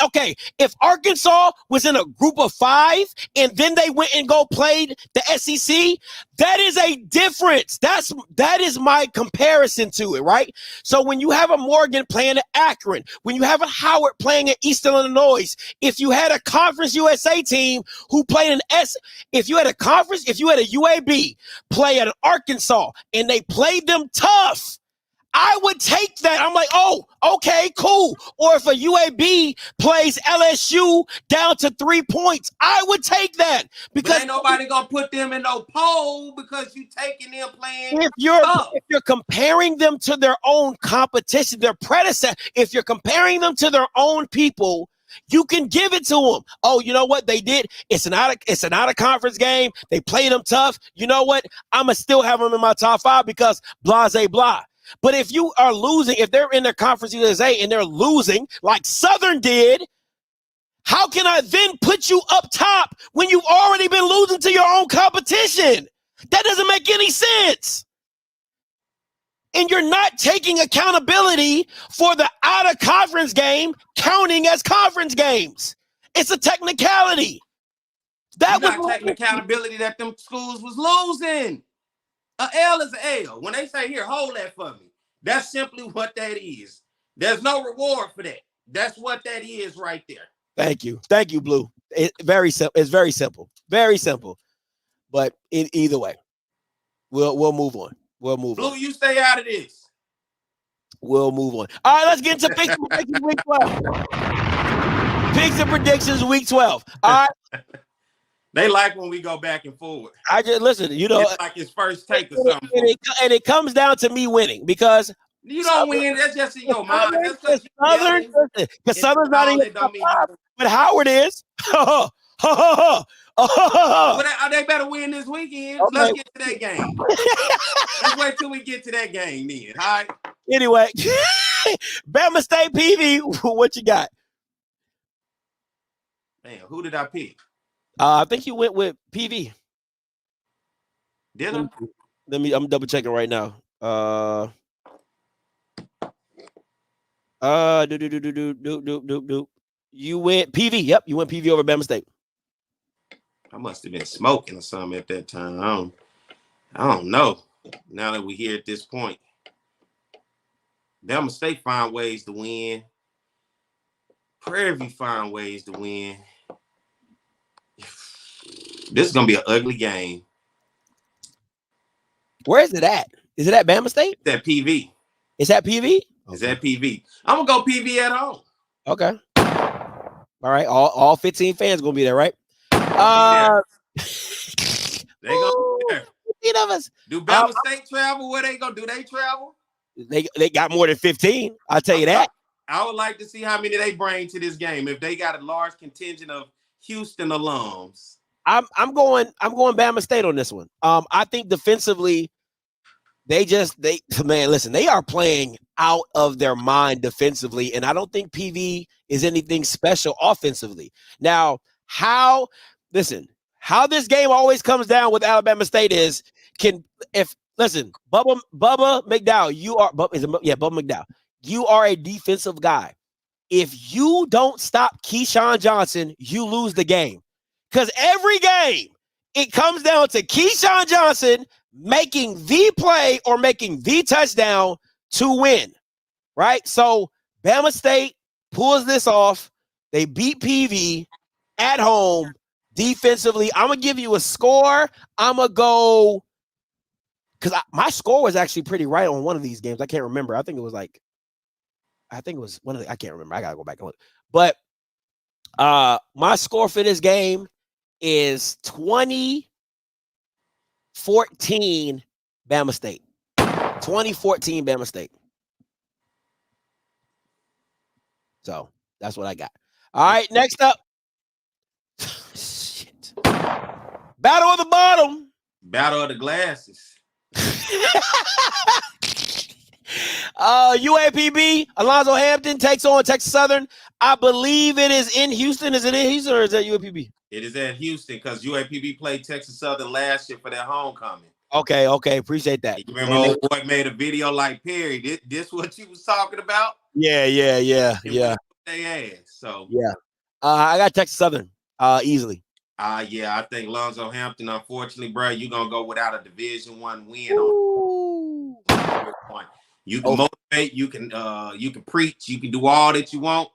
Okay. If Arkansas was in a group of 5 and then they went and played the SEC, that is a difference. That is my comparison to it, right? So when you have a Morgan playing at Akron, when you have a Howard playing at Eastern Illinois, if you had a Conference USA team who played if you had a UAB play at an Arkansas and they played them tough, I would take that. I'm like, oh, okay, cool. Or if a UAB plays LSU down to 3 points, I would take that because ain't nobody gonna put them in no poll because you taking them playing. If you're comparing them to their own competition, their predecessor, if you're comparing them to their own people, you can give it to them. Oh, you know what they did? It's an out of conference game. They played them tough. You know what? I'ma still have them in my top 5 because blase blah. But if you are losing, if they're in their Conference USA and they're losing like Southern did, how can I then put you up top when you've already been losing to your own competition? That doesn't make any sense. And you're not taking accountability for the out-of-conference game counting as conference games. It's a technicality. That was not taking accountability that them schools was losing. An L is an L. When they say, here, hold that for me, that's simply what that is. There's no reward for that. That's what that is right there. Thank you. Thank you, Blue. It's very simple. Very simple. But either way, we'll move on. We'll move Blue, on. you stay out of this. We'll move on. All right, let's get into picks and predictions week 12. Picks and predictions week 12. All right. They like when we go back and forward. I just listen, it's like his first take or something. And it comes down to me winning because you don't win. That's just in your mind. That's because Southern's not in your top 5, but Howard is. Well, they better win this weekend. Okay. Let's get to that game. Let's wait till we get to that game then. All right. Anyway, Bama State PV, what you got? Man, who did I pick? I think you went with PV. Did I? I'm double checking right now. You went PV. Yep, you went PV over Bama State. I must have been smoking or something at that time. I don't know. Now that we're here at this point, Bama State find ways to win. Prairie View find ways to win. This is gonna be an ugly game. Where is it at? Is it at Bama State? It's at PV. It's at PV? It's at PV. I'm gonna go PV at home. Okay. All right. All 15 fans gonna be there, right? They gonna be there. 15 of us. Do Bama State travel? Where they gonna do? They travel? They got more than 15. I'll tell you that. I would like to see how many they bring to this game. If they got a large contingent of Houston alums. I'm going Bama State on this one. I think defensively, listen, they are playing out of their mind defensively, and I don't think PV is anything special offensively. Now, how this game always comes down with Alabama State is Bubba McDowell, Bubba McDowell, you are a defensive guy. if you don't stop Keyshawn Johnson, you lose the game. Because every game, it comes down to Keyshawn Johnson making the play or making the touchdown to win, right? So Bama State pulls this off. They beat PV at home defensively. I'm going to give you a score. I'm going to go because my score was actually pretty right on one of these games. I can't remember. I think it was one of the, I can't remember. I got to go back and look. But my score for this game is 20-14 Bama State. 2014 Bama State. So that's what I got. All right, next up. Shit. Battle of the bottom. Battle of the glasses. UAPB, Alonzo Hampton takes on Texas Southern. I believe it is in Houston. Is it in Houston or is that UAPB? It is at Houston because UAPB played Texas Southern last year for their homecoming. Okay, appreciate that. You remember old boy made a video like Perry. This what you was talking about? Yeah. They ass. So yeah. I got Texas Southern easily. Yeah, I think Alonzo Hampton, unfortunately, bro, you're gonna go without a Division I win on. You can motivate, you can preach, you can do all that you want,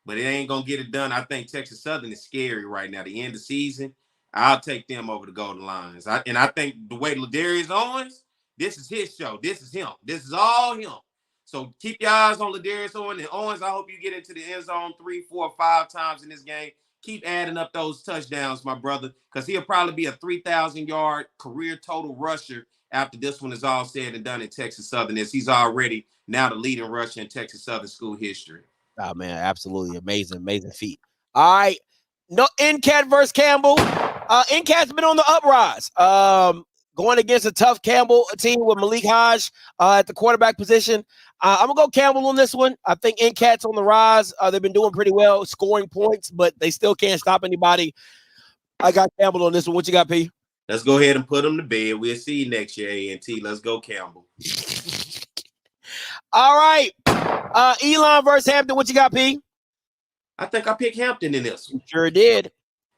but it ain't gonna get it done. I think Texas Southern is scary right now. The end of the season, I'll take them over the Golden Lions. I think the way Ladarius Owens, this is his show. This is him. This is all him. So keep your eyes on Ladarius Owens. I hope you get into the end zone 3, 4, 5 times in this game. Keep adding up those touchdowns, my brother, because he'll probably be a 3,000-yard career total rusher after this one is all said and done in Texas Southern, as he's already now the leading rusher in Texas Southern school history. Oh, man, absolutely amazing feat. All right. No, NCAT versus Campbell. NCAT's been on the uprise. Going against a tough Campbell team with Malik Hodge at the quarterback position. I'm going to go Campbell on this one. I think NCAT's on the rise. They've been doing pretty well, scoring points, but they still can't stop anybody. I got Campbell on this one. What you got, P? Let's go ahead and put them to bed. We'll see you next year, A&T. Let's go, Campbell. All right. Elon versus Hampton. What you got, P? I think I picked Hampton in this one. Sure did.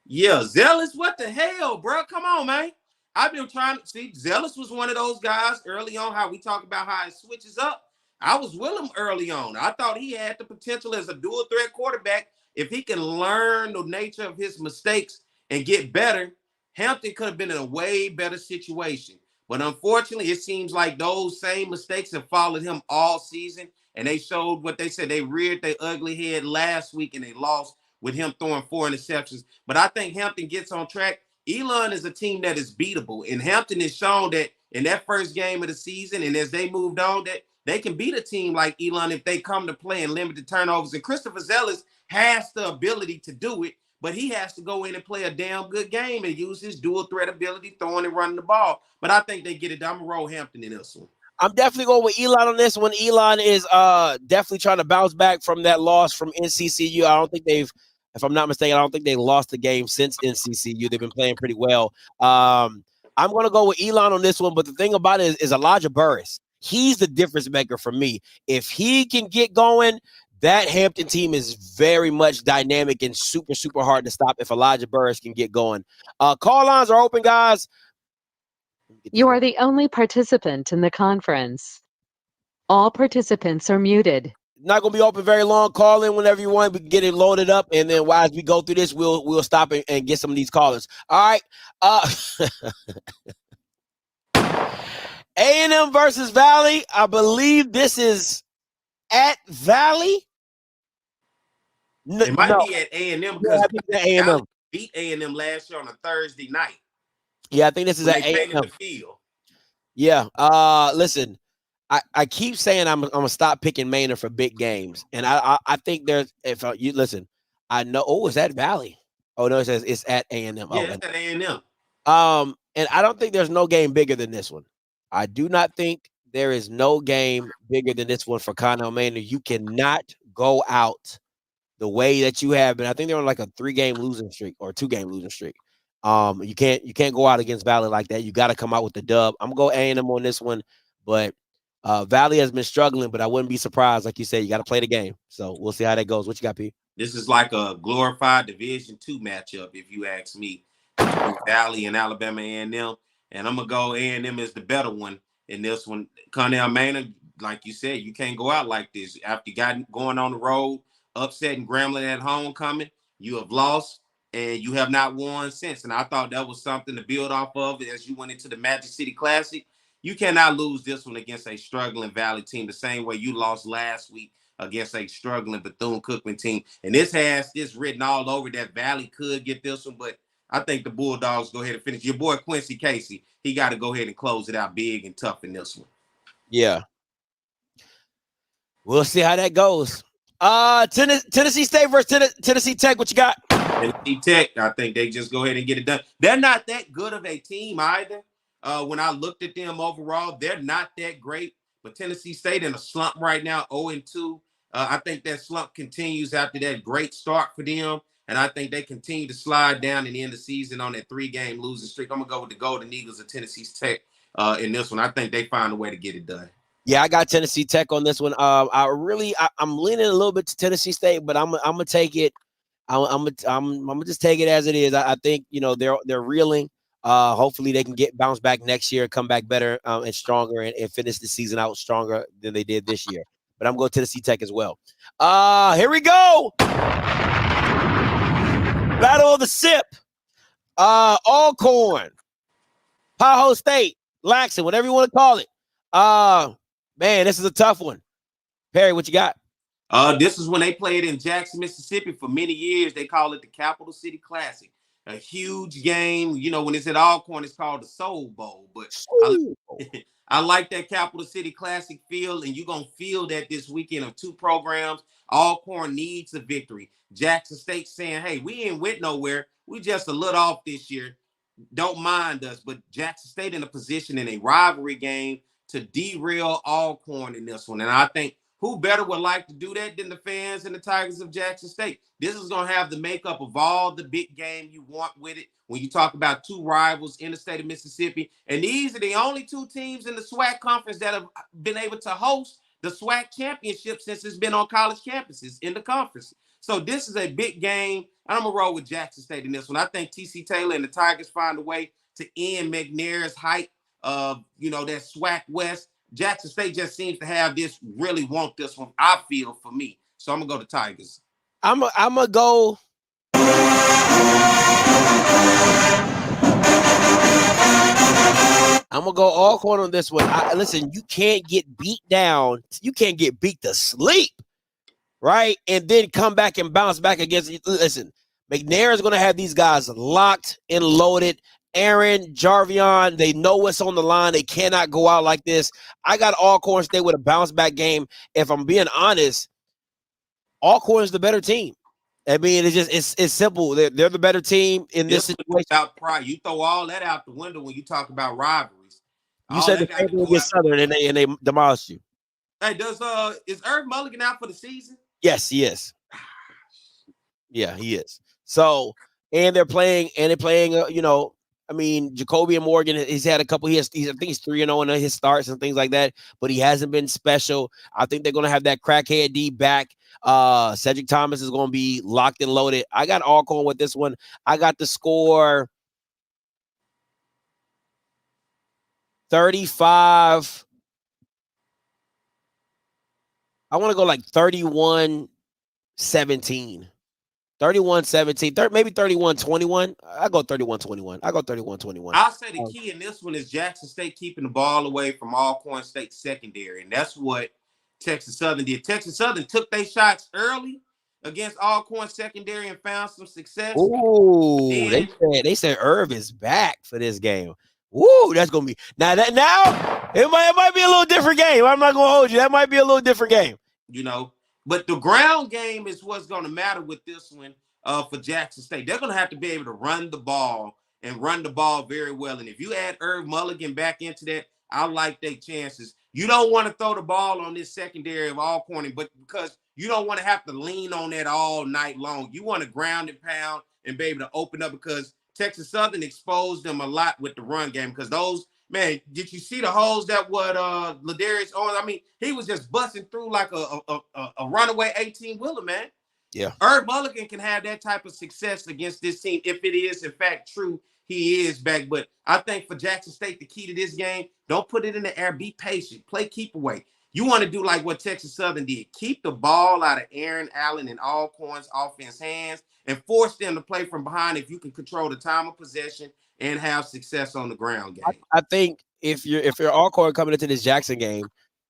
Yeah, Zealous, what the hell, bro? Come on, man. I've been trying to see. Zealous was one of those guys early on, how we talk about how it switches up. I was with him early on. I thought he had the potential as a dual threat quarterback. If he can learn the nature of his mistakes and get better, Hampton could have been in a way better situation. But unfortunately, it seems like those same mistakes have followed him all season. And they showed what they said. They reared their ugly head last week and they lost with him throwing 4 interceptions. But I think Hampton gets on track. Elon is a team that is beatable. And Hampton has shown that in that first game of the season, and as they moved on, that they can beat a team like Elon if they come to play and limit the turnovers. And Christopher Zealous has the ability to do it, but he has to go in and play a damn good game and use his dual threat ability, throwing and running the ball. But I think they get it done. I'm going to roll Hampton in this one. I'm definitely going with Elon on this one. Elon is definitely trying to bounce back from that loss from NCCU. I don't think they've, if I'm not mistaken, I don't think they lost the game since NCCU. They've been playing pretty well. I'm going to go with Elon on this one. But the thing about it is Elijah Burris. He's the difference maker for me. If he can get going, that Hampton team is very much dynamic and super, super hard to stop if Elijah Burris can get going. Call lines are open, guys. You are the only participant in the conference. All participants are muted. Not going to be open very long. Call in whenever you want. We can get it loaded up. And then as we go through this, we'll stop and get some of these callers. All right. A&M versus Valley. I believe this is at Valley. It might be at A&M because A&M beat A&M last year on a Thursday night. Yeah, I think this is at A&M. Yeah. Listen, I keep saying I'm gonna stop picking Maynard for big games, and I think there's you listen. I know. Oh, it's at Valley. Oh no, it says it's at A&M. Yeah, it's at A&M. And I don't think there's no game bigger than this one. I do not think there is no game bigger than this one for Connell Maynard. You cannot go out the way that you have been. I think they're on like a 3-game losing streak or 2-game losing streak. You can't go out against Valley like that. You got to come out with the dub. I'm gonna go A&M on this one, but Valley has been struggling, but I wouldn't be surprised. Like you said, you got to play the game. So we'll see how that goes. What you got, P? This is like a glorified Division II matchup, if you ask me, between Valley and Alabama A&M. And I'm gonna go A&M is the better one in this one. Connell Maynard, like you said, you can't go out like this after you got going on the road, upsetting Grambling at homecoming. You have lost, and you have not won since. And I thought that was something to build off of as you went into the Magic City Classic. You cannot lose this one against a struggling Valley team the same way you lost last week against a struggling Bethune-Cookman team. And this has this written all over that Valley could get this one, but I think the Bulldogs go ahead and finish. Your boy Quincy Casey, he got to go ahead and close it out big and tough in this one. Yeah. We'll see how that goes. Tennessee State versus Tennessee Tech. What you got? Tennessee Tech, I think they just go ahead and get it done. They're not that good of a team either. When I looked at them overall, they're not that great. But Tennessee State in a slump right now, 0-2. I think that slump continues after that great start for them. And I think they continue to slide down in the end of the season on that 3-game losing streak. I'm going to go with the Golden Eagles of Tennessee Tech in this one. I think they find a way to get it done. Yeah, I got Tennessee Tech on this one. I'm leaning a little bit to Tennessee State, but I'm gonna take it. I'm gonna just take it as it is. I think they're reeling. Hopefully they can bounce back next year, come back better and stronger, and finish the season out stronger than they did this year. But I'm going to Tennessee Tech as well. Here we go. Battle of the Sip. Alcorn, Tahoe State, Laxton, whatever you want to call it. Man, this is a tough one. Perry, what you got? This is when they played in Jackson, Mississippi for many years. They call it the Capital City Classic. A huge game. When it's at Alcorn, it's called the Soul Bowl. But I like that Capital City Classic feel, and you're going to feel that this weekend of two programs. Alcorn needs a victory. Jackson State saying, hey, we ain't went nowhere. We just a little off this year. Don't mind us. But Jackson State in a position in a rivalry game to derail Alcorn in this one. And I think who better would like to do that than the fans and the Tigers of Jackson State? This is going to have the makeup of all the big game you want with it when you talk about two rivals in the state of Mississippi. And these are the only two teams in the SWAC conference that have been able to host the SWAC championship since it's been on college campuses in the conference. So this is a big game. I'm going to roll with Jackson State in this one. I think T.C. Taylor and the Tigers find a way to end McNair's hype of, that SWAC West. Jackson State just seems to have this, really want this one, I feel, for me. So I'm going to go to Tigers. I'm going to go. I'm going to go Alcorn on this one. Listen, you can't get beat down. You can't get beat to sleep, right? And then come back and bounce back against – listen, McNair is going to have these guys locked and loaded. Aaron, Jarvion, they know what's on the line. They cannot go out like this. I got Alcorn State with a bounce back game. If I'm being honest, Alcorn is the better team. I mean, it's simple. They're the better team in this situation. Without pride, you throw all that out the window when you talk about rivalries. You said the same thing against Southern, and they demolished you. Hey, is Irv Mulligan out for the season? Yes, he is. Yeah, he is. So, and they're playing. Jacoby and Morgan, he's had a couple. I think he's 3-0 in his starts and things like that, but he hasn't been special. I think they're going to have that crackhead D back. Cedric Thomas is going to be locked and loaded. I got Alcorn with this one. I got the score 35. I want to go like 31-17. 31-17, maybe 31-21. I go 31-21. I'll say the key in this one is Jackson State keeping the ball away from Alcorn State secondary, and that's what Texas Southern did. Texas Southern took their shots early against Alcorn secondary and found some success. Ooh, they said Irv is back for this game. Woo, that's gonna be now it might be a little different game. I'm not gonna hold you. That might be a little different game. But the ground game is what's going to matter with this one for Jackson State. They're going to have to be able to run the ball and run the ball very well. And if you add Irv Mulligan back into that, I like their chances. You don't want to throw the ball on this secondary of Alcorn, but because you don't want to have to lean on that all night long. You want to ground and pound and be able to open up because Texas Southern exposed them a lot with the run game because those Man, did you see the holes that Ladarius Owens? I mean, he was just busting through like a runaway 18-wheeler, man. Yeah. Herb Mulligan can have that type of success against this team if it is, in fact, true he is back. But I think for Jackson State, the key to this game, don't put it in the air. Be patient. Play keep away. You want to do like what Texas Southern did. Keep the ball out of Aaron Allen and Alcorn's offense hands and force them to play from behind if you can control the time of possession and have success on the ground game. I think if you're Alcorn coming into this Jackson game,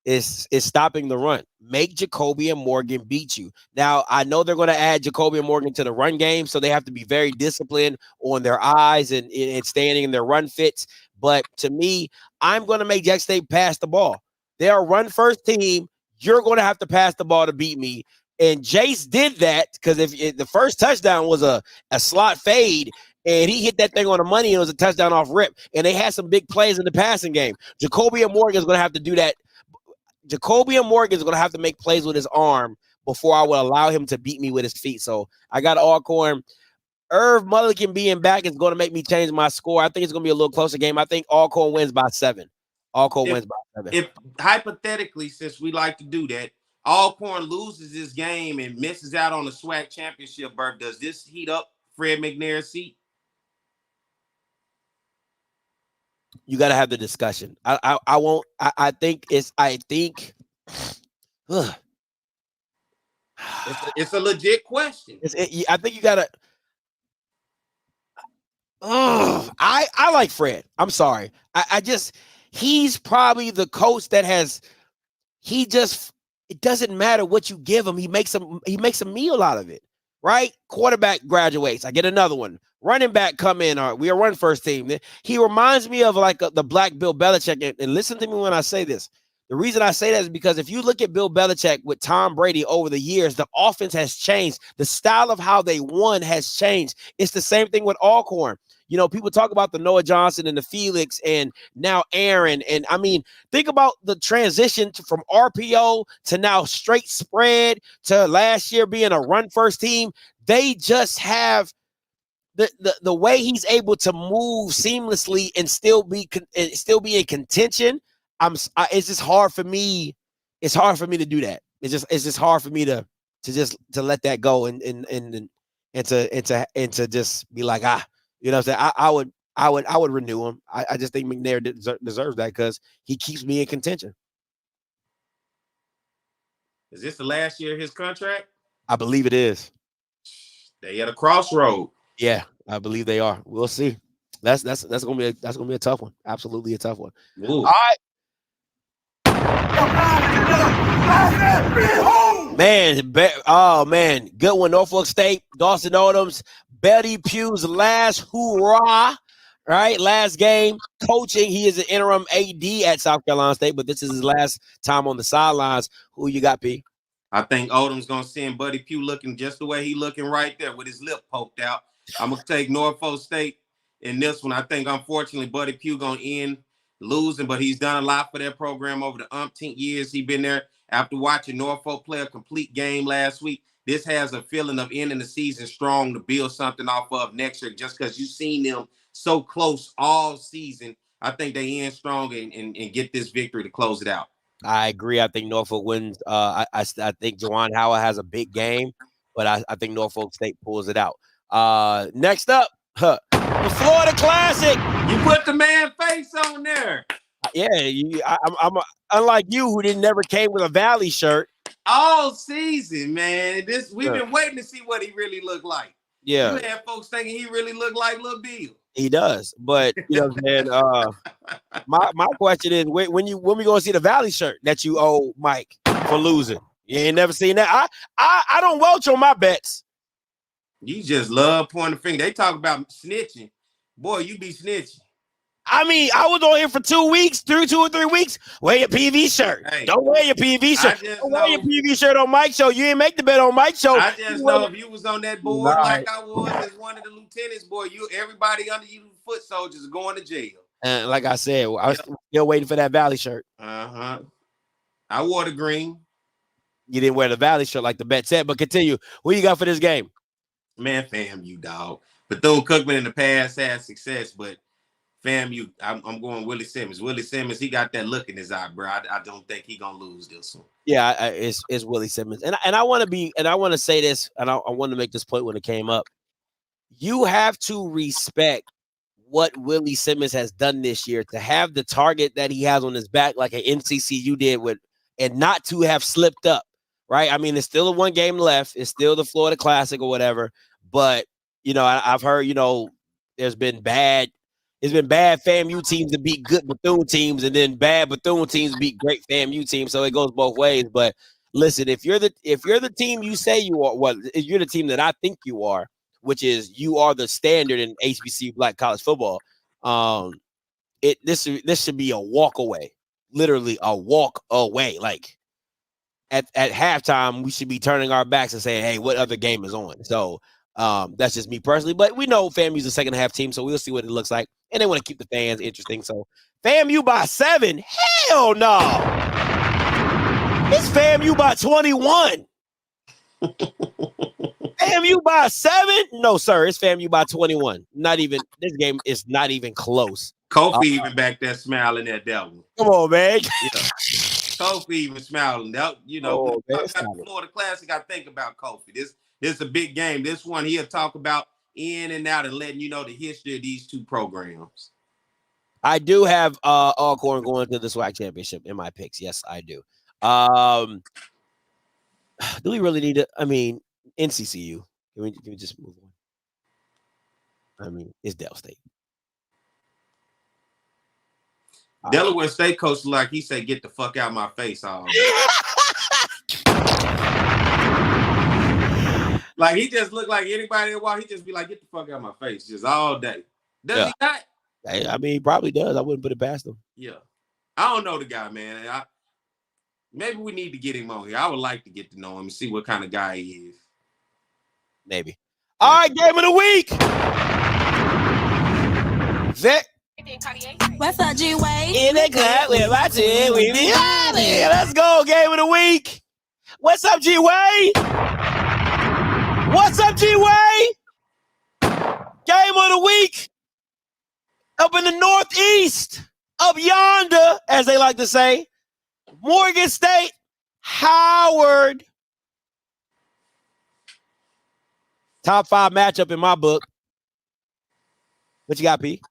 is stopping the run. Make Jacoby and Morgan beat you. Now, I know they're going to add Jacoby and Morgan to the run game, so they have to be very disciplined on their eyes and standing in their run fits. But to me, I'm going to make Jackson State pass the ball. They're a run-first team. You're going to have to pass the ball to beat me. And Jace did that because if the first touchdown was a slot fade, and he hit that thing on the money, and it was a touchdown off rip. And they had some big plays in the passing game. Jacoby and Morgan is going to have to do that. Jacoby and Morgan is going to have to make plays with his arm before I will allow him to beat me with his feet. So I got Alcorn. Irv Mulligan being back is going to make me change my score. I think it's going to be a little closer game. I think Alcorn wins by 7. Alcorn wins by 7. If hypothetically, since we like to do that, Alcorn loses this game and misses out on the SWAC championship berth, does this heat up Fred McNair's seat? You got to have the discussion. I won't. I think it's a legit question. I think you got to. I like Fred. I'm sorry. He's probably the coach that it doesn't matter what you give him. He makes a meal out of it, right? Quarterback graduates. I get another one. Running back come in. Or we are run first team. He reminds me of like the black Bill Belichick. And listen to me when I say this. The reason I say that is because if you look at Bill Belichick with Tom Brady over the years, the offense has changed. The style of how they won has changed. It's the same thing with Alcorn. You know, people talk about the Noah Johnson and the Felix and now Aaron. And I mean, think about the transition from RPO to now straight spread to last year being a run first team. They just have the way he's able to move seamlessly and still be in contention. It's just hard for me. It's hard for me to do that. It's just hard for me to let that go and to just be like, you know what I'm saying? I would renew him. I just think McNair deserves that because he keeps me in contention. Is this the last year of his contract? I believe it is. They at a crossroad. Yeah, I believe they are. We'll see. That's gonna be a tough one. Absolutely a tough one. Ooh. All right. Man, good one. Norfolk State, Dawson Odoms, Betty Pugh's last hoorah, right? Last game coaching. He is an interim AD at South Carolina State, but this is his last time on the sidelines. Who you got, P? I think Odom's gonna send Buddy Pugh looking just the way he looking right there with his lip poked out. I'm gonna take Norfolk State in this one. I think unfortunately Buddy Pugh gonna end losing, but he's done a lot for that program over the umpteenth years he's been there. After watching Norfolk play a complete game last week, this has a feeling of ending the season strong to build something off of next year. Just because you've seen them so close all season, I think they end strong and get this victory to close it out. I agree. I think Norfolk wins. I think Juwan Howard has a big game, but I think Norfolk State pulls it out. Next up, the Florida Classic. You put the man face on there. Yeah, I'm unlike you, who never came with a Valley shirt all season, man. We've been waiting to see what he really looked like. Yeah, you had folks thinking he really looked like Lil Bill. He does, but you know what I'm saying. My question is, when we gonna see the Valley shirt that you owe Mike for losing? You ain't never seen that. I don't welch on my bets. You just love pointing the finger. They talk about snitching. Boy, you be snitching. I mean, I was on here for 2 weeks, through 2 or 3 weeks. Wear your PV shirt. Hey, don't wear your PV shirt. Don't wear your PV shirt on Mike's show. You didn't make the bet on Mike's show. I just know if you was on that board like I was as one of the lieutenants, boy, everybody under you foot soldiers are going to jail. And like I said, I was still waiting for that Valley shirt. I wore the green. You didn't wear the Valley shirt like the bet said, but continue. What you got for this game? Man, FAMU, dog. Bethune-Cookman in the past had success, but FAMU, I'm going Willie Simmons. Willie Simmons, he got that look in his eye, bro. I don't think he gonna lose this one. Yeah, it's Willie Simmons, and I want to say this, and I want to make this point when it came up. You have to respect what Willie Simmons has done this year to have the target that he has on his back, like an NCCU did with, and not to have slipped up, right? I mean, it's still a 1 game left. It's still the Florida Classic or whatever. But, I've heard, there's been bad FAMU teams to beat good Bethune teams, and then bad Bethune teams beat great FAMU teams. So it goes both ways. But listen, if you're the team you say you are, if you're the team that I think you are, which is you are the standard in HBCU Black college football. This should be a walk away, literally a walk away. Like at halftime, we should be turning our backs and saying, "Hey, what other game is on?" So that's just me personally. But we know FAMU's a second half team, so we'll see what it looks like, and they want to keep the fans interesting. So FAMU by 7, hell no! It's FAMU by 21. FAMU by 7? No, sir. It's FAMU by 21. Not even, this game is not even close. Kofi even back there smiling at that one. Come on, man. Yeah. Kofi even smiling. That, Oh, man, about the Florida Classic, I think about Kofi. This is a big game. This one he'll talk about in and out and letting you know the history of these two programs. I do have Alcorn going to the SWAC championship in my picks. Yes, I do. Do we really need it? I mean, NCCU. Can we just move on? I mean, it's Del State. Delaware State coach, like he said, "Get the fuck out of my face!" Like he just looked like anybody that walk. He just be like, "Get the fuck out of my face," just all day. Does he not? I mean, he probably does. I wouldn't put it past him. Yeah, I don't know the guy, man. Maybe we need to get him on here. I would like to get to know him and see what kind of guy he is. Maybe. All right, game of the week. What's up, G-Wade? In the club with my team, we be hollering. Let's go, game of the week. What's up, G-Wade? What's up, G-Wade? Game of the week. Up in the Northeast, up yonder, as they like to say. Morgan State, Howard. Top 5 matchup in my book. What you got, P?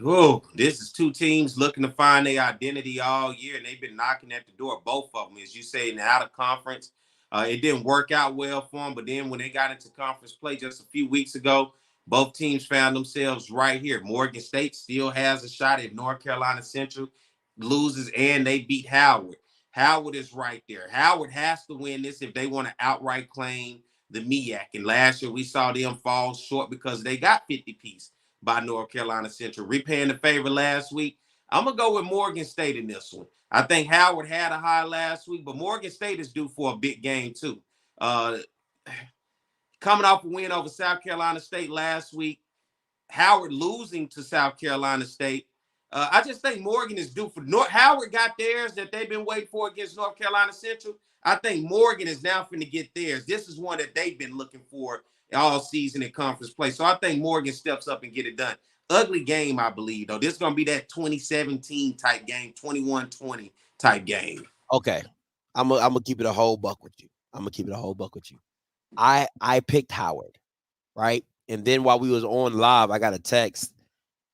Oh, this is two teams looking to find their identity all year, and they've been knocking at the door, both of them, as you say, in the out of conference. It didn't work out well for them, but then when they got into conference play just a few weeks ago, both teams found themselves right here. Morgan State still has a shot at North Carolina Central, loses, and they beat Howard. Howard is right there. Howard has to win this if they want to outright claim the MEAC. And last year we saw them fall short because they got 50-piece by North Carolina Central. Repaying the favor last week. I'm going to go with Morgan State in this one. I think Howard had a high last week, but Morgan State is due for a big game too. Coming off a win over South Carolina State last week, Howard losing to South Carolina State. I just think Morgan is due for Howard got theirs that they've been waiting for against North Carolina Central. I think Morgan is now finna get theirs. This is one that they've been looking for all season in conference play. So I think Morgan steps up and get it done. Ugly game, I believe, though. This is going to be that 2017 type game, 21-20 type game. Okay. I'm gonna keep it a whole buck with you. I picked Howard, right? And then while we was on live, I got a text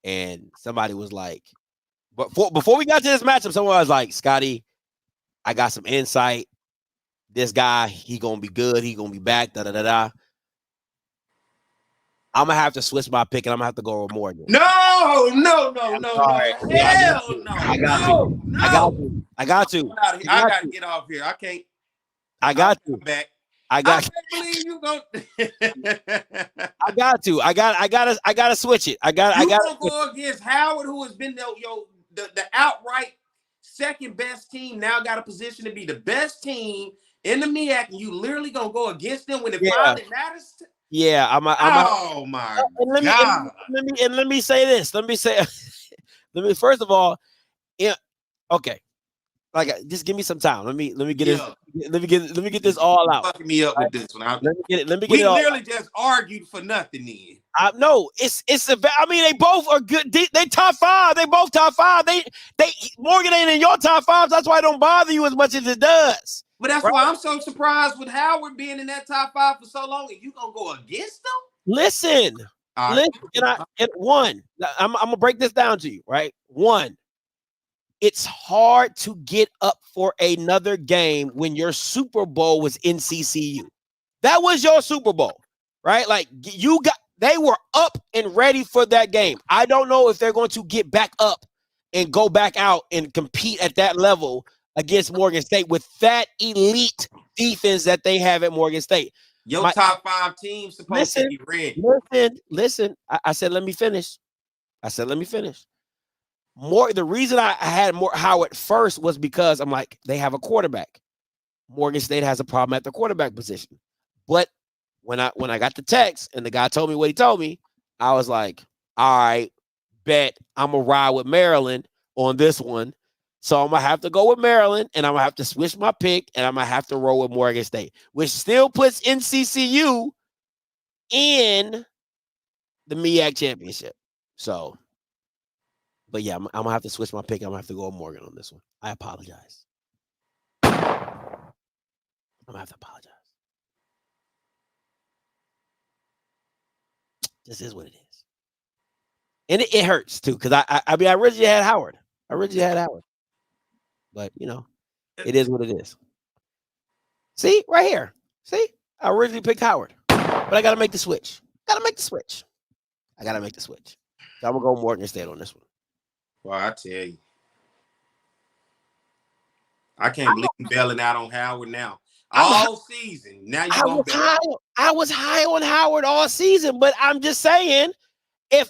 and somebody was like, but before we got to this matchup, someone was like, Scotty, I got some insight. This guy, he gonna be good. He gonna be back. Da da da da. I'm gonna have to switch my pick, and I'm gonna have to go with Morgan. No. Hell no. I got to. I gotta get off here. I can't. I got to. Back. I can't believe you go. I got to. I gotta switch it. I gotta go against Howard, who has been the outright second best team. Now got a position to be the best team in the MEAC, and you literally gonna go against them when it finally matters. Yeah, oh my God. Let me say this. Let me first of all, yeah, okay. like just give me some time. Let me get Yeah. this. Let me get this all out. Fucking me up with this one. Let me get it. Let me get We it all. literally just argued for nothing. Then No, it's I mean, they both are good. They top 5. They both top 5. They Morgan ain't in your top 5. That's why it don't bother you as much as it does. but that's why I'm so surprised with Howard being in that top 5 for so long. And you gonna go against them? Listen, Right. and one, I'm gonna break this down to you, right? One, it's hard to get up for another game when your Super Bowl was in CCU. That was your Super Bowl, right? Like they were up and ready for that game. I don't know if they're going to get back up and go back out and compete at that level against Morgan State with that elite defense that they have at Morgan State. Your top 5 teams supposed to be ready. Listen. I said, let me finish. The reason I had more Howard first was because I'm like, they have a quarterback. Morgan State has a problem at the quarterback position. But when I got the text and the guy told me what he told me, I was like, all right, bet I'm gonna ride with Maryland on this one. So I'm gonna have to go with Maryland, and I'm gonna have to switch my pick, and I'm gonna have to roll with Morgan State, which still puts NCCU in the MEAC championship. So, but yeah, I'm gonna have to switch my pick. I'm gonna have to go with Morgan on this one. I apologize. I'm gonna have to apologize. This is what it is, and it hurts too because I mean I originally had Howard. But you know, it is what it is. See, right here. See, I originally picked Howard, but I gotta make the switch. I gotta make the switch. So I'm gonna go Morgan State on this one. Well, I tell you, I can't believe you bailing out on Howard now. All season. Now you I was high on Howard all season, but I'm just saying, if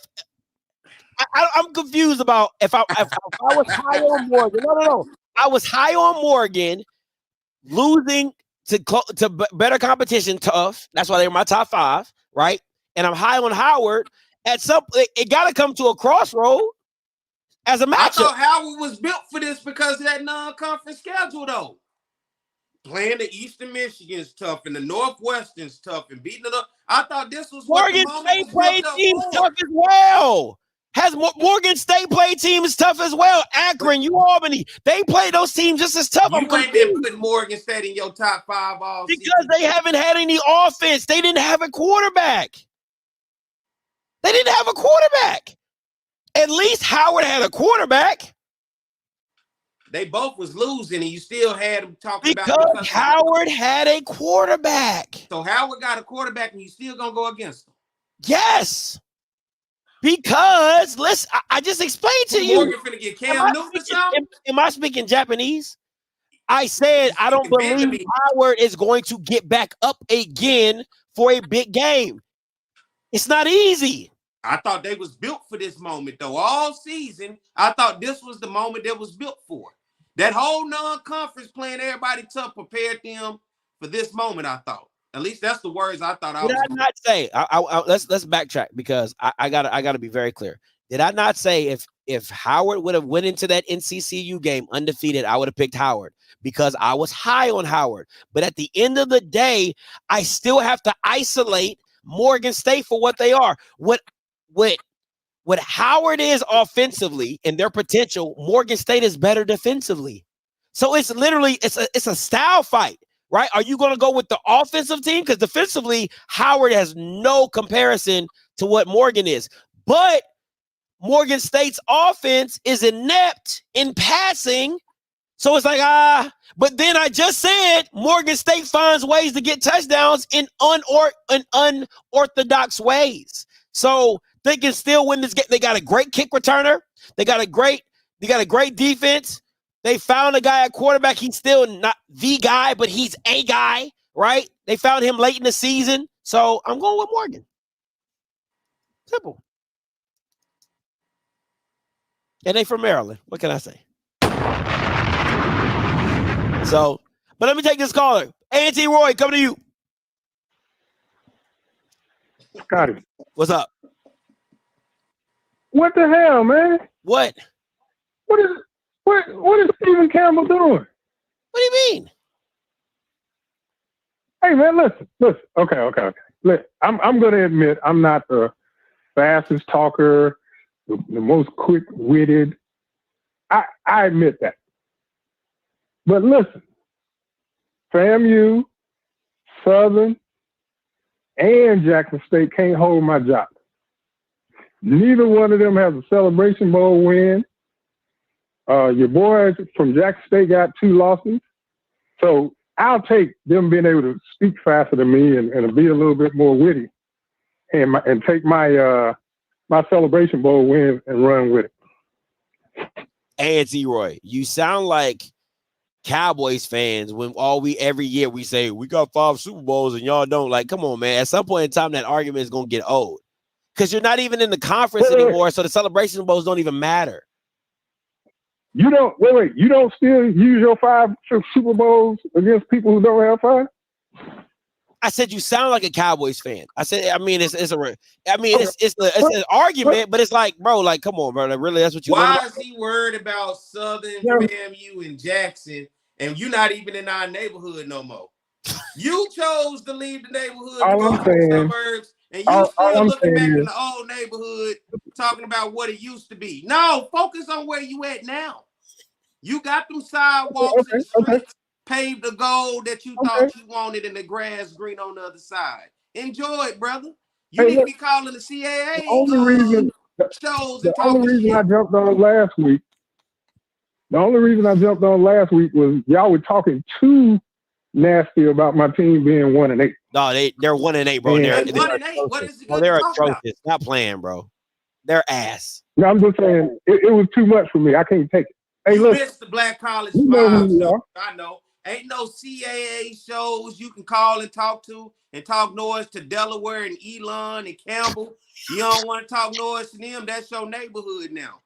I'm confused about if I was high on Morgan. No. I was high on Morgan, losing to better competition, tough. That's why they were my top 5, right? And I'm high on Howard. At it got to come to a crossroad as a matchup. I thought Howard was built for this because of that non-conference schedule, though. Playing the Eastern Michigan's tough and the Northwestern's tough and beating it up. I thought this was Morgan State played teams tough as well. Has Morgan State played teams tough as well? Akron, Albany, they play those teams just as tough. You ain't been putting Morgan State in your top 5 all season. Because they haven't had any offense. They didn't have a quarterback. At least Howard had a quarterback. They both was losing, and you still had them talking because about because Howard had a quarterback. So Howard got a quarterback, and you still gonna go against him? Yes. Because listen, I just explained to you. Morgan finna get Cam Newton or something? Am I speaking Japanese? I said I don't believe Howard is going to get back up again for a big game. It's not easy. I thought they was built for this moment, though. All season, I thought this was the moment that was built for. That whole non-conference playing everybody tough prepared them for this moment, I thought. At least that's the words I thought I was. Did I not say? Let's backtrack because I gotta be very clear. Did I not say if Howard would have went into that NCCU game undefeated, I would have picked Howard because I was high on Howard. But at the end of the day, I still have to isolate Morgan State for what they are. What Howard is offensively and their potential, Morgan State is better defensively. So it's literally it's a style fight. Right? Are you going to go with the offensive team? Because defensively, Howard has no comparison to what Morgan is. But Morgan State's offense is inept in passing. So it's like, but then I just said Morgan State finds ways to get touchdowns in unorthodox ways. So they can still win this game. They got a great kick returner. They got a great defense. They found a guy at quarterback. He's still not the guy, but he's a guy, right? They found him late in the season. So I'm going with Morgan. Simple. And they from Maryland. What can I say? So, but let me take this caller. A&T Roy, coming to you. Scotty. What's up? What the hell, man? What? What is What is Stephen Campbell doing? What do you mean? Hey man, listen. Okay. Look, I'm gonna admit I'm not the fastest talker, the most quick-witted. I admit that. But listen, FAMU, Southern, and Jackson State can't hold my job. Neither one of them has a Celebration Bowl win. Your boys from Jackson State got 2 losses. So I'll take them being able to speak faster than me and be a little bit more witty and take my Celebration Bowl win and run with it. A&T Roy, you sound like Cowboys fans when every year we say we got 5 Super Bowls and y'all don't. Like, come on, man. At some point in time, that argument is gonna get old because you're not even in the conference anymore. So the Celebration Bowls don't even matter. You don't wait. You don't still use your 5 Super Bowls against people who don't have 5? I said you sound like a Cowboys fan. I said, I mean, it's an argument, but it's like, bro, like, come on, bro. Like, really, that's what you. Why is he worried about Southern, FAMU, and Jackson, and you're not even in our neighborhood no more? You chose to leave the neighborhood to go to the suburbs, and you still looking back in the old neighborhood, talking about what it used to be. No, focus on where you at now. You got them sidewalks and streets paved the gold that you thought you wanted, and the grass green on the other side. Enjoy it, brother. You need to be calling the CAA The only reason I jumped on last week. The only reason I jumped on last week was y'all were talking too nasty about my team being 1-8. No, they're 1-8, bro. They're 1-8. What is it? They're atrocious. Not playing, bro. They're ass. No, I'm just saying it was too much for me. I can't take it. Hey, you look, missed the Black College you know who vibes. you are. I know. Ain't no CAA shows you can call and talk to and talk noise to Delaware and Elon and Campbell. You don't want to talk noise to them. That's your neighborhood now.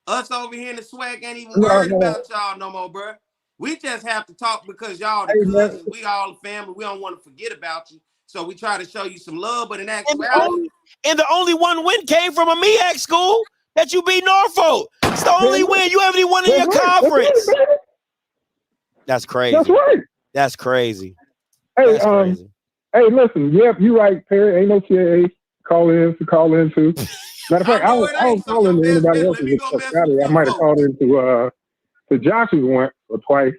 Us over here in the swag ain't even worried about y'all no more, bro. We just have to talk because y'all the cousins. We all the family. We don't want to forget about you. So we try to show you some love, but in actuality. And the only one win came from a MEAC school that you beat Norfolk. It's the only win. You haven't even won in your conference. That's crazy. That's right. That's crazy. Hey, hey, listen. Yep, you're right, Perry. Ain't no CAA call in too. Matter of fact, I don't call into anybody else's Scotty. I might have called into Josh's once or twice,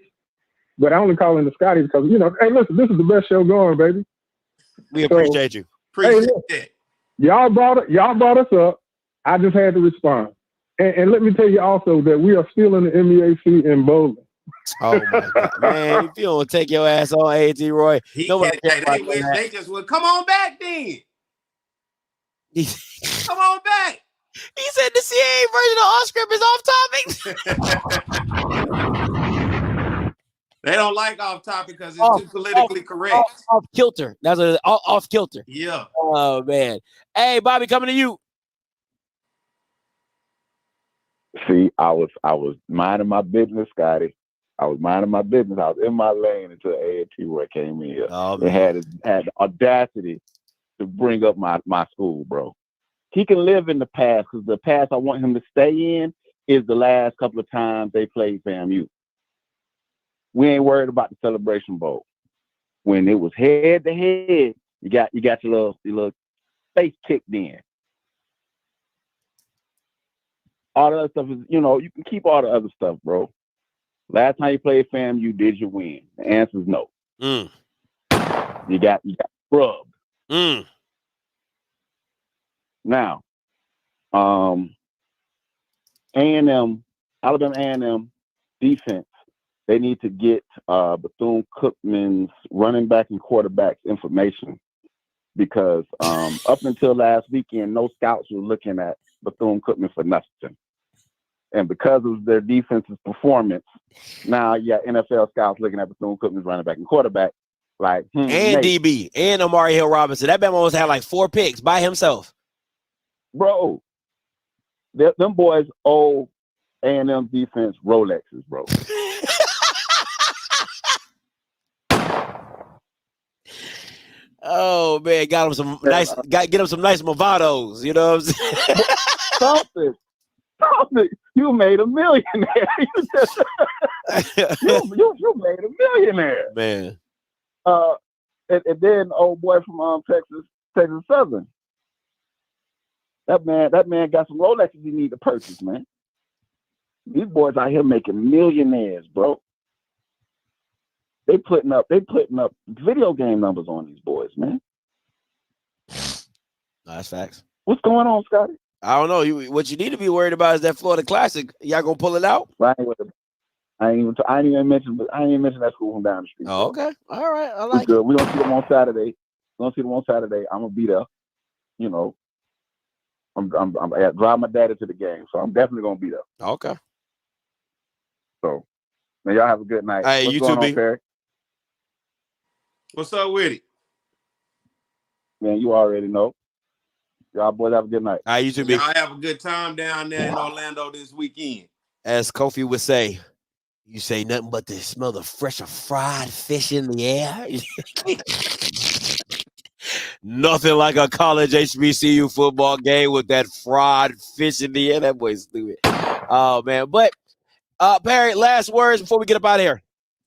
but I only call into Scotty because hey, listen, this is the best show going, baby. We appreciate you. Appreciate it. Y'all brought us up. I just had to respond. And let me tell you also that we are still in the MEAC in bowling. Oh my God, man! If you don't take your ass on, A.T. Roy, they just would come on back then. Come on back. He said the CAA version of off script is off topic. They don't like off topic because it's too politically correct. Off kilter. That's off kilter. Yeah. Oh man. Hey, Bobby, coming to you. See, I was minding my business, Scotty. I was minding my business. I was in my lane until A&T Roy came in here. It had the audacity to bring up my school, bro. He can live in the past because the past I want him to stay in is the last couple of times they played FAMU. We ain't worried about the Celebration Bowl. When it was head to head, you got your little face kicked in. All the other stuff is, you can keep all the other stuff, bro. Last time you played FAMU, did you win? The answer is no. You got scrubbed. Now, A&M, Alabama A&M defense, they need to get Bethune-Cookman's running back and quarterback's information because up until last weekend, no scouts were looking at Bethune-Cookman for nothing. And because of their defense's performance, now you got NFL scouts looking at Bethune-Cookman's running back and quarterback. Like, and DB and Amari Hill Robinson. That man almost had like 4 picks by himself. Bro, them boys owe A&M defense Rolexes, bro. Oh man, get him some nice Movados. You know what I'm saying? You made a millionaire. you made a millionaire, man. And then old boy from Texas Southern. That man got some Rolexes he need to purchase, man. These boys out here making millionaires, bro. They putting up video game numbers on these boys, man. That's facts. What's going on, Scotty? I don't know. What you need to be worried about is that Florida Classic. Y'all gonna pull it out? I ain't even mention that school from down the street. Oh, okay. All right. I like it. We're gonna see them on Saturday. I'm gonna be there. You know, I drive my daddy to the game, so I'm definitely gonna be there. Okay. So, man, y'all have a good night. Hey, What's you going too, on, Perry? What's up with it? Man, you already know. Y'all boys have a good night. All right, you too, Y'all have a good time down there in Orlando this weekend. As Kofi would say, you say nothing but the smell of fresh fried fish in the air. Nothing like a college HBCU football game with that fried fish in the air. That boy's stupid. Oh, man. But, Barry, last words before we get up out of here.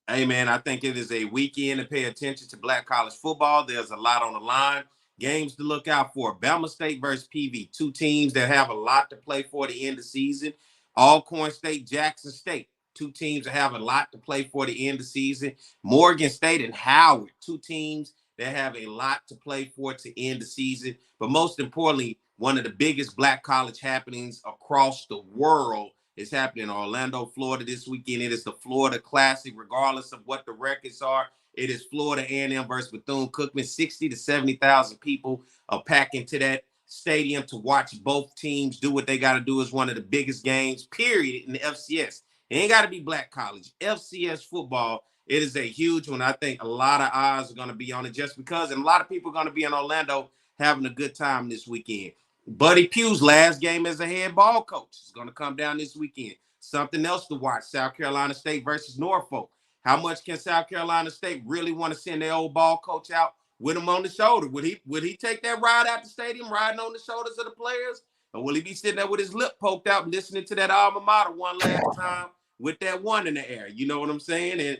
Hey, man, I think it is a weekend to pay attention to Black college football. There's a lot on the line. Games to look out for. Bama State versus PV. Two teams that have a lot to play for the end of the season. Alcorn State, Jackson State. Two teams that have a lot to play for the end of the season. Morgan State and Howard. Two teams that have a lot to play for to end the season. But most importantly, one of the biggest Black college happenings across the world is happening in Orlando, Florida this weekend. It is the Florida Classic, regardless of what the records are. It is Florida A&M versus Bethune-Cookman. 60 to 70,000 people are packing to that stadium to watch both teams do what they got to do. Is one of the biggest games, period, in the FCS. It ain't got to be Black college. FCS football, it is a huge one. I think a lot of eyes are going to be on it just because, and a lot of people are going to be in Orlando having a good time this weekend. Buddy Pugh's last game as a head ball coach is going to come down this weekend. Something else to watch, South Carolina State versus Norfolk. How much can South Carolina State really want to send their old ball coach out with him on the shoulder? Would he take that ride out the stadium, riding on the shoulders of the players? Or will he be sitting there with his lip poked out and listening to that alma mater one last time with that one in the air? You know what I'm saying?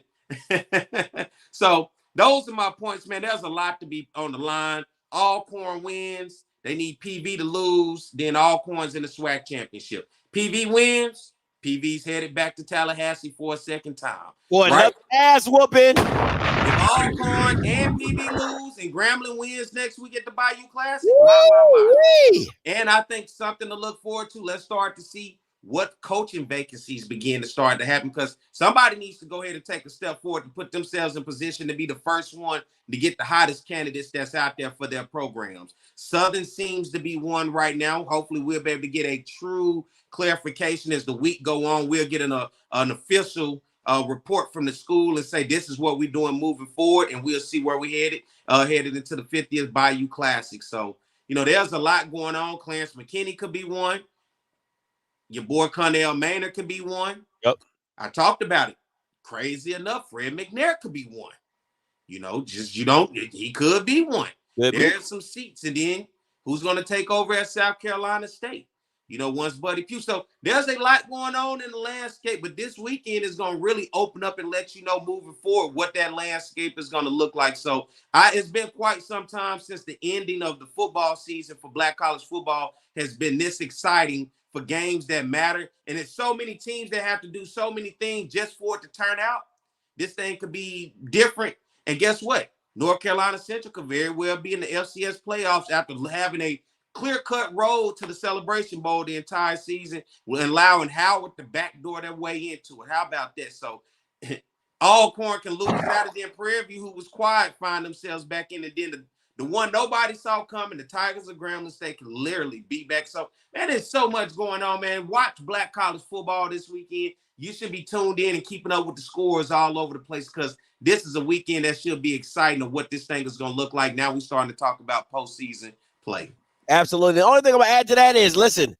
And so those are my points, man. There's a lot to be on the line. Alcorn wins. They need PV to lose. Then Alcorn's in the SWAC championship. PV wins. PV's headed back to Tallahassee for a second time. Boy, right? Ass whooping. If Alcorn and PV lose and Grambling wins next week at the Bayou Classic, and I think something to look forward to. Let's start to see what coaching vacancies begin to start to happen, because somebody needs to go ahead and take a step forward and put themselves in position to be the first one to get the hottest candidates that's out there for their programs. Southern seems to be one right now. Hopefully we'll be able to get a true clarification as the week go on. We'll get an official report from the school and say this is what we're doing moving forward, and we'll see where we headed into the 50th Bayou Classic. So, there's a lot going on. Clarence McKinney could be one. Your boy Connell Maynard could be one. Yep. I talked about it. Crazy enough, Fred McNair could be one. He could be one. There's some seats. And then who's going to take over at South Carolina State? Once Buddy Pugh. So there's a lot going on in the landscape, but this weekend is going to really open up and let you know moving forward what that landscape is going to look like. So it's been quite some time since the ending of the football season for Black college football has been this exciting for games that matter. And it's so many teams that have to do so many things just for it to turn out. This thing could be different. And guess what? North Carolina Central could very well be in the FCS playoffs after having a clear-cut road to the Celebration Bowl the entire season, allowing Howard to backdoor their way into it. How about that? So Alcorn can lose out of them. Prairie View, who was quiet, find themselves back in. And then the one nobody saw coming, the Tigers of Grambling State, can literally be back. So, man, there's so much going on, man. Watch Black college football this weekend. You should be tuned in and keeping up with the scores all over the place, because this is a weekend that should be exciting of what this thing is going to look like. Now we're starting to talk about postseason play. Absolutely. The only thing I'm going to add to that is, listen,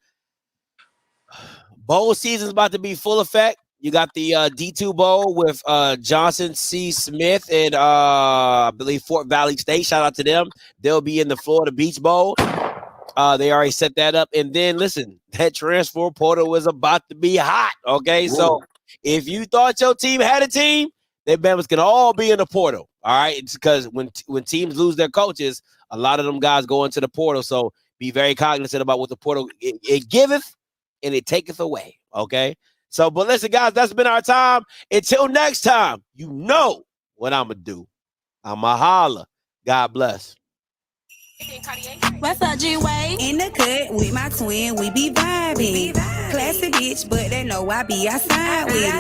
bowl season is about to be full effect. You got the D2 Bowl with Johnson C. Smith and I believe Fort Valley State. Shout out to them. They'll be in the Florida Beach Bowl. They already set that up. And then listen, that transfer portal was about to be hot. Okay, so if you thought your team had a team, they members can all be in the portal. All right, it's because when teams lose their coaches, a lot of them guys go into the portal. So be very cognizant about what the portal it giveth and it taketh away. Okay. So, but listen, guys, that's been our time. Until next time, you know what I'm going to do. I'm going to holla. God bless. What's up, G-Way? In the cut with my twin, we be vibing. Classy bitch, but they know I be outside with it.